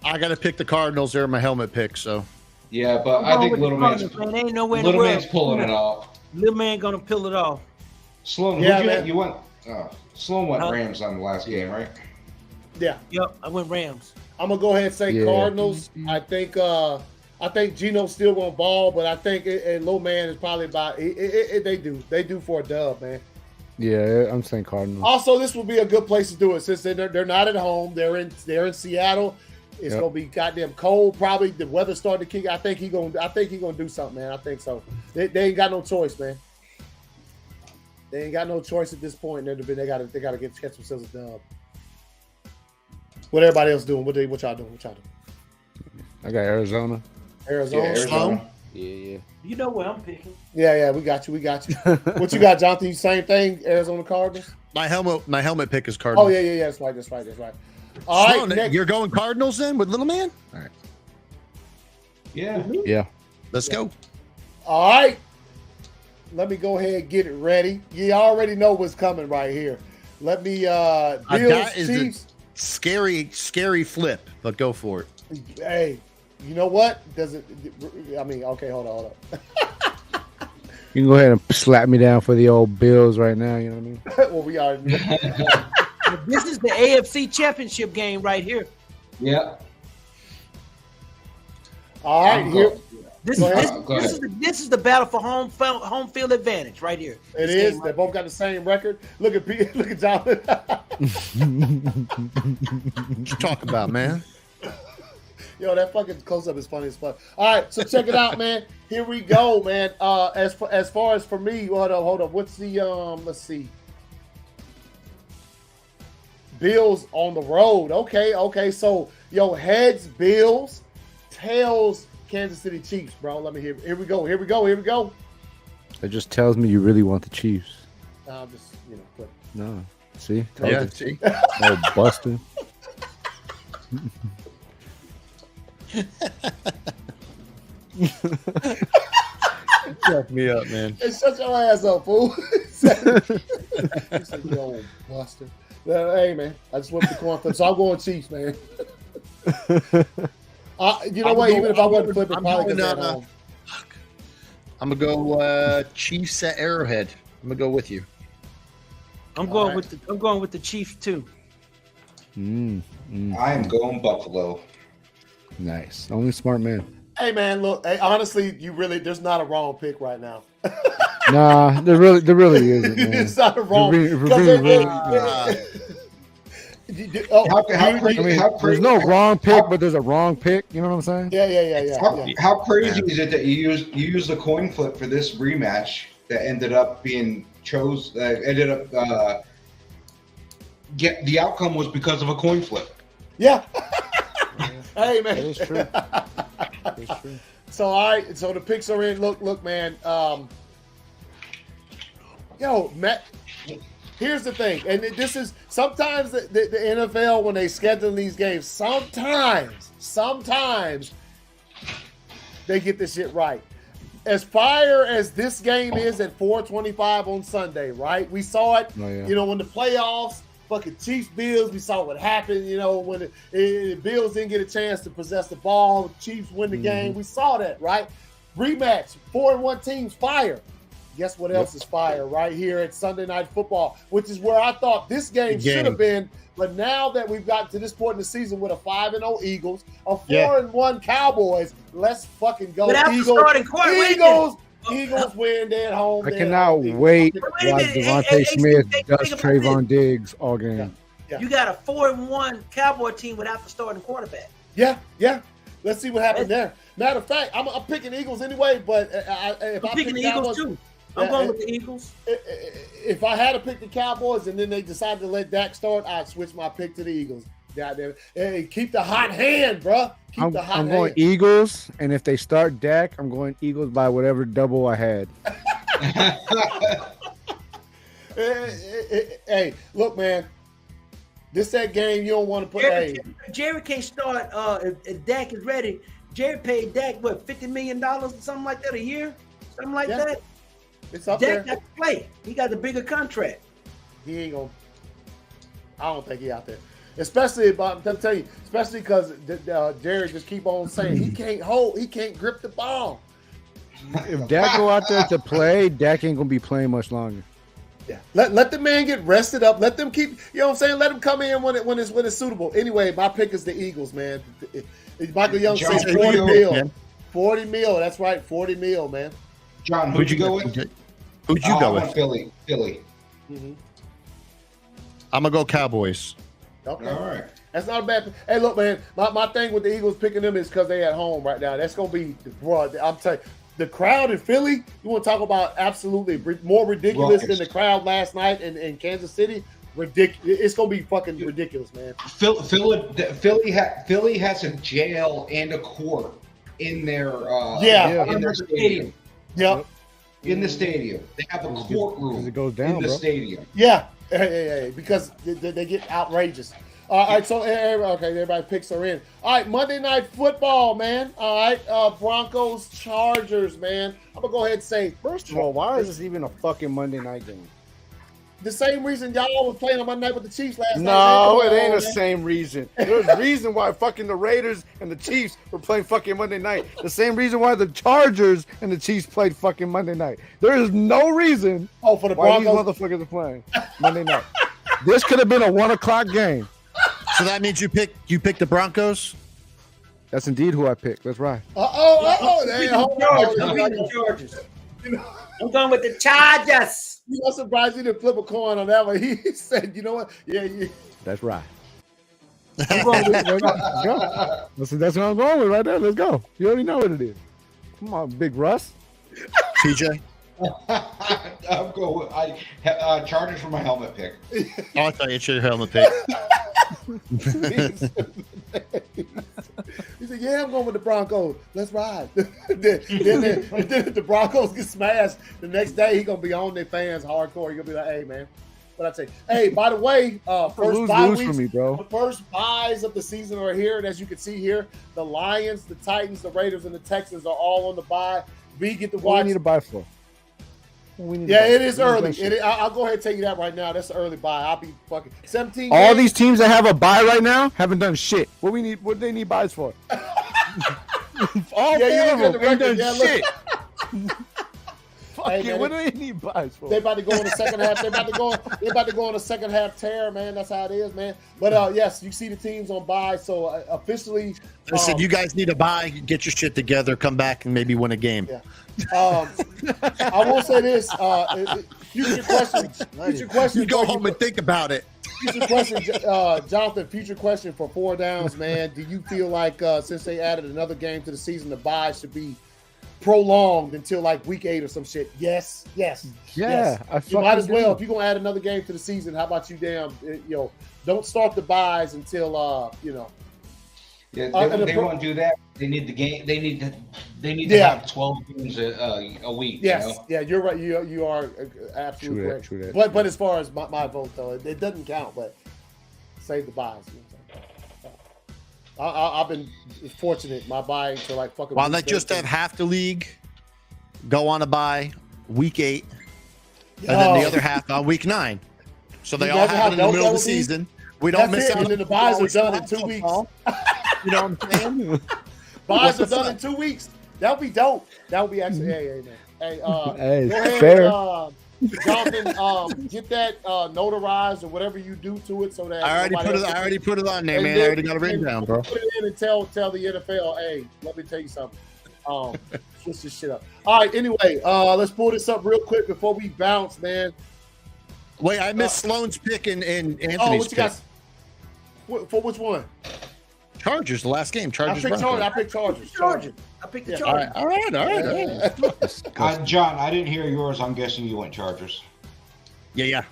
I got to pick the Cardinals. They're my helmet pick, so. Yeah, but I think Little Man's pulling it off. Little Man gonna pull it off. Sloan, you went. Sloan went Rams on the last game, right? Yeah. Yep, I went Rams. I'm gonna go ahead and say Cardinals. I think Geno's still gonna ball, but I think Little Man is probably about. They do for a dub, man. Yeah, I'm saying Cardinals. Also, this will be a good place to do it since they're not at home. They're in Seattle. It's gonna be goddamn cold. Probably the weather's starting to kick. I think he's gonna do something, man. I think so. They ain't got no choice, man. They ain't got no choice at this point. They gotta catch themselves a dub. What everybody else doing? What y'all doing? I got Arizona. Arizona. Yeah. You know where I'm picking. Yeah. We got you. What you got, Jonathan? Same thing. Arizona Cardinals. My helmet pick is Cardinals. Oh yeah. That's right. All Sloan, right, you're going Cardinals then with Little Man? All right. Yeah. Let's go. All right. Let me go ahead and get it ready. You already know what's coming right here. Let me Bills, Chiefs. Scary flip, but go for it. Hey, you know what? Okay, hold on. You can go ahead and slap me down for the old Bills right now, you know what I mean? Well, we are. This is the AFC Championship game right here. Yeah. All right, here. This is the battle for home field advantage right here. It is. They both got the same record. Look at John. What you talking about, man? Yo, that fucking close up is funny as fuck. All right, so check it out, man. Here we go, man. As far as for me, hold on. What's the let's see. Bills on the road. Okay. So, heads Bills, tails Kansas City Chiefs, bro. Let me hear. Here we go. That just tells me you really want the Chiefs. I'm just, but No. See? See? Oh, busted. Fuck me up, man. Hey, shut your ass up, fool. He said, yo, buster. Hey, man, I just went the coin flip, so I'm going Chiefs, man. You know what? Even if I wasn't flipping, probably because at home. I'm gonna go Chiefs at Arrowhead. I'm gonna go with you. I'm going with the Chiefs too. I am going Buffalo. Nice. Only smart man. Hey, man, look. Hey, honestly, there's not a wrong pick right now. Nah, there really isn't. Man. It's not a wrong. There's no wrong pick, but there's a wrong pick. You know what I'm saying? Yeah. How crazy is it that you used the coin flip for this rematch that ended up being the outcome was because of a coin flip. Yeah. Hey, man. That is true. That's true. So, all right. So the picks are in. Look, man. Matt. Here's the thing, and this is sometimes the NFL when they schedule these games. Sometimes they get this shit right. As fire as this game is at 4:25 on Sunday, right? We saw it. Oh, yeah. When the playoffs. Fucking Chiefs Bills, we saw what happened, when the Bills didn't get a chance to possess the ball, Chiefs win the game. We saw that, right? Rematch, 4-1 teams fire. Guess what else is fire right here at Sunday Night Football, which is where I thought this game should have been. But now that we've gotten to this point in the season with a 5-0 Eagles, a 4-1 Cowboys, let's fucking go. Eagles win. They're at home. I cannot wait while Devontae Smith does Trayvon Diggs all game. Yeah. You got a 4-1 Cowboy team without the starting quarterback. Yeah. Let's see what happens there. Matter of fact, I'm picking Eagles anyway, but if I'm picking the Eagles too. I'm going with the Eagles. If I had to pick the Cowboys and then they decided to let Dak start, I'd switch my pick to the Eagles. Goddamn. Hey, keep the hot hand, bro. Keep the hot hand. I'm going Eagles, and if they start Dak, I'm going Eagles by whatever double I had. Hey, look, man. This that game you don't want to put. Jerry can't start if Dak is ready. Jerry paid Dak what $50 million or something like that a year, something like that. It's up Dak there. got to play. He got a bigger contract. He ain't gonna. I don't think he out there. Especially about I'm telling you, especially because Jerry just keep on saying he can't grip the ball. If Dak go out there to play, Dak ain't gonna be playing much longer. Yeah, let the man get rested up. Let them keep, you know what I'm saying. Let him come in when it's suitable. Anyway, my pick is the Eagles, man. Michael Young says 40 mil. Man. 40 mil. That's right, 40 mil, man. John, who'd you go with? Who'd you go with? Philly. Mm-hmm. I'm gonna go Cowboys. Okay. All right. That's not a bad. Hey, look, man. My thing with the Eagles picking them is because they at home right now. That's gonna be, bro. I'm telling you. The crowd in Philly, you want to talk about absolutely more ridiculous than the crowd last night in Kansas City? Ridiculous. It's going to be fucking ridiculous, man. Philly has a jail and a court in their in their stadium. Yep. In the stadium. They have a courtroom it goes down, in the bro. stadium. Yeah. Hey, because they get outrageous. All right, so everybody picks are in. All right, Monday Night Football, man. All right, Broncos, Chargers, man. I'm gonna go ahead and say, First of all, why is this even a fucking Monday night game? the same reason y'all was playing on Monday night with the Chiefs last night. No, it ain't the same reason. There's a reason why fucking the Raiders and the Chiefs were playing fucking Monday night. The same reason why the Chargers and the Chiefs played fucking Monday night. There is no reason for the why Broncos. these motherfuckers are playing Monday night. This could have been a 1 o'clock game. So that means you picked the Broncos? That's indeed who I picked. That's right. I'm picking the Chargers. I'm going with the Chargers. You know, surprised he didn't flip a coin on that one. He said, "You know what? Yeah. That's right." I'm going with, let's go. That's what I'm going with right there. Let's go. You already know what it is. Come on, Big Russ. TJ? I'm going with Chargers for my helmet pick. Oh, I thought you should have helmet pick. He said, "Yeah, I'm going with the Broncos. Let's ride." then the Broncos get smashed. The next day, he gonna be on their fans hardcore. He gonna be like, "Hey, man." But I say, hey, by the way, first bye weeks, for me, bro. The first buys of the season are here, and as you can see here, the Lions, the Titans, the Raiders, and the Texans are all on the bye. We get to watch. What do we need to buy for? It is early. I'll go ahead and tell you that right now. That's an early buy. I'll be fucking 17. All these teams that have a buy right now haven't done shit. What do they need buys for? All four of them ain't done shit. Hey, man, what do they need buys for? They about to go in the second half. They about to go in the second half tear, man. That's how it is, man. But yes, you see the teams on buy. So officially, I said you guys need a buy. Get your shit together. Come back and maybe win a game. Yeah. I will say this. Future question. You go home and think about it. Future question, Jonathan. Future question for 4 downs, man. Do you feel like since they added another game to the season, the bye should be prolonged until like week 8 or some shit? Yes. Yeah, You might as well. If you're gonna add another game to the season, how about you don't start the buys until Yeah, they won't do that. They need the game. They need to have 12 games a week. Yes, you know? yeah, you're right. You are absolutely correct. True that. But as far as my vote though, it doesn't count. But save the buys. You know what I'm saying? I've been fortunate. My buy to like fucking. Why not just have half the league go on a bye week 8, and then the other half on week 9, so they all happen in the middle of the season. We don't miss out. And then the buys are done in 2 weeks. You know what I'm saying? Buys are done in 2 weeks. That would be dope. That would be actually, man. Hey, go ahead, fair. Jonathan, get that notarized or whatever you do to it, so that I already put it on there, man. I already got it written down, bro. Put it in and tell the NFL, hey, let me tell you something. Switch this shit up. All right. Anyway, let's pull this up real quick before we bounce, man. Wait, I missed Sloan's pick and Anthony's what you pick. got? For which one? Chargers, the last game. I picked Chargers. I picked the Chargers. All right. John, I didn't hear yours. I'm guessing you went Chargers. Yeah.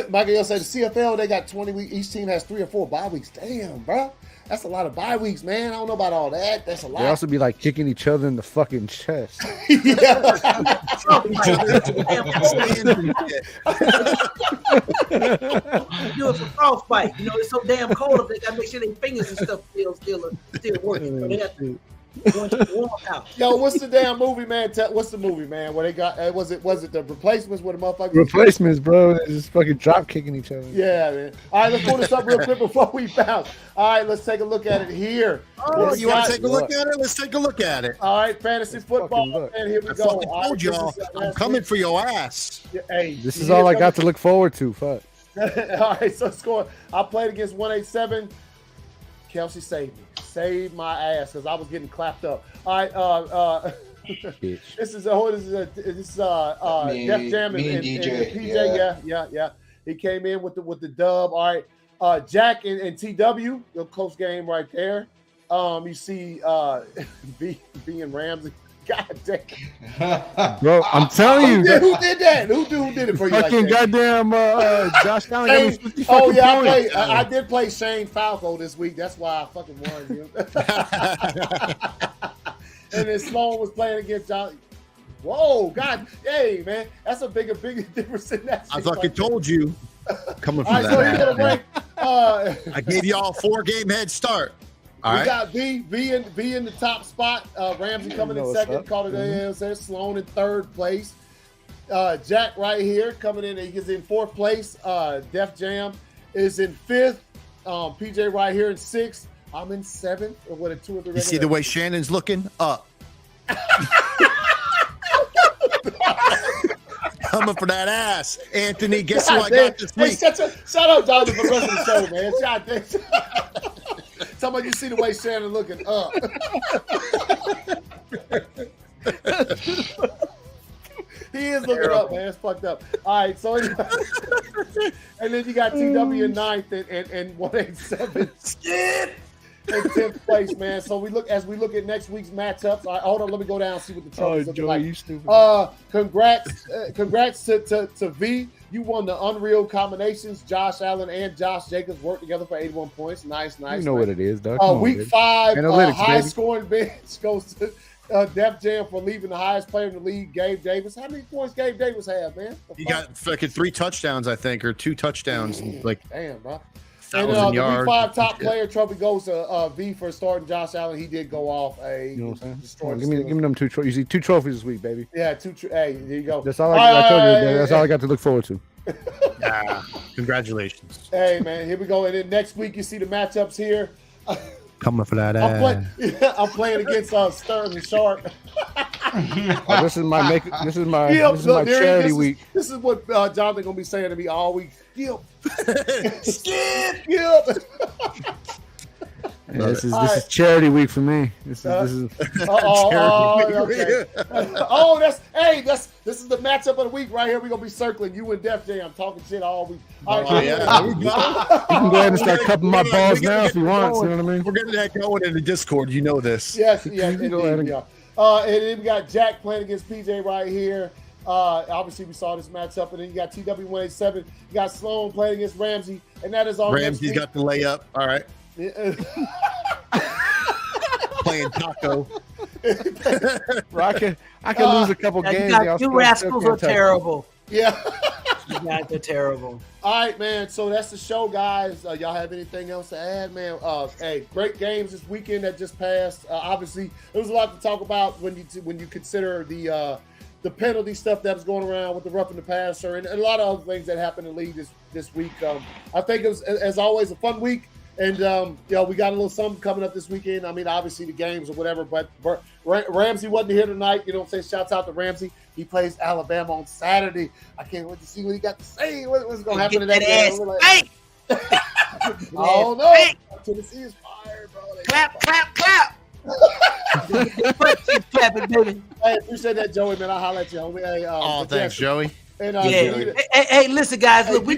Michael Yo said the CFL, they got 20 weeks. Each team has 3 or 4 bye weeks. Damn, bro. That's a lot of bye weeks, man. I don't know about all that. That's a lot. They also be like kicking each other in the fucking chest. Do it for frostbite. You know, it's so damn cold up there. They gotta make sure their fingers and stuff still working. So they have to warm out. Yo, what's the damn movie, man? What's the movie, man? Where they got was it the Replacements where the motherfuckers Replacements, bro. They're just fucking drop kicking each other. Yeah, man. All right, let's pull this up real quick before we bounce. All right, let's take a look at it here. Oh, you want to take a look at it? Let's take a look at it. All right, fantasy football, and here we go. I told y'all, I'm coming for your ass. Yeah, hey, This is all I got to look forward to. Fuck. All right, so score. I played against 187. Kelsey saved me. Saved my ass because I was getting clapped up. All right, this is Def Jam and PJ. Yeah. He came in with the dub. All right, Jack and TW, the close game right there. You see B and Ramsey. God damn. Bro, I'm telling you. Who did that? Who did it for you? Fucking like that? goddamn Josh Allen. Oh yeah, I did play Shane Falco this week. That's why I fucking won you. And then Sloan was playing against John. Whoa, God, hey man, that's a bigger difference in that. I fucking told you. Coming for all right, that. So he's gonna break. I gave y'all a 4-game head start. We got B in the top spot. Ramsey coming in second. Sloan in third place. Jack right here coming in. He's in fourth place. Def Jam is in fifth. PJ right here in sixth. I'm in seventh. What a 2 or 3. You see the way Shannon's looking up. Coming for that ass, Anthony. Guess who I got this week? Shout out, Jonathan, for the rest of the show, man. Shout out. Tell me you see the way Shannon looking up. He is looking up, man. It's fucked up. All right, so anyway. And then you got TW in ninth and 187 in 10th place, man. So we look at next week's matchups. All right, hold on, let me go down and see what the trophies look like. You stupid. Congrats to V. You won the Unreal Combinations. Josh Allen and Josh Jacobs worked together for 81 points. Nice. You know what it is, dog. Week 5, high baby. scoring bench goes to Def Jam for leaving the highest player in the league, Gabe Davis. How many points Gabe Davis have, man? He got fucking 3 touchdowns, I think, or 2 touchdowns. Like, damn, bro. 1,000 yards. The Week 5 top player trophy goes to V for starting Josh Allen. He did go off. You know what I'm saying? Give me them 2 trophies. You see 2 trophies this week, baby. Yeah, hey, there you go. That's all I told you. That's all I got to look forward to. Congratulations. Hey, man, here we go. And then next week, you see the matchups here. Coming for that ass. I'm playing against Sterling Sharp. This is my charity week. This is what Jonathan gonna be saying to me all week. Skip. Yeah, this is charity week for me. This is okay. This is the matchup of the week right here. We're gonna be circling you and Def Jam. I'm talking shit all week. All right, you can go ahead and start cupping my balls now if you want. You know what I mean? We're getting that going in the Discord. You know this. Yes, indeed. And then we got Jack playing against PJ right here. Obviously, we saw this matchup, and then you got TW187. You got Sloan playing against Ramsey, and that is all. Ramsey's got the layup. All right. Playing taco. I can lose a couple games. You rascals are terrible. Yeah. You guys are terrible. All right, man. So that's the show, guys. Y'all have anything else to add, man? Hey, great games this weekend that just passed. Obviously, there was a lot to talk about when you consider the penalty stuff that was going around with the roughing the passer and a lot of other things that happened in the league this week. I think it was, as always, a fun week. And, we got a little something coming up this weekend. I mean, obviously the games or whatever, but Ramsey wasn't here tonight. You know what I'm saying? Shouts out to Ramsey. He plays Alabama on Saturday. I can't wait to see what he got to say. What's going to happen to that game? Oh, no. Tennessee is fired, bro. Clap. Baby. Hey, appreciate that, Joey, man. I'll holler at you, homie. Hey, thanks, Joey. And, Hey, listen, guys. Look, we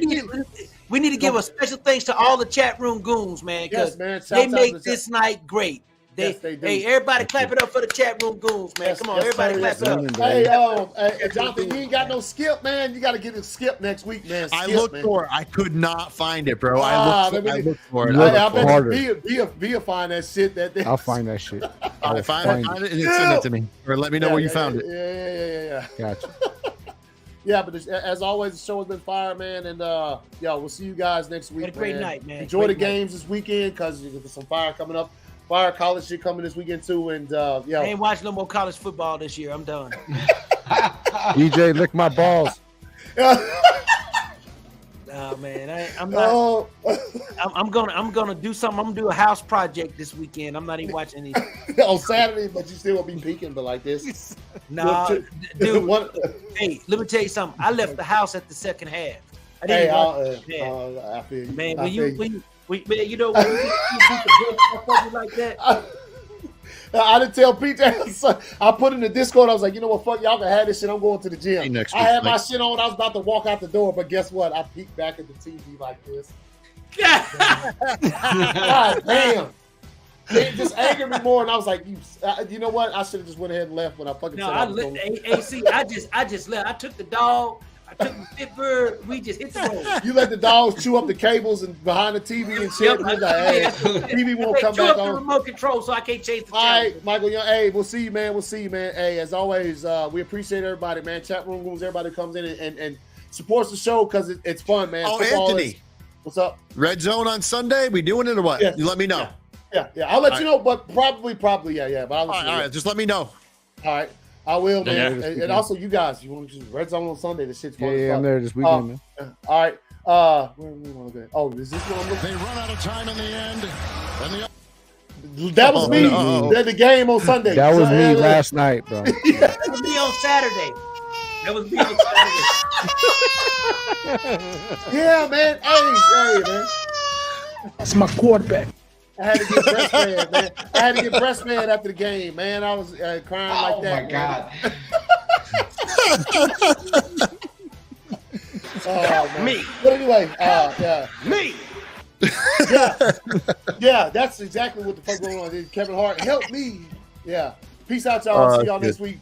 need to give a special thanks to all the chat room goons, man, because they make this night great. Yes, they do. Hey, everybody clap it up for the chat room goons, man. Come on, everybody clap it up. Hey, Jonathan, you ain't got no skip, man. You got to get a skip next week, man. Skip, I looked for it. I could not find it, bro. I looked for it. I bet Bia find that shit. I'll find that shit. I'll find it and send it to me. Or let me know where you found it. Yeah. Gotcha. Yeah, but as always, the show has been fire, man. And we'll see you guys next week. Had a great night, man. Enjoy the games this weekend because there's some fire coming up. Fire college shit coming this weekend too. And I ain't watching no more college football this year. I'm done. DJ, lick my balls. Nah, man, I'm not. I'm gonna do something. I'm gonna do a house project this weekend. I'm not even watching anything on Saturday, but you still won't be peeking, but like this. Nah, dude. Hey, let me tell you something. I left the house at the second half. I didn't I feel you. Man, when you beat the ball like that. I didn't tell PJ. I put in the Discord. I was like, you know what? Fuck y'all can have this shit. I'm going to the gym. I had my shit on. I was about to walk out the door, but guess what? I peeked back at the TV like this. God damn. It just angered me more, and I was like, you know what? I should have just went ahead and left when I fucking said I was AC, I just left. I took the dog. I took the Pittsburgh. We just hit the road. You let the dogs chew up the cables and behind the TV and shit. TV won't come back on. The remote control, so I can't change the channel. All right, Michael. Hey, we'll see you, man. Hey, as always, we appreciate everybody, man. Chat room rooms, everybody comes in and supports the show because it's fun, man. Oh, football Anthony, what's up? Red Zone on Sunday. We doing it or what? Yes. You let me know. Yeah. I'll let you know, but probably, yeah. But all right, just let me know. All right. I will, man. Yeah. And also, you guys, you want to just Red Zone on Sunday? This shit's fun. Yeah, I'm there this weekend, man. All right. Where do we want to go? Oh, is this what I'm looking? They run out of time in the end. That was me. The game on Sunday. That was me last night, bro. That was me on Saturday. Yeah, man. Hey, man. That's my quarterback. I had to get breastfed, man. I had to get breastfed after the game, man. I was crying like that. Oh my God. Me. But anyway, Me. Yeah, that's exactly what the fuck going on. Kevin Hart, help me. Yeah. Peace out, y'all. See y'all next week.